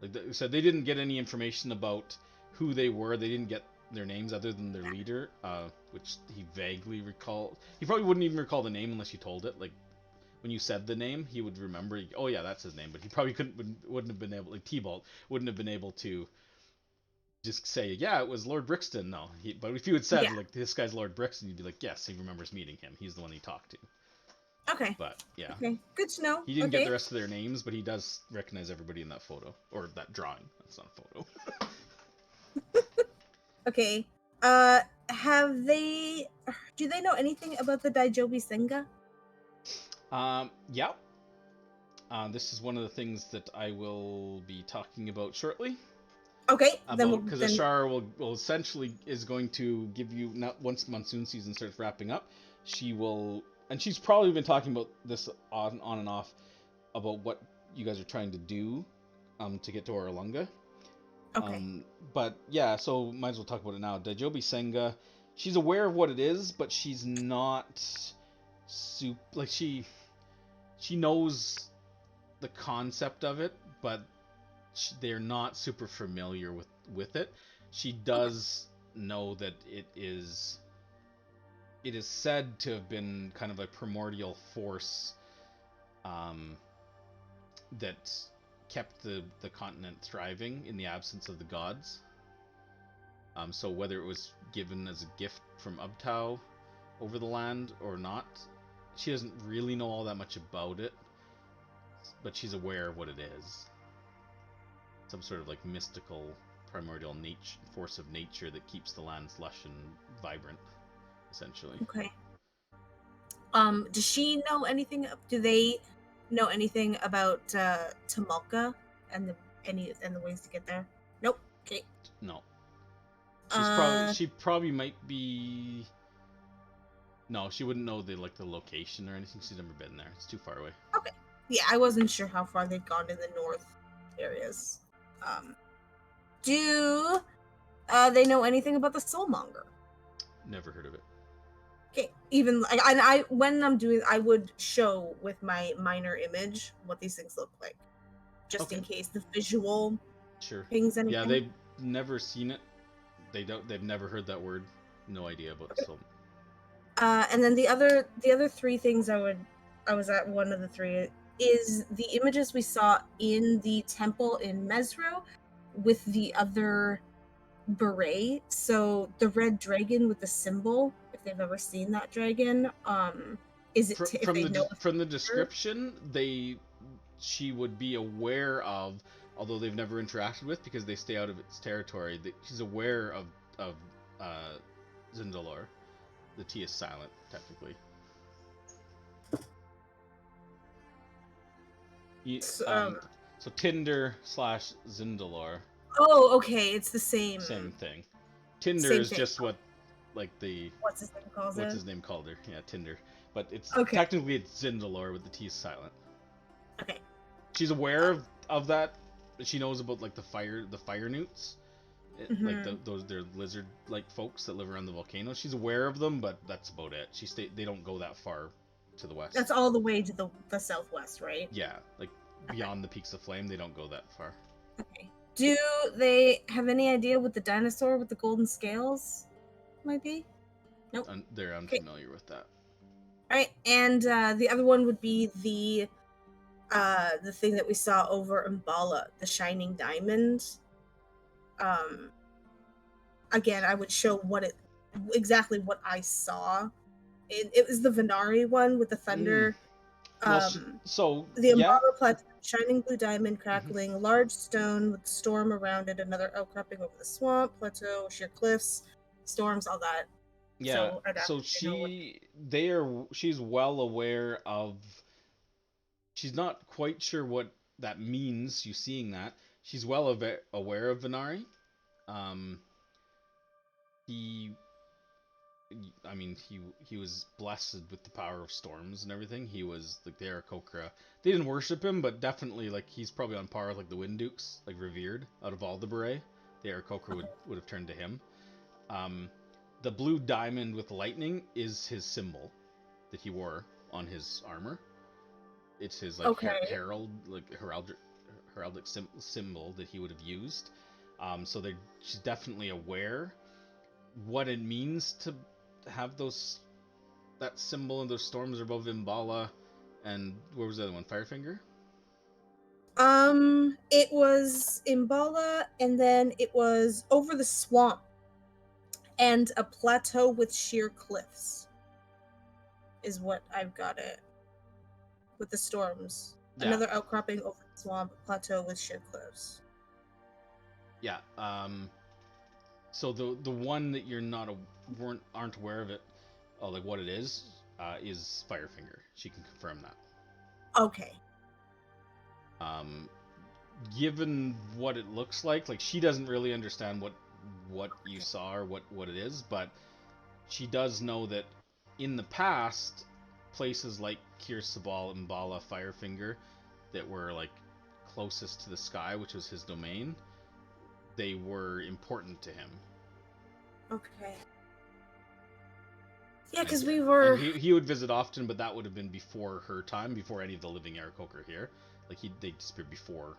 Like I said, they didn't get any information about who they were. They didn't get their names other than their leader, which he vaguely recalled. He probably wouldn't even recall the name unless you told it. Like when you said the name, he would remember. Oh yeah, that's his name. But he probably wouldn't have been able. Like T-Bolt wouldn't have been able to just say, yeah, it was Lord Brixton. No, but if you had said like this guy's Lord Brixton, you'd be like, yes, he remembers meeting him. He's the one he talked to. Okay. But yeah. Okay, good to know. He didn't get the rest of their names, but he does recognize everybody in that photo or that drawing. That's not a photo. Okay. Do they know anything about the Daijobi Senga? Yeah. This is one of the things that I will be talking about shortly. Okay. Because Ashara will essentially is going to give you, not once monsoon season starts wrapping up, she will, and she's probably been talking about this on and off about what you guys are trying to do to get to Oralunga. Okay. But yeah, so might as well talk about it now. Daijobi Senga, she's aware of what it is, but she's not she knows the concept of it, but they're not super familiar with it. She does know that it is it is said to have been kind of a primordial force that kept the continent thriving in the absence of the gods. So whether it was given as a gift from Ubtao over the land or not, she doesn't really know all that much about it, but she's aware of what it is. Some sort of like mystical primordial force of nature that keeps the lands lush and vibrant, essentially. Okay. Does she know anything? Do they know anything about Tamalka and the ways to get there? Nope. Okay. No. Uh, she probably might be. No, she wouldn't know the location or anything. She's never been there. It's too far away. okay. Yeah, I wasn't sure how far they'd gone in the north areas. Do they know anything about the Soulmonger? Never heard of it. Okay, even I when I'm doing, I would show with my minor image what these things look like, just in case the visual things. Anything. Yeah, they've never seen it. They've never heard that word. No idea about the soul. And then the other three things I was at one of the three is the images we saw in the temple in Mesro with the other beret. So the red dragon with the symbol, if they've ever seen that dragon, is it from the description, she would be aware of, although they've never interacted with because they stay out of its territory. She's aware of Zindalor. The T is silent, technically. So Tinder / Zindalor. Oh, okay, it's the same. Same thing. Tinder is just what, like the. What's his name calls What's it? his name called her? Yeah, Tinder. But it's okay. Technically it's Zindalor with the T is silent. Okay. She's aware of that. She knows about like the fire newts, like they're lizard-like folks that live around the volcano. She's aware of them, but that's about it. They don't go that far to the west. That's all the way to the southwest, right? Yeah, like beyond the peaks of flame, they don't go that far. Okay. Do they have any idea what the dinosaur with the golden scales might be? Nope. They're unfamiliar with that. All right, and the other one would be the thing that we saw over Umbala, the shining diamond. Again, I would show exactly what I saw. It was the Venari one with the thunder. So the Umbala plateau, shining blue diamond crackling, large stone with storm around it, another outcropping over the swamp, plateau, sheer cliffs, storms, all that. Yeah. So she's well aware of. She's not quite sure what that means. You seeing that? She's well aware of Venari. He was blessed with the power of storms and everything. He was like the Aarakocra. They didn't worship him, but definitely like he's probably on par with like the Wind Dukes, like revered out of all the beret. The Aarakocra would have turned to him. The blue diamond with lightning is his symbol that he wore on his armor. It's his like heraldic symbol that he would have used. So she's definitely aware what it means to have that symbol and those storms above Imbala, and where was the other one? Firefinger? It was Imbala, and then it was over the swamp and a plateau with sheer cliffs is what I've got it with the storms. Yeah. Another outcropping over the swamp, plateau with sheer cliffs. Yeah. So the one that you're aren't aware of it, like what it is Firefinger. She can confirm that. Okay. Given what it looks like she doesn't really understand what you saw or what it is, but she does know that in the past, places like Kir Sabal, Mbala, Firefinger, that were like closest to the sky, which was his domain, they were important to him. Okay. Yeah, because we were. And he would visit often, but that would have been before her time, before any of the living Aarakocra here. Like they disappeared before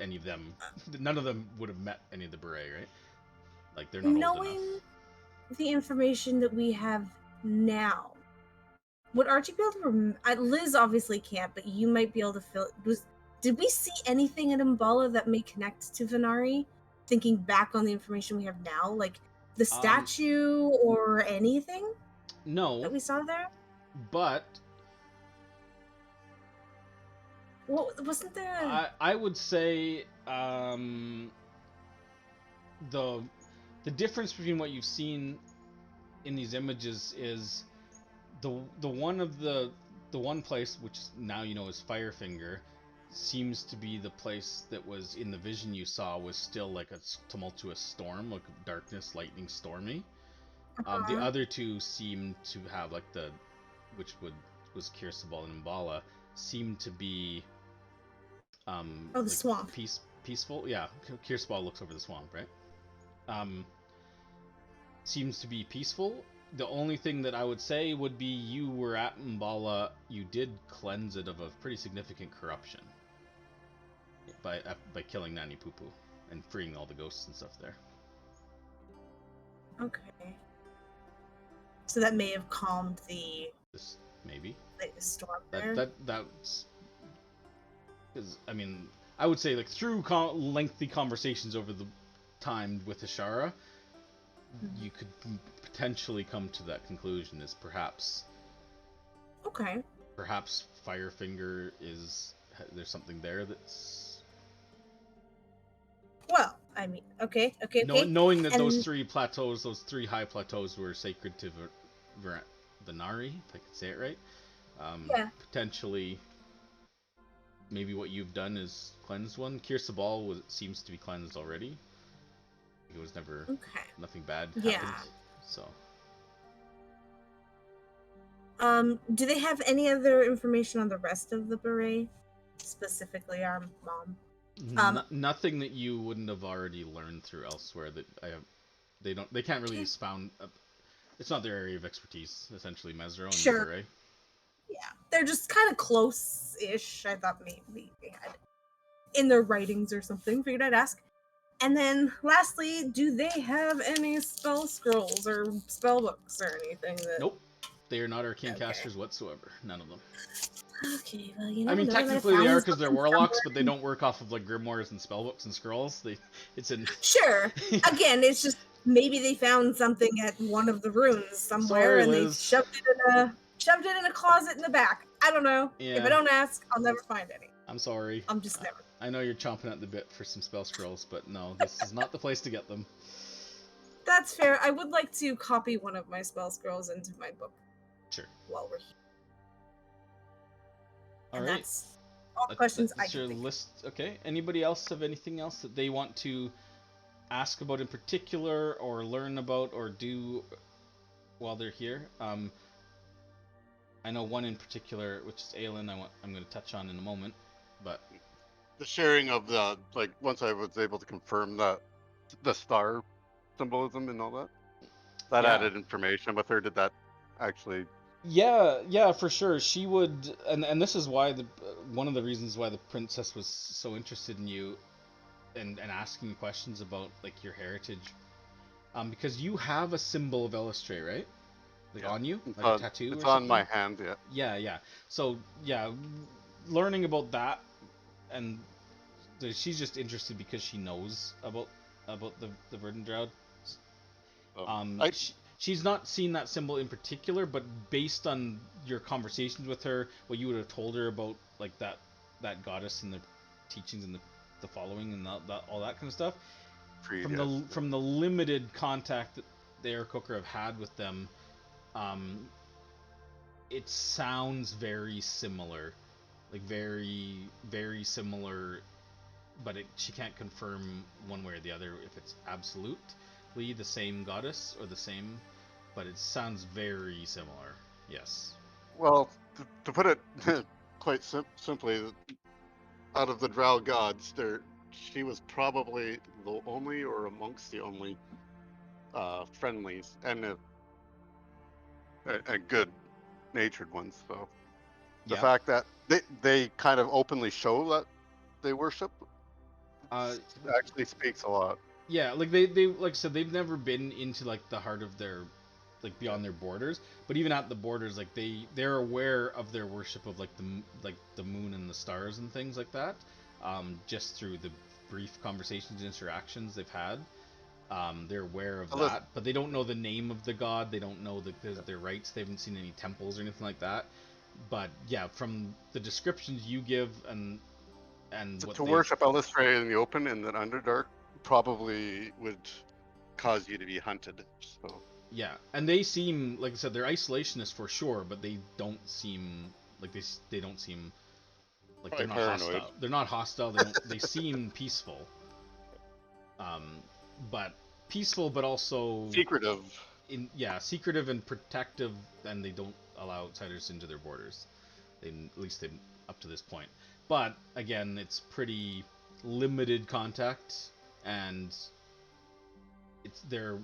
any of them. None of them would have met any of the beret, right? Like they're not old enough. Knowing the information that we have now, would Archie be able to Liz obviously can't, but you might be able to feel did we see anything in Umbala that may connect to Venari? Thinking back on the information we have now, like the statue or anything that we saw there? But Well, wasn't there I would say the difference between what you've seen in these images is the one place which now you know is Firefinger seems to be the place that was in the vision you saw was still like a tumultuous storm, like darkness, lightning, stormy. The other two seem to have like which was Kir Sabal and Umbala, seemed to be the like swamp. Peaceful. Yeah, Kir Sabal looks over the swamp, right? Seems to be peaceful. The only thing that I would say would be you were at Umbala, you did cleanse it of a pretty significant corruption by killing Nani Poo and freeing all the ghosts and stuff there. Okay. So that may have calmed Maybe the storm there. That's because I mean I would say like through lengthy conversations over the time with Ashara, you could potentially come to that conclusion is perhaps Firefinger there's something there that's I mean okay. Knowing that those three high plateaus were sacred to Venari, if I could say it right, potentially maybe what you've done is cleanse one. Kir Sabal seems to be cleansed already. It was never nothing bad happened. So do they have any other information on the rest of the beret, specifically our mom? Nothing that you wouldn't have already learned through elsewhere. They can't really expound. It's not their area of expertise. Essentially, Mesro and the beret. Yeah, they're just kind of close-ish. I thought maybe they had in their writings or something. Figured I'd ask. And then, lastly, do they have any spell scrolls or spell books or anything that? Nope, they are not arcane casters whatsoever. None of them. Okay, well, I mean, technically they are because they're warlocks, but they don't work off of like grimoires and spellbooks and scrolls. Sure. Again, it's just maybe they found something at one of the runes somewhere. Sorry, and Liz. They shoved it in a closet in the back. I don't know. Yeah. If I don't ask, I'll never find any. I'm sorry. I'm just never. I know you're chomping at the bit for some spell scrolls, but no, this is not the place to get them. That's fair. I would like to copy one of my spell scrolls into my book. Sure. While we're here. All right. That's all the questions I can think. List. Okay. Anybody else have anything else that they want to ask about in particular, or learn about, or do while they're here? I know one in particular, which is Aelin. I'm going to touch on in a moment, but the sharing of once I was able to confirm the star symbolism and all that added information with her. Did that actually? Yeah, for sure. She would, and this is why one of the reasons why the princess was so interested in you, and asking questions about like your heritage, because you have a symbol of Elistray, right? Like on you, like a tattoo. It's or on my hand, yeah. Yeah. So learning about that, and she's just interested because she knows about the Verdant Drought. She's not seen that symbol in particular, but based on your conversations with her, what you would have told her about like that goddess and the teachings and the following and all that kind of stuff, from the limited contact that the Aarakocra have had with them, it sounds very similar, like very, very similar, but she can't confirm one way or the other if it's absolutely the same goddess or the same, but it sounds very similar. Yes. Well, to put it quite simply, out of the Drow gods, she was probably the only, or amongst the only, friendlies and good-natured ones. So the fact that they kind of openly show that they worship actually speaks a lot. Yeah, like they like I said, they've never been into like the heart of their like beyond their borders. But even at the borders, like they're aware of their worship of like the moon and the stars and things like that, just through the brief conversations and interactions they've had. They're aware of that, but they don't know the name of the god. They don't know their rites. They haven't seen any temples or anything like that. But yeah, from the descriptions you give and what to worship Elistray in the open in the Underdark probably would cause you to be hunted. So yeah, and they seem, like I said, they're isolationists for sure, but they don't seem like they don't seem like they're not paranoid. hostile. They're not hostile. They seem peaceful. But peaceful, but also secretive. Secretive and protective, and they don't allow outsiders into their borders. At least up to this point. But again, it's pretty limited contact, and they're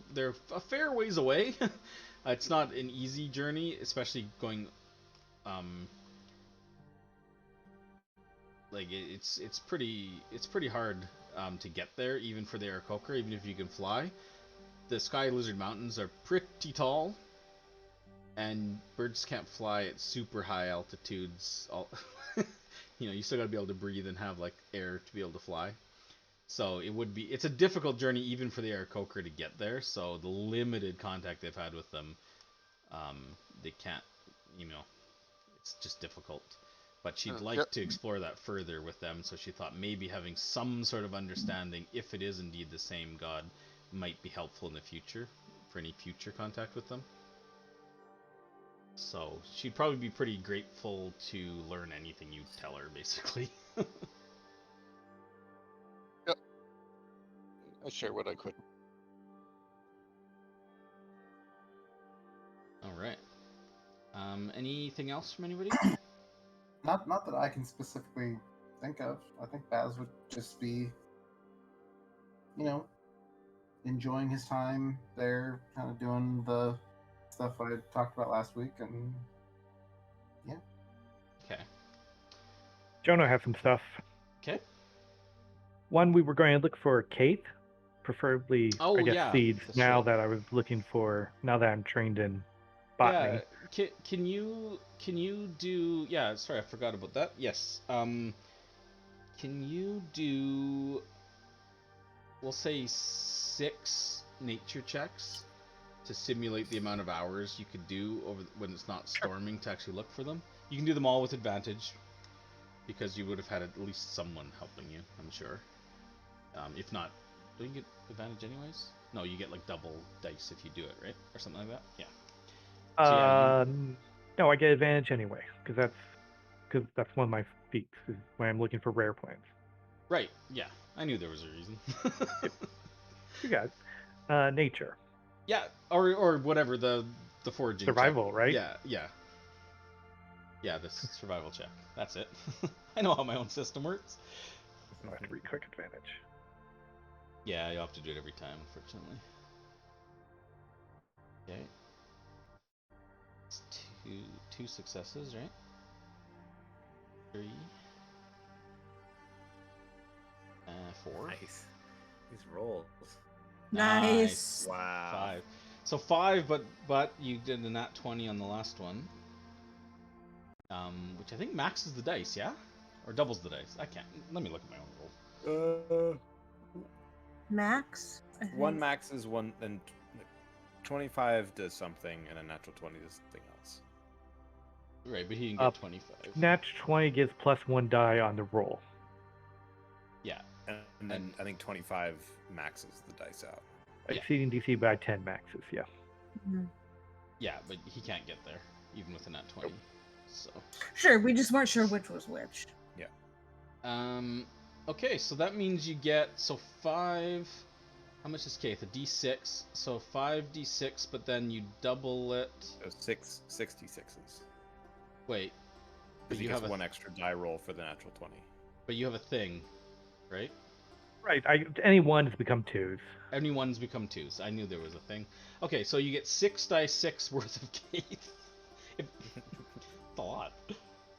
a fair ways away. It's not an easy journey, especially going. Like it's pretty hard to get there, even for the Aarakocra, even if you can fly. The Sky Lizard Mountains are pretty tall, and birds can't fly at super high altitudes. You still gotta be able to breathe and have like air to be able to fly. So it's a difficult journey even for the Aarakocra to get there. So the limited contact they've had with them, they can't, it's just difficult. But she'd like to explore that further with them, so she thought maybe having some sort of understanding, if it is indeed the same god, might be helpful in the future, for any future contact with them. So she'd probably be pretty grateful to learn anything you tell her, basically. Yep. I share what I could. Alright. Anything else from anybody? Not that I can specifically think of. I think Baz would just be, enjoying his time there, kind of doing the stuff I talked about last week, and yeah. Okay. Jonah has some stuff. Okay. One, we were going to look for Kate, preferably, seeds. Now right. that I was looking for, now that I'm trained in botany. Yeah. Can you do? Yeah. Sorry, I forgot about that. Yes. Can you do? We'll say 6 nature checks to simulate the amount of hours you could do when it's not storming to actually look for them. You can do them all with advantage, because you would have had at least someone helping you, I'm sure. If not, do you get advantage anyways? No, you get like double dice if you do it, right? Or something like that? Yeah. So, no, I get advantage anyway, because that's one of my feats, is when I'm looking for rare plants. Right, yeah. I knew there was a reason. You got it. Nature. Yeah, or whatever, the foraging survival, check. right? Yeah, the survival check. That's it. I know how my own system works. No, I have to re-click advantage. Yeah, you'll have to do it every time, unfortunately. Okay. It's two successes, right? 3. 4. Nice. These rolls. Nice. Wow. 5. So 5, but you did a nat 20 on the last one. Which I think maxes the dice, yeah? Or doubles the dice. I can't. Let me look at my own roll. Max? One max is one, and 25 does something, and a natural 20 does something else. Right, but he can get 25. Nat 20 gives +1 die on the roll. Yeah. And then I think 25 maxes the dice out. Yeah. Exceeding DC by 10 maxes, yeah. Mhm. Yeah, but he can't get there, even with a nat 20. Nope. So. Sure, we just weren't sure which was which. Yeah. Okay, so that means you get 5. How much is Keith? A D6. So 5d6, but then you double it. So 6 66s. Wait. Because you have one extra die roll for the natural 20. But you have a thing, right? Right. Any ones become 2s. Any ones become 2s. I knew there was a thing. Okay, so you get 6 die 6 worth of Keith. It's a lot.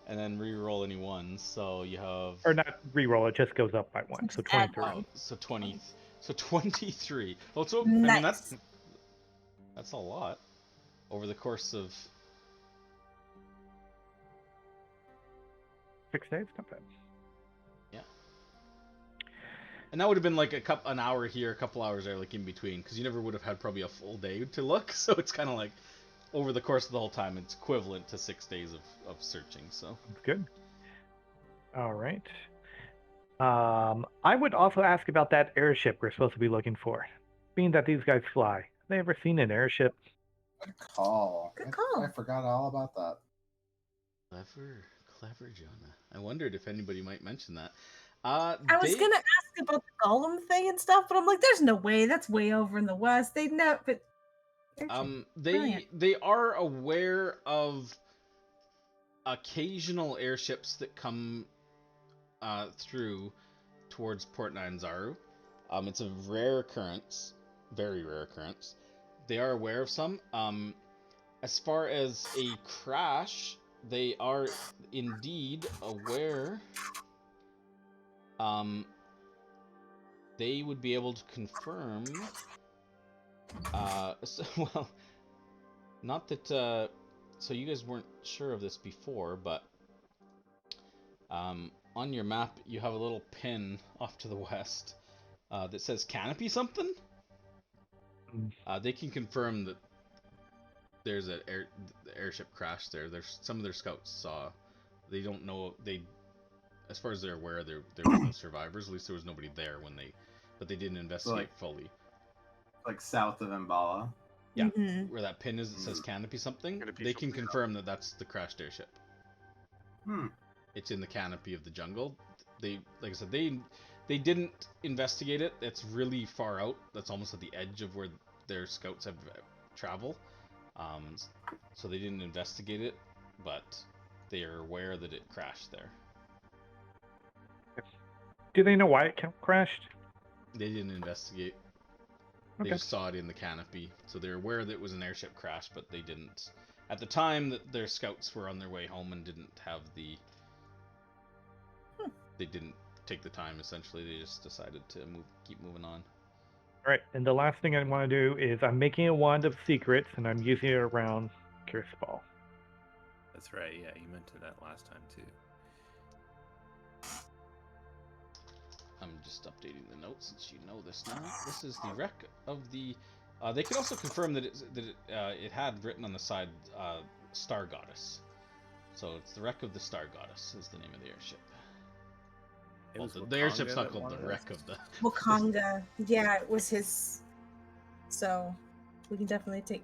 And then re-roll any ones, so you have... Or not re-roll, it just goes up by 1, so 23. Oh, so 20. So 23. Well, so, Nice. I mean, that's a lot. over the course of 6 days, not bad. and that would have been like an hour here, a couple hours there, like in between, because you never would have had probably a full day to look. So it's kind of like over the course of the whole time, it's equivalent to 6 days of searching. So That's good. All right. I would also ask about that airship we're supposed to be looking for. Being that these guys fly, have they ever seen an airship? Good call. Good call. I forgot all about that. clever, Jonah. I wondered if anybody might mention that. I was gonna ask about the golem thing and stuff, but I'm like, there's no way. That's way over in the west. They'd know, but they are aware of occasional airships that come through towards Port Nyanzaru. It's a rare occurrence, very rare occurrence. They are aware of some. As far as a crash, they are indeed aware. They would be able to confirm. Well, not that. So you guys weren't sure of this before, but on your map you have a little pin off to the west that says canopy something. They can confirm that there's an airship crash there. There's some of their scouts saw. They don't know. As far as they're aware, there were no survivors. At least there was nobody there but they didn't investigate fully. Like south of Mbala. Yeah, where that pin is that says canopy something. They can confirm that that's the crashed airship. It's in the canopy of the jungle. They, like I said, they didn't investigate it. It's really far out. That's almost at the edge of where their scouts have travel. So they didn't investigate it, but they are aware that it crashed there. Do they know why it crashed? They didn't investigate. They just saw it in the canopy, so they're aware that it was an airship crash, but they didn't. At the time that their scouts were on their way home and didn't have the... They didn't take the time, essentially. They just decided to keep moving on. All right, and the last thing I want to do is I'm making a wand of secrets, and I'm using it around Kir Sabal. That's right, yeah, you mentioned that last time, too. I'm just updating the notes since you know this now. This is the wreck of the... they could also confirm that it had written on the side Star Goddess. So it's the wreck of the Star Goddess is the name of the airship. Well, the airship's not called the wreck of the... Wakanga. Yeah, it was his. So we can definitely take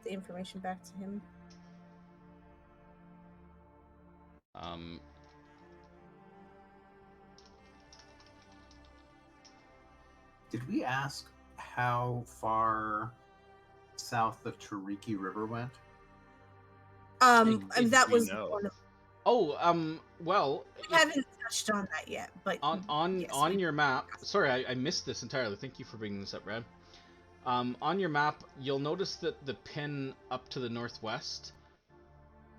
the information back to him. Did we ask how far south the Tariki River went? That was one of... well, we haven't touched on that yet, but on your map. Sorry, I missed this entirely. Thank you for bringing this up, Red. On your map, you'll notice that the pin up to the northwest,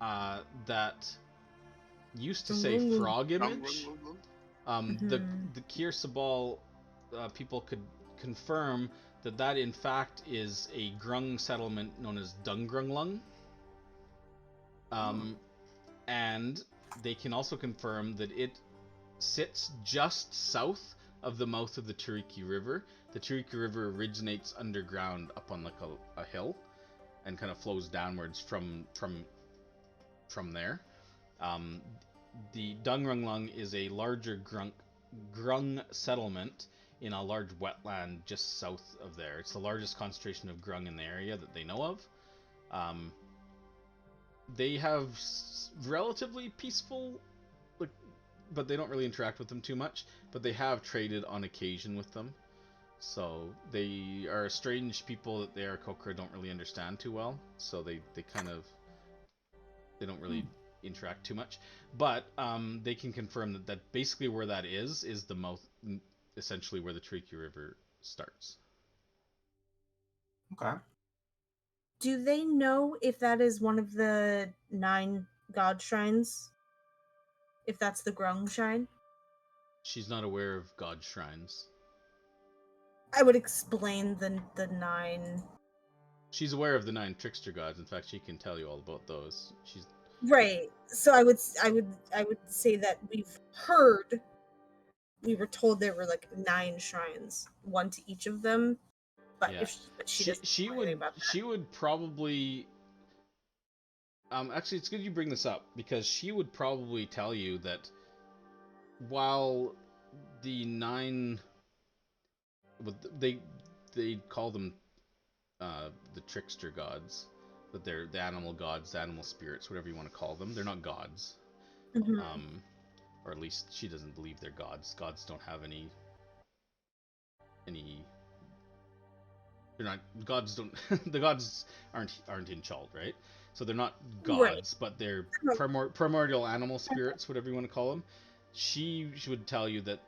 that used to say frog image. The Kir Sabal people could confirm that in fact is a Grung settlement known as Dungrunglung. And they can also confirm that it sits just south of the mouth of the Tariki River. The Tariki River originates underground up on like a hill and kind of flows downwards from there. The Dungrunglung is a larger Grung settlement in a large wetland just south of there. It's the largest concentration of Grung in the area that they know of. They have relatively peaceful, but they don't really interact with them too much. But they have traded on occasion with them. So they are strange people that the Aarakocra don't really understand too well. So they don't really interact too much. But they can confirm that basically where that is the mouth, essentially where the Tariki River starts. Okay. Do they know if that is one of the 9 god shrines? If that's the Grung shrine? She's not aware of god shrines. I would explain the 9. She's aware of the 9 trickster gods. In fact, she can tell you all about those. She's Right. So I would say that we were told there were like 9 shrines, one to each of them. But yeah. but she doesn't know anything about that. She would probably. Actually, it's good you bring this up because she would probably tell you that while the 9, they call them the trickster gods, but they're the animal gods, the animal spirits, whatever you want to call them. They're not gods, or at least she doesn't believe they're gods. Gods don't have any. They're not gods. Don't the gods aren't in Chult, right? So they're not gods, Right. but they're primordial animal spirits, whatever you want to call them. She would tell you that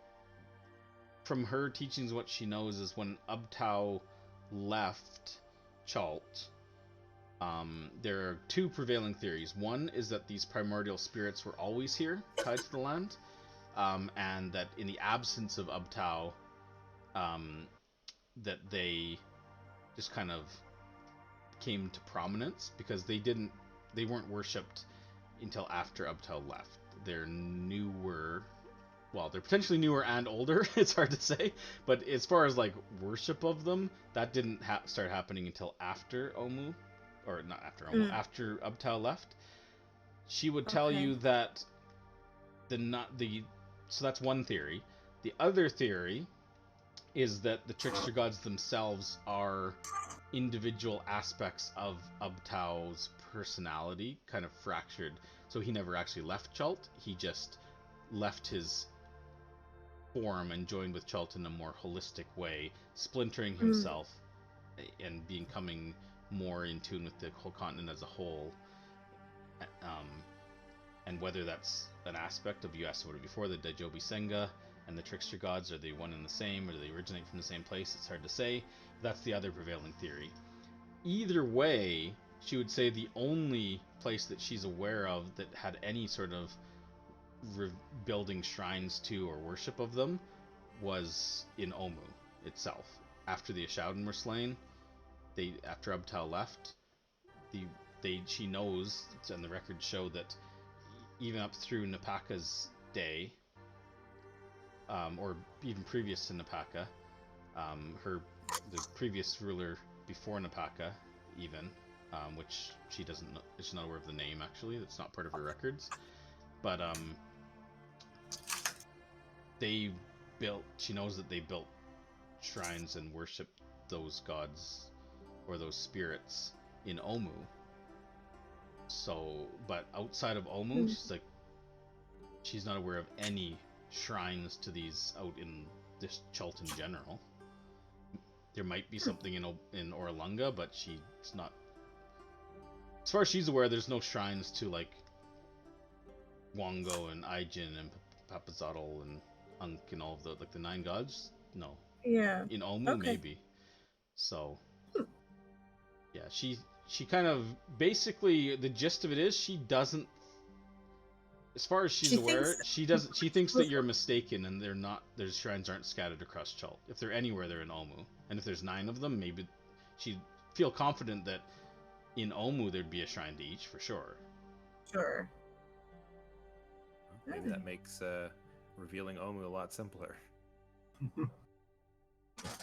from her teachings, what she knows is when Ubtao left Chult, there are 2 prevailing theories. One is that these primordial spirits were always here, tied to the land, and that in the absence of Ubtao, that they just kind of came to prominence because they weren't worshipped until after Ubtao left. They're newer. Well, they're potentially newer and older. It's hard to say, but as far as like worship of them, that didn't start happening until after Omu, or not after Omu, after Ubtao left. She would tell you that so that's one theory. The other theory is that the trickster gods themselves are individual aspects of Ubtao's personality, kind of fractured. So he never actually left Chult. He just left his form and joined with Chult in a more holistic way, splintering himself and becoming more in tune with the whole continent as a whole. And whether that's an aspect of, you asked about it before, the Daijobi Senga and the trickster gods, are they one and the same, or do they originate from the same place? It's hard to say. That's the other prevailing theory. Either way, she would say the only place that she's aware of that had any sort of building shrines to or worship of them was in Omu itself. After the Ashaudin were slain, after Ubtao left, she knows, and the records show that even up through Napaka's day, or even previous to Napaka, the previous ruler before Napaka, even, which she doesn't know, she's not aware of the name actually. That's not part of her records. But she knows that they built shrines and worshipped those gods or those spirits in Omu. So, but outside of Omu, she's not aware of any shrines to these out in this Chult in general. There might be something in Orlunga, but she's not. As far as she's aware, there's no shrines to like Wongo and Aijin and Papazotl and Unk and all of the like the 9 gods. No. Yeah. In Omu, maybe. So. Yeah, she kind of basically, the gist of it is she doesn't. As far as she's aware, she thinks that you're mistaken and they're not. Their shrines aren't scattered across Chult. If they're anywhere, they're in Omu. And if there's 9 of them, maybe she'd feel confident that in Omu there'd be a shrine to each for sure. Sure. Maybe that makes revealing Omu a lot simpler.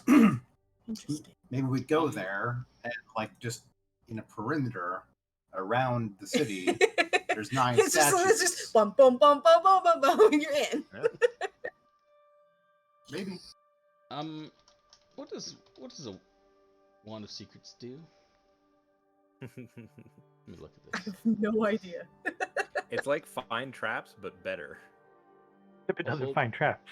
Maybe we go there and like just in a perimeter around the city. There's 9 statues. It's just bum bum bum bum bum bum bum. You're in. Yeah. Maybe. What does a Wand of Secrets do? Let me look at I this. have no idea. It's like find traps, but better. If it doesn't find traps.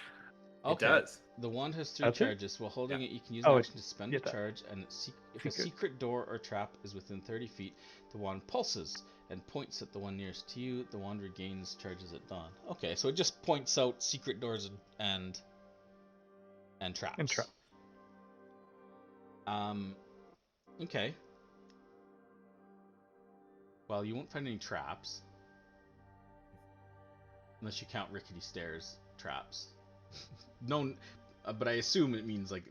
Okay. It does. The wand has 3 Does it? charges. While holding it, you can use Oh, an action to spend a yeah, charge, and if a secret door or trap is within 30 feet, the wand pulses and points at the one nearest to you. The wand regains charges at dawn. Okay, so it just points out secret doors and traps. And traps. Okay. Well, you won't find any traps. Unless you count rickety stairs traps. No, but I assume it means like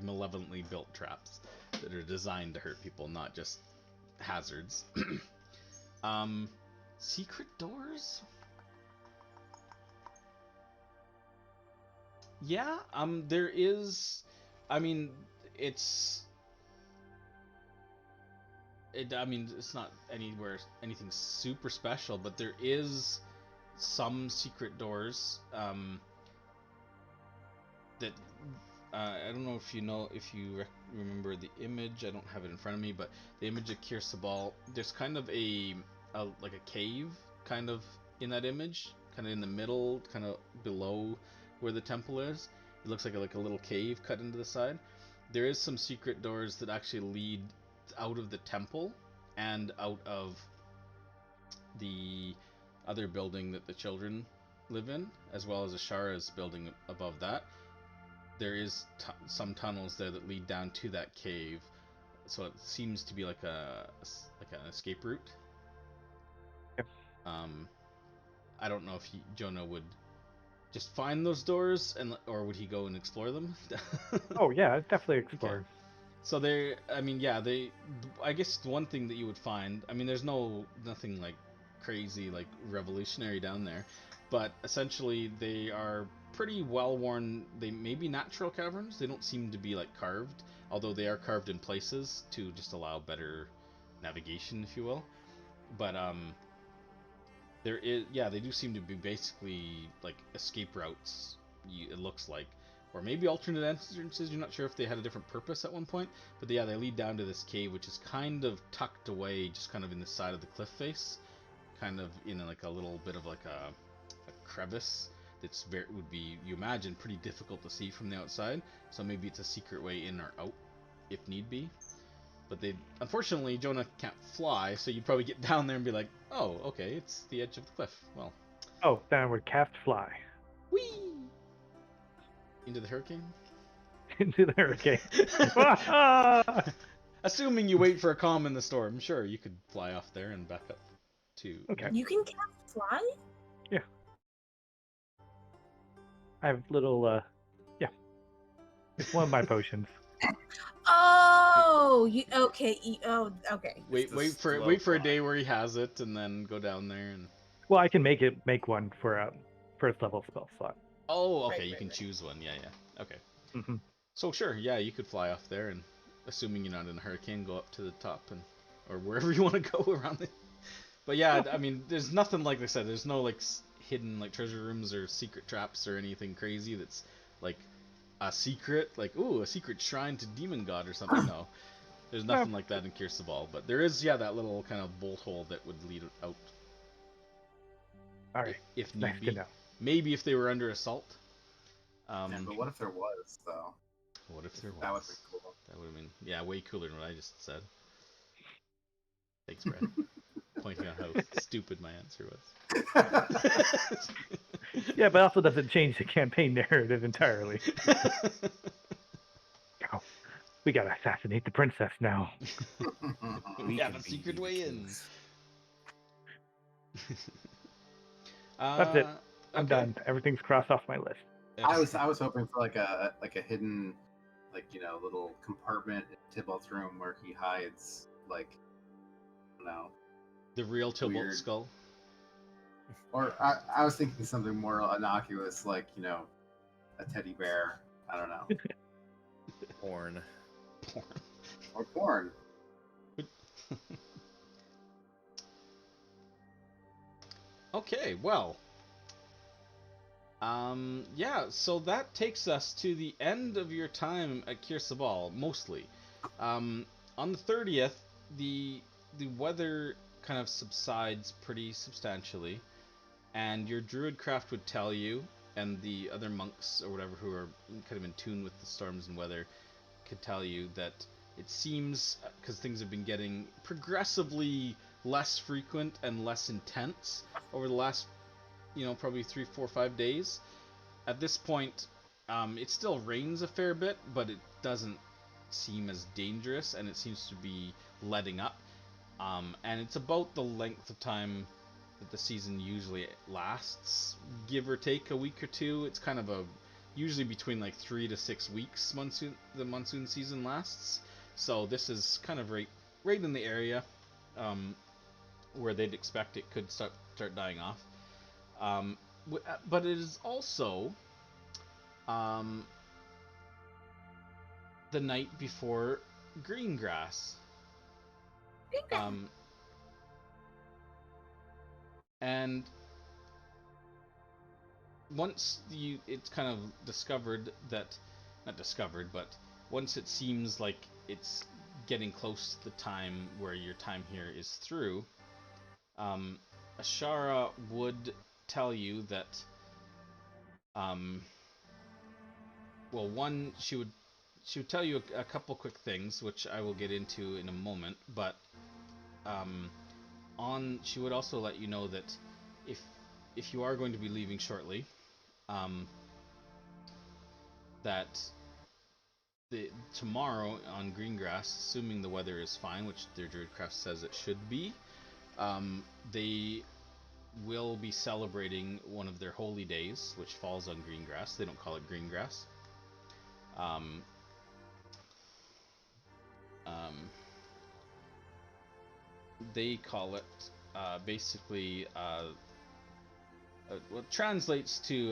malevolently built traps. that are designed to hurt people, not just hazards. Secret doors? Yeah, there is. I mean, it's not anything super special, but there is some secret doors that I don't know if you remember the image. I don't have it in front of me, but the image of Kir Sabal, there's kind of like a cave kind of in that image, kind of in the middle, kind of below where the temple is. It looks like a little cave cut into the side. There is some secret doors that actually lead out of the temple and out of the other building that the children live in, as well as Ashara's building above that. There is some tunnels there that lead down to that cave, so it seems to be like an escape route. Yep. I don't know if Jonah would just find those doors, or would he go and explore them? Oh yeah, definitely explore. Okay. So I guess the one thing that you would find, I mean, there's nothing like crazy, like revolutionary down there, but essentially they are pretty well-worn. They may be natural caverns. They don't seem to be like carved, although they are carved in places to just allow better navigation, if you will. But they do seem to be basically like escape routes, it looks like. Or maybe alternate entrances. You're not sure if they had a different purpose at one point, but they lead down to this cave, which is kind of tucked away, just kind of in the side of the cliff face, kind of in like a little bit of like a crevice that's would be, you imagine, pretty difficult to see from the outside. So maybe it's a secret way in or out, if need be. But unfortunately, Jonah can't fly, so you'd probably get down there and be like, oh, okay, it's the edge of the cliff. Well. Oh, downward cast fly. Whee! Into the hurricane? Into the hurricane. Assuming you wait for a calm in the storm, sure, you could fly off there and back up to... Okay. You can cast fly? Yeah. I have little, yeah. It's one of my potions. Oh, okay. Okay. Wait for a day where he has it, and then go down there and... Well, I can make one for a first level spell slot. Oh, okay, you can choose one. Yeah. Okay. Mm-hmm. So sure, yeah, you could fly off there, and assuming you're not in a hurricane, go up to the top or wherever you want to go around it. But yeah, I mean, there's nothing, like I said, there's no like hidden like treasure rooms or secret traps or anything crazy that's like a secret, like a secret shrine to demon god or something. No, there's nothing like that in Kir Sabal, but there is that little kind of bolt hole that would lead out. All right. If need nice be. to know. Maybe if they were under assault. Yeah, but what if there was, though? What if there was? That would be cool. That would have been, way cooler than what I just said. Thanks, Brad. Pointing out how stupid my answer was. Yeah, but also doesn't change the campaign narrative entirely. Oh, we gotta assassinate the princess now. We have a secret way in. That's it. I'm done. Everything's crossed off my list. I was hoping for like a hidden, like, little compartment in Tybalt's room where he hides, like, I don't know, the real Tybalt weird skull. Or I was thinking something more innocuous, like, a teddy bear. I don't know. Porn. Or porn. Okay, well. So that takes us to the end of your time at Kir Sabal, mostly. On the 30th, the weather kind of subsides pretty substantially, and your druid craft would tell you, and the other monks or whatever who are kind of in tune with the storms and weather could tell you that it seems, because things have been getting progressively less frequent and less intense over the last probably 3, 4, 5 days. At this point, it still rains a fair bit, but it doesn't seem as dangerous, and it seems to be letting up. And it's about the length of time that the season usually lasts, give or take a week or two. It's kind of usually between like 3 to 6 weeks the monsoon season lasts. So this is kind of right in the area where they'd expect it could start dying off. But it is also the night before green grass. And once it's kind of discovered that, not discovered, but once it seems like it's getting close to the time where your time here is through, Ashara would tell you that, well, one, she would tell you a couple quick things, which I will get into in a moment, but she would also let you know that if you are going to be leaving shortly, that tomorrow on Greengrass, assuming the weather is fine, which their Druidcraft says it should be, they will be celebrating one of their holy days, which falls on Greengrass. They don't call it Greengrass. They call it basically what translates to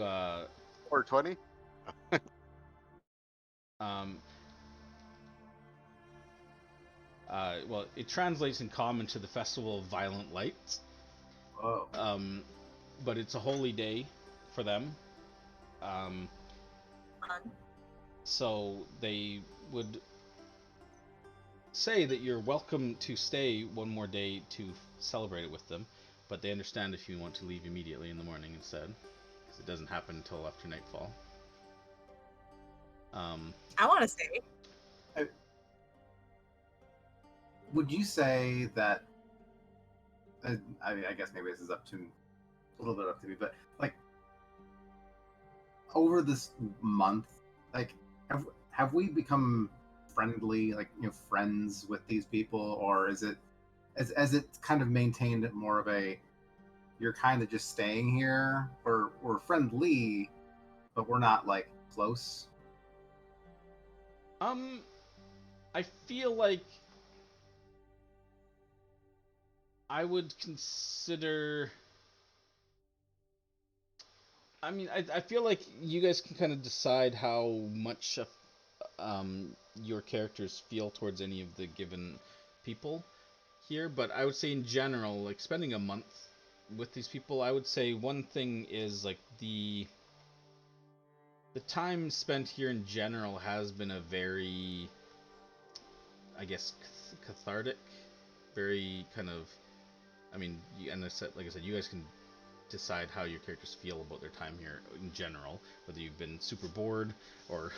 420. Well, it translates in common to the Festival of Violent Lights. Oh. But it's a holy day for them. So they would say that you're welcome to stay one more day to celebrate it with them, but they understand if you want to leave immediately in the morning instead, because it doesn't happen until after nightfall. I want to stay. Would you say that? I guess maybe this is a little bit up to me, but like over this month, like have we become friendly, like friends with these people, or is it as it kind of maintained more of a you're kind of just staying here, or we're friendly, but we're not like close? I feel like I would consider. I mean, I feel like you guys can kind of decide how much your characters feel towards any of the given people here, but I would say in general, like spending a month with these people, I would say one thing is like the time spent here in general has been a very, I guess, cathartic, very kind of. I mean, and like I said, you guys can decide how your characters feel about their time here in general, whether you've been super bored or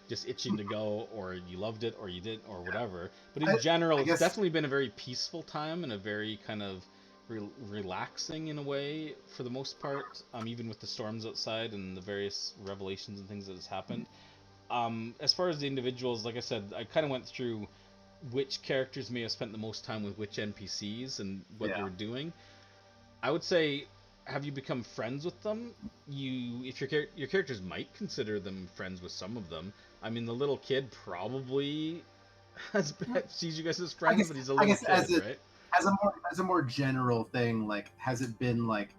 just itching to go, or you loved it or you didn't, or whatever. But in general, it's definitely been a very peaceful time and a very kind of relaxing in a way for the most part, even with the storms outside and the various revelations and things that has happened. As far as the individuals, like I said, I kind of went through which characters may have spent the most time with which NPCs and what they were doing. I would say, have you become friends with them? If your characters might consider them friends with some of them. I mean, the little kid probably sees you guys as friends, but he's a little kid, right? As a more general thing, like, has it been like,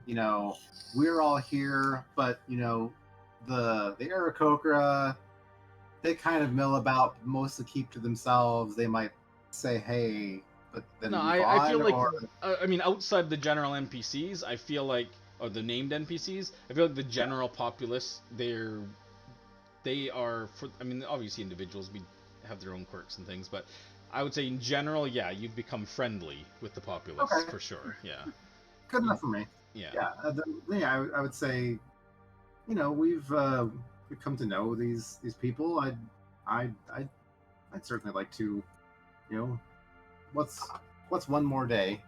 we're all here, but the Aarakocra, they kind of mill about, mostly keep to themselves. They might say, hey, but then I feel like, I mean, outside the general NPCs, I feel like, or the named NPCs, I feel like the general populace, they are, I mean, obviously individuals have their own quirks and things, but I would say in general, yeah, you've become friendly with the populace, for sure, yeah. Good enough for me. Yeah. I would say, we've come to know these people. I'd certainly like to, what's one more day?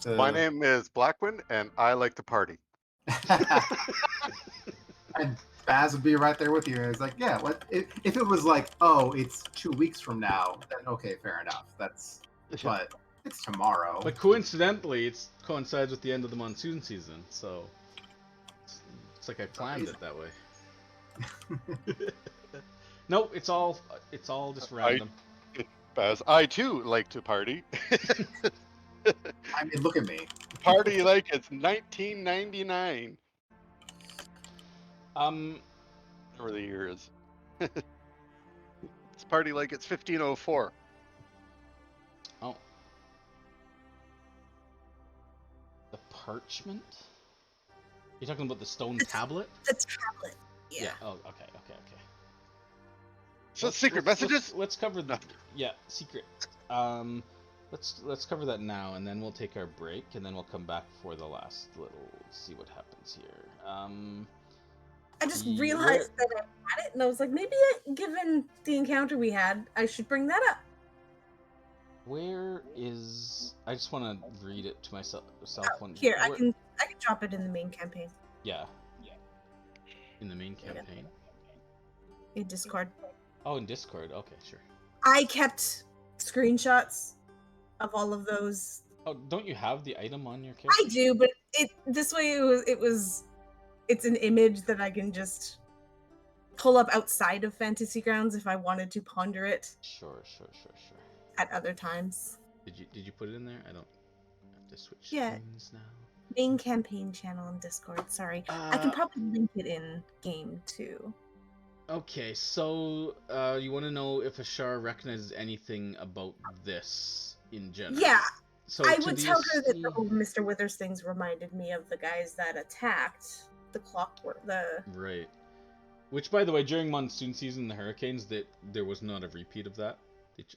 My name is Blackwind, and I like to party. And Baz would be right there with you. And it's like, yeah, if it was like, oh, it's 2 weeks from now, then okay, fair enough. But it's tomorrow. But coincidentally, it coincides with the end of the monsoon season, so it's like I planned it that way. Nope, it's all just random. as I too like to party. I mean, look at me. Party like it's 1999. Whatever the year is. It's party like it's 1504. Oh. The parchment? You're talking about the stone tablet? The tablet. Yeah. Oh, okay. So secret messages? Let's cover that. Yeah, secret. Let's cover that now, and then we'll take our break, and then we'll come back for the last little. See what happens here. I just realized that I had it, and I was like, maybe given the encounter we had, I should bring that up. Where is? I just want to read it to myself. Here, I can drop it in the main campaign. Yeah. In the main campaign. In Discord. Oh, in Discord. Okay, sure. I kept screenshots of all of those. Oh, don't you have the item on your character? I do, but this way it's an image that I can just pull up outside of Fantasy Grounds if I wanted to ponder it. Sure. At other times. Did you put it in there? I don't have to switch Yeah. screens now. Main campaign channel on Discord. Sorry, I can probably link it in game too. Okay, so you want to know if Ashara recognizes anything about this in general? Yeah, so I would tell her that the whole Mr. Withers things reminded me of the guys that attacked the clockwork. Right. Which, by the way, during monsoon season, the hurricanes, there was not a repeat of that.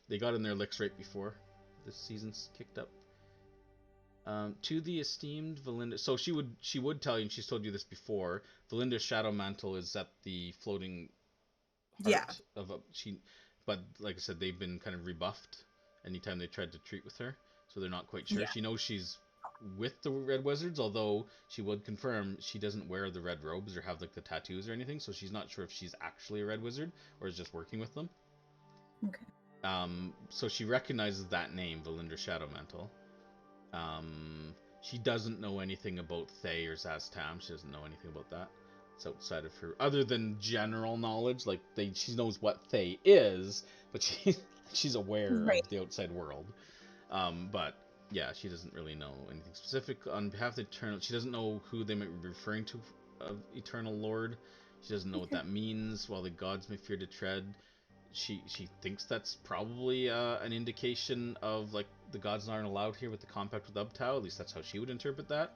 They got in their licks right before the season's kicked up. To the esteemed Valinda, so she would tell you, and she's told you this before. Valinda's shadow mantle is at the floating heart of but like I said, they've been kind of rebuffed anytime they tried to treat with her, so they're not quite sure. She knows she's with the Red Wizards, although she would confirm she doesn't wear the red robes or have like the tattoos or anything, so she's not sure if she's actually a Red Wizard or is just working with them. Okay. So she recognizes that name, Valinda Shadowmantle. She doesn't know anything about Thay or Zaz-Tam. She doesn't know anything about that. It's outside of her, other than general knowledge. Like she knows what Thay is, but she's aware of the outside world. But yeah, she doesn't really know anything specific on behalf of the Eternal. She doesn't know who they might be referring to of Eternal Lord. She doesn't know what that means. While the gods may fear to tread, she thinks that's probably an indication of like the gods aren't allowed here with the compact with Ubtao. At least that's how she would interpret that.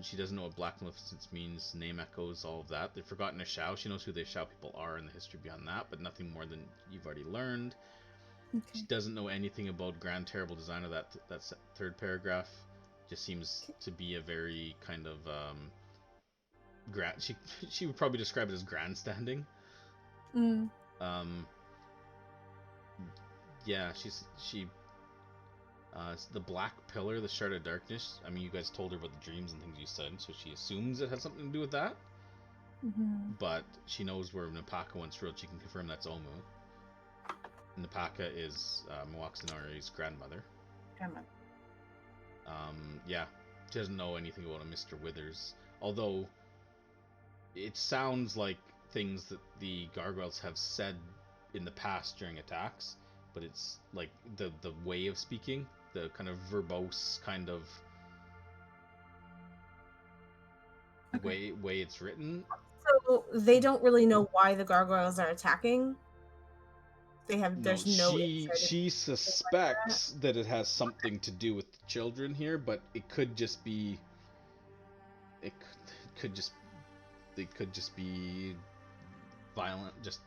She doesn't know what Black Maleficence means, name echoes, all of that. They've forgotten Ashao. She knows who the Ashao people are and the history beyond that, but nothing more than you've already learned. Okay. She doesn't know anything about Grand Terrible Design of that third paragraph. Just seems to be a very kind of she would probably describe it as grandstanding. Yeah, the Black Pillar, the Shard of Darkness. I mean, you guys told her about the dreams and things you said, so she assumes it has something to do with that. But she knows where Napaka once ruled. She can confirm that's Omu. Napaka is Mwaxanari's grandmother. Yeah, she doesn't know anything about a Mr. Withers. Although, it sounds like things that the gargoyles have said in the past during attacks, but it's like the way of speaking, the kind of verbose kind of way it's written. So they don't really know why the gargoyles are attacking. She suspects that it has something to do with the children here, but it could just be they could just be violent, just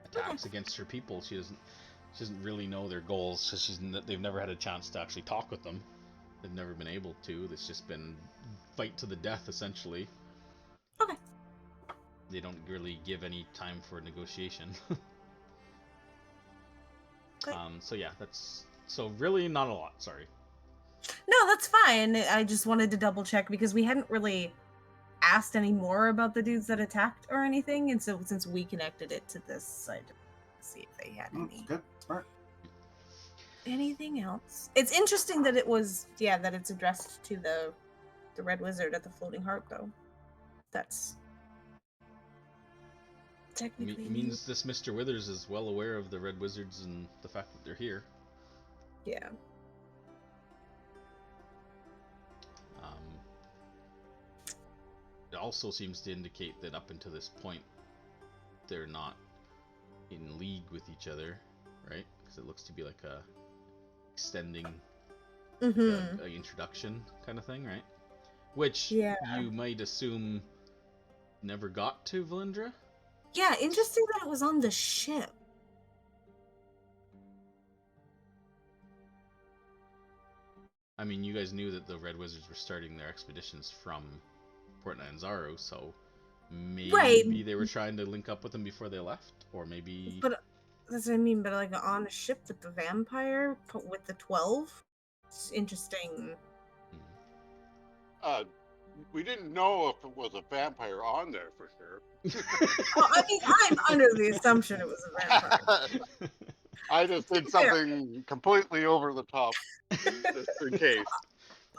attacks against her people. She doesn't really know their goals because they've never had a chance to actually talk with them. They've never been able to. It's just been fight to the death essentially. Okay. They don't really give any time for negotiation. Okay. So yeah, so really not a lot. Sorry. No, that's fine. I just wanted to double check because we hadn't really asked any more about the dudes that attacked or anything, and so since we connected it to this, I didn't see if they had any. Good, smart. Anything else? It's interesting that that it's addressed to the Red Wizard at the Floating Heart, though. That's technically. It means this Mr. Withers is well aware of the Red Wizards and the fact that they're here. Yeah. It also seems to indicate that up until this point, they're not in league with each other, right? Because it looks to be like a extending Mm-hmm. a introduction kind of thing, right? Which Yeah. you might assume never got to Valindra. Yeah, interesting that it was on the ship. I mean, you guys knew that the Red Wizards were starting their expeditions from Port Nyanzaru, so maybe they were trying to link up with them before they left, or maybe. But that's what I mean. But like on a ship with the vampire, with the 12, it's interesting. We didn't know if it was a vampire on there for sure. Well, I mean, I'm under the assumption it was a vampire. I just did something completely over the top, just in case.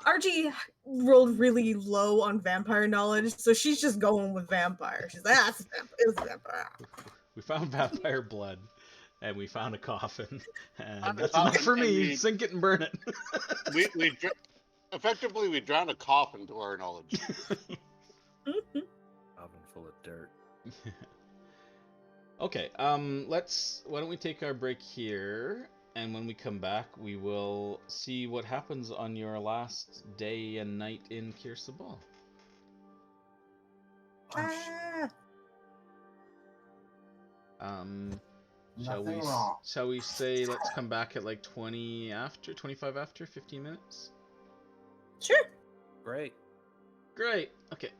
Archie rolled really low on vampire knowledge, so she's just going with vampire. She's like, ah, it was a vampire. We found vampire blood, and we found a coffin, and Found a that's coffin, enough for and me. Sink it and burn it. Effectively, we drowned a coffin, to our knowledge. Oven full of dirt. Okay, why don't we take our break here, and when we come back, we will see what happens on your last day and night in Kir Sabal. Nothing wrong. Shall we say let's come back at like 25 after, 15 minutes? Sure. Great. Great. Okay.